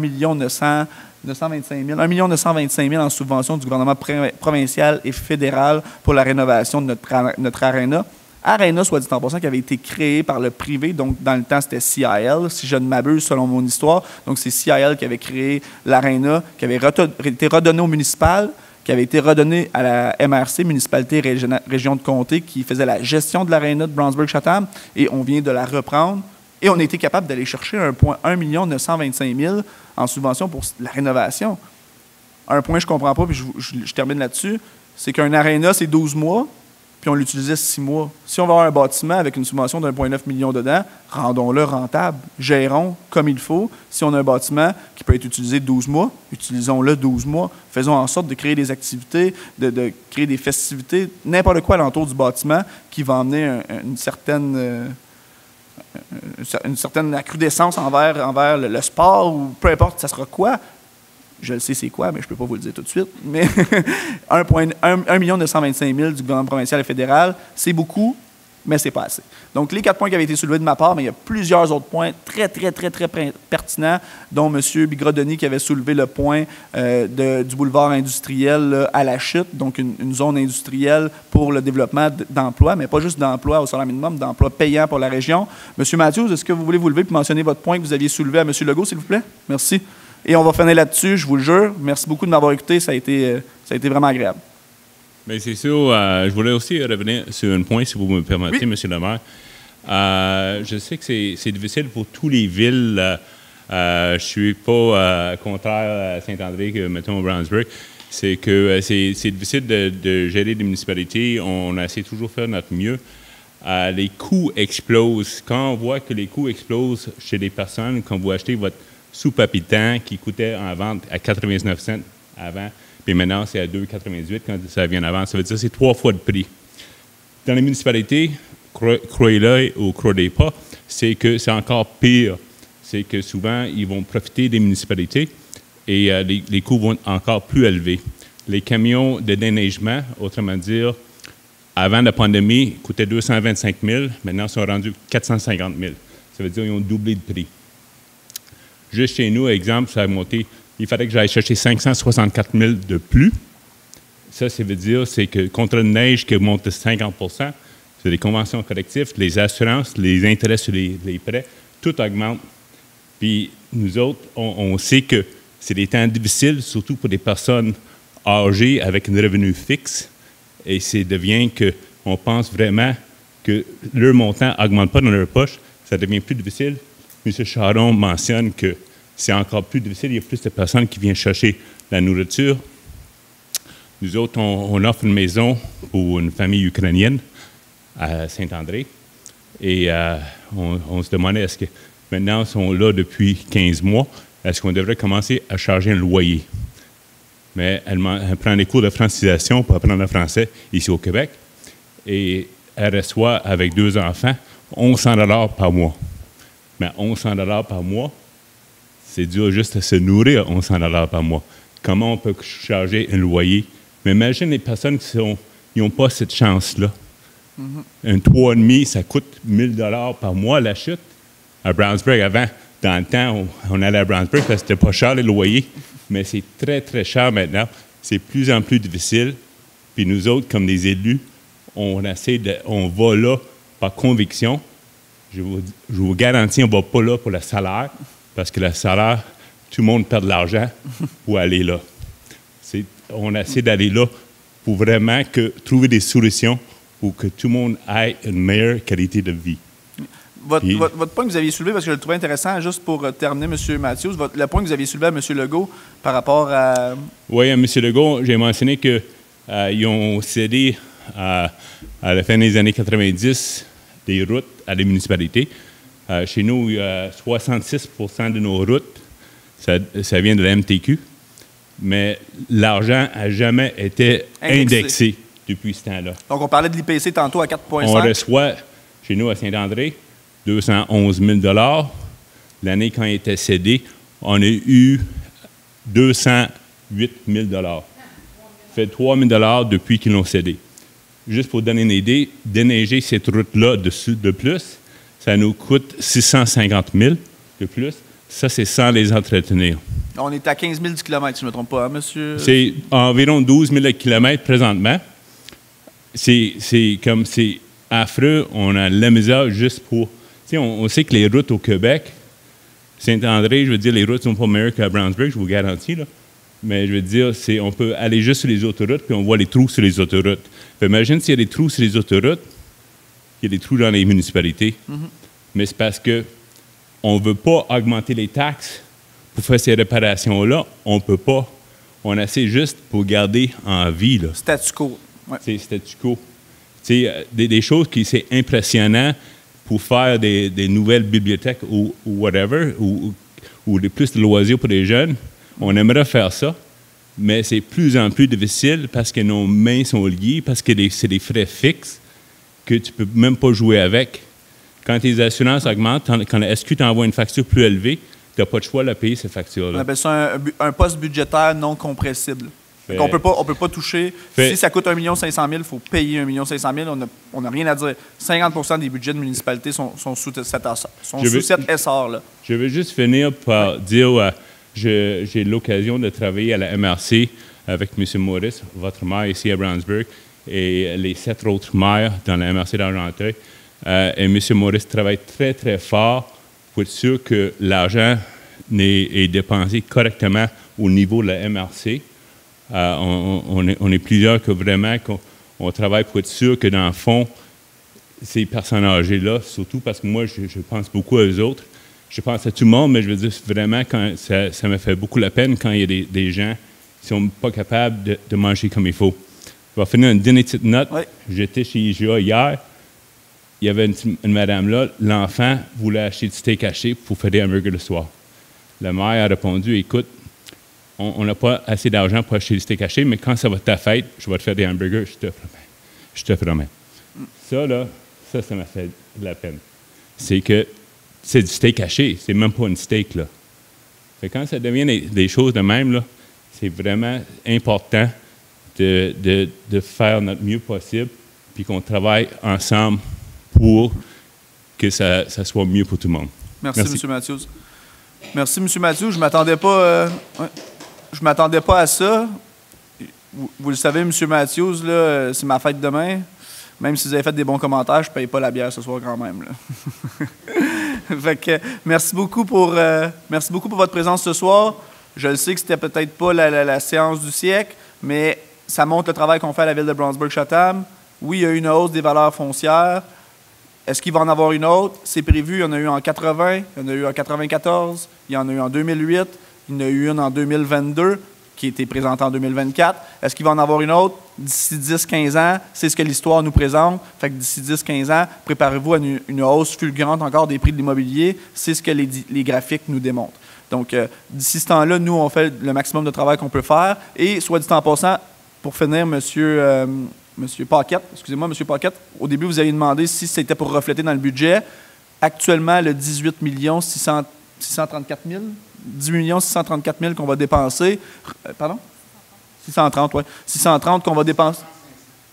925 000 en subvention du gouvernement provincial et fédéral pour la rénovation de notre Arena. Arena, soit dit en passant, qui avait été créé par le privé, donc dans le temps, c'était CIL, si je ne m'abuse, selon mon histoire. Donc, c'est CIL qui avait créé l'Arena, qui avait été redonné au municipal, qui avait été redonné à la MRC, Municipalité Région de Comté, qui faisait la gestion de l'Arena de Brownsburg-Chatham, et on vient de la reprendre Et on a été capable d'aller chercher 1 925 000 en subvention pour la rénovation. Un point que je ne comprends pas, puis je termine là-dessus, c'est qu'un aréna, c'est 12 mois, puis on l'utilisait 6 mois. Si on va avoir un bâtiment avec une subvention d'1,9 million dedans, rendons-le rentable. Gérons comme il faut. Si on a un bâtiment qui peut être utilisé 12 mois, utilisons-le 12 mois. Faisons en sorte de créer des activités, de créer des festivités, n'importe quoi alentour du bâtiment qui va amener une certaine accrudescence envers le sport ou peu importe, ça sera quoi. Je le sais c'est quoi, mais je ne peux pas vous le dire tout de suite. Mais 1 925 000 du gouvernement provincial et fédéral, c'est beaucoup, mais ce n'est pas assez. Donc, les 4 points qui avaient été soulevés de ma part, mais il y a plusieurs autres points très, très, très, très pertinents, dont M. Bigrodoni qui avait soulevé le point du boulevard industriel là, à la chute, donc une zone industrielle pour le développement d'emplois, mais pas juste d'emplois au salaire minimum, d'emplois payants pour la région. M. Matthews, est-ce que vous voulez vous lever et mentionner votre point que vous aviez soulevé à M. Legault, s'il vous plaît? Merci. Et on va finir là-dessus, je vous le jure. Merci beaucoup de m'avoir écouté, ça a été vraiment agréable. Bien, c'est sûr. Je voulais aussi revenir sur un point, si vous me permettez, M. le maire. Je sais que c'est difficile pour toutes les villes. Je ne suis pas contraire à Saint-André que, mettons, au Brownsburg. C'est que c'est difficile de gérer des municipalités. On essaie toujours de faire notre mieux. Les coûts explosent. Quand on voit que les coûts explosent chez les personnes, quand vous achetez votre soupe à pitant qui coûtait en vente à 99 cents avant, puis maintenant c'est à 2,98 quand ça vient avant. Ça veut dire que c'est 3 fois le prix. Dans les municipalités, croyez-le ou croyez pas, c'est que c'est encore pire. C'est que souvent, ils vont profiter des municipalités et les coûts vont être encore plus élevés. Les camions de déneigement, autrement dire, avant la pandémie, coûtaient 225 000, maintenant ils sont rendus 450 000. Ça veut dire qu'ils ont doublé de prix. Juste chez nous, exemple, ça a monté, il fallait que j'aille chercher 564 000 de plus. Ça veut dire que contre une neige qui monte de 50 c'est les conventions collectives, les assurances, les intérêts sur les prêts, tout augmente. Puis nous autres, on sait que c'est des temps difficiles, surtout pour des personnes âgées avec un revenu fixe. Et c'est devient qu'on pense vraiment que leur montant n'augmente pas dans leur poche, ça devient plus difficile. M. Charon mentionne que c'est encore plus difficile. Il y a plus de personnes qui viennent chercher la nourriture. Nous autres, on offre une maison pour une famille ukrainienne à Saint-André. Et on se demandait, est-ce que maintenant, ils sont là depuis 15 mois, est-ce qu'on devrait commencer à charger un loyer? Mais elle prend des cours de francisation pour apprendre le français ici au Québec. Et elle reçoit, avec 2 enfants, 1100 $ par mois. Mais 1100 $ par mois, c'est dur juste à se nourrir 1100 $ par mois. Comment on peut charger un loyer? Mais imagine les personnes qui n'ont pas cette chance-là. Un 3,5, ça coûte 1 000 $ par mois la chute. À Brownsburg, avant, dans le temps, on allait à Brownsburg parce que c'était pas cher les loyers. Mais c'est très, très cher maintenant. C'est de plus en plus difficile. Puis nous autres, comme des élus, on va là par conviction. Je vous garantis, on ne va pas là pour le salaire, parce que le salaire, tout le monde perd de l'argent pour aller là. On essaie d'aller là pour vraiment trouver des solutions pour que tout le monde ait une meilleure qualité de vie. Votre point que vous aviez soulevé, parce que je le trouvais intéressant, juste pour terminer, M. Matthews, le point que vous aviez soulevé à M. Legault par rapport à... Oui, à M. Legault, j'ai mentionné qu'ils ont cédé à la fin des années 90 des routes à des municipalités. Chez nous, 66 % de nos routes, ça vient de la MTQ, mais l'argent n'a jamais été indexé depuis ce temps-là. Donc, on parlait de l'IPC tantôt à 4,5. On reçoit, chez nous à Saint-André, 211 000 $. L'année quand il était cédé, on a eu 208 000 $. Ça fait 3 000 $ depuis qu'ils l'ont cédé. Juste pour donner une idée, déneiger cette route-là de plus, ça nous coûte 650 000 de plus. Ça, c'est sans les entretenir. On est à 15 000 du kilomètre, si je ne me trompe pas, hein, monsieur? C'est environ 12 000 km présentement. C'est affreux. On a la misère juste pour... On sait que les routes au Québec, Saint-André, je veux dire, les routes ne sont pas meilleures qu'à Brownsburg, je vous garantis, là. Mais je veux dire, on peut aller juste sur les autoroutes, puis on voit les trous sur les autoroutes. Imagine s'il y a des trous sur les autoroutes, il y a des trous dans les municipalités. Mais c'est parce que on ne veut pas augmenter les taxes pour faire ces réparations-là. On ne peut pas. On essaie juste pour garder en vie. Là. Statu quo. Ouais. C'est statu quo. Des choses qui c'est impressionnant pour faire des nouvelles bibliothèques ou whatever, ou plus de loisirs pour les jeunes. On aimerait faire ça, mais c'est de plus en plus difficile parce que nos mains sont liées, parce que c'est des frais fixes que tu ne peux même pas jouer avec. Quand tes assurances augmentent, quand la SQ t'envoie une facture plus élevée, tu n'as pas de choix de payer cette facture-là. On appelle ça un poste budgétaire non compressible. On peut pas toucher. Si ça coûte 1 500 000, il faut payer 1 500 000. On n'a rien à dire. 50 des budgets de municipalité sont sous cet essor-là. Je veux juste finir par dire, j'ai l'occasion de travailler à la MRC avec M. Maurice, votre maire ici à Brownsburg, et les 7 autres maires dans la MRC d'Argenteuil. Et M. Maurice travaille très, très fort pour être sûr que l'argent est dépensé correctement au niveau de la MRC. On est plusieurs que vraiment on travaille pour être sûr que dans le fond, ces personnes âgées-là, surtout parce que moi, je pense beaucoup à eux autres. Je pense à tout le monde, mais je veux dire, vraiment, ça me fait beaucoup la peine quand il y a des gens qui ne sont pas capables de manger comme il faut. Je vais finir une dernière petite note. Oui. J'étais chez IGA hier. Il y avait une madame là, l'enfant voulait acheter du steak haché pour faire des hamburgers le soir. La mère a répondu, écoute, on n'a pas assez d'argent pour acheter du steak haché, mais quand ça va être ta fête, je vais te faire des hamburgers, je te promets. Ça, là, ça m'a fait de la peine. C'est que c'est du steak haché, c'est même pas une steak, là. Fait quand ça devient des choses de même, là, c'est vraiment important de faire notre mieux possible, puis qu'on travaille ensemble pour que ça soit mieux pour tout le monde. Merci. M. Matthews. Merci, M. Matthews. Je ne m'attendais pas à ça. Vous le savez, M. Matthews, là, c'est ma fête demain. Même si vous avez fait des bons commentaires, je ne paye pas la bière ce soir quand même. Là. Fait que, merci beaucoup pour votre présence ce soir. Je le sais que c'était peut-être pas la séance du siècle, mais ça montre le travail qu'on fait à la ville de Brownsburg-Chatham. Oui, il y a eu une hausse des valeurs foncières. Est-ce qu'il va en avoir une autre? C'est prévu. Il y en a eu en 80, il y en a eu en 94, il y en a eu en 2008, il y en a eu une en 2022 qui a été présentée en 2024. Est-ce qu'il va en avoir une autre? D'ici 10-15 ans, c'est ce que l'histoire nous présente. Fait que d'ici 10-15 ans, préparez-vous à une hausse fulgurante encore des prix de l'immobilier. C'est ce que les graphiques nous démontrent. Donc, d'ici ce temps-là, nous, on fait le maximum de travail qu'on peut faire. Et, soit dit en passant, pour finir, Monsieur Paquette, excusez-moi, M. Paquette, au début, vous avez demandé si c'était pour refléter dans le budget. Actuellement, le 18 634 000, 18 634 000 qu'on va dépenser. Pardon? 630, oui. 630 qu'on va dépenser.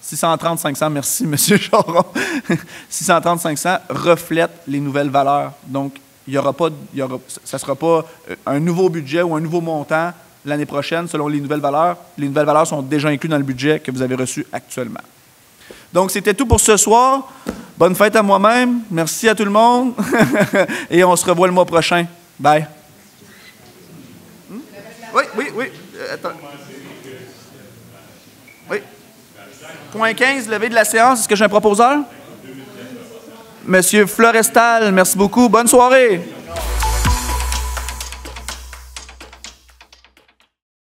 630 500, merci, M. Charon. 630 500 reflète les nouvelles valeurs. Donc, ça ne sera pas un nouveau budget ou un nouveau montant l'année prochaine, selon les nouvelles valeurs. Les nouvelles valeurs sont déjà incluses dans le budget que vous avez reçu actuellement. Donc, c'était tout pour ce soir. Bonne fête à moi-même. Merci à tout le monde. Et on se revoit le mois prochain. Bye. Oui. Attends. Oui. Point 15, levée de la séance. Est-ce que j'ai un proposeur? Monsieur Florestal, merci beaucoup. Bonne soirée.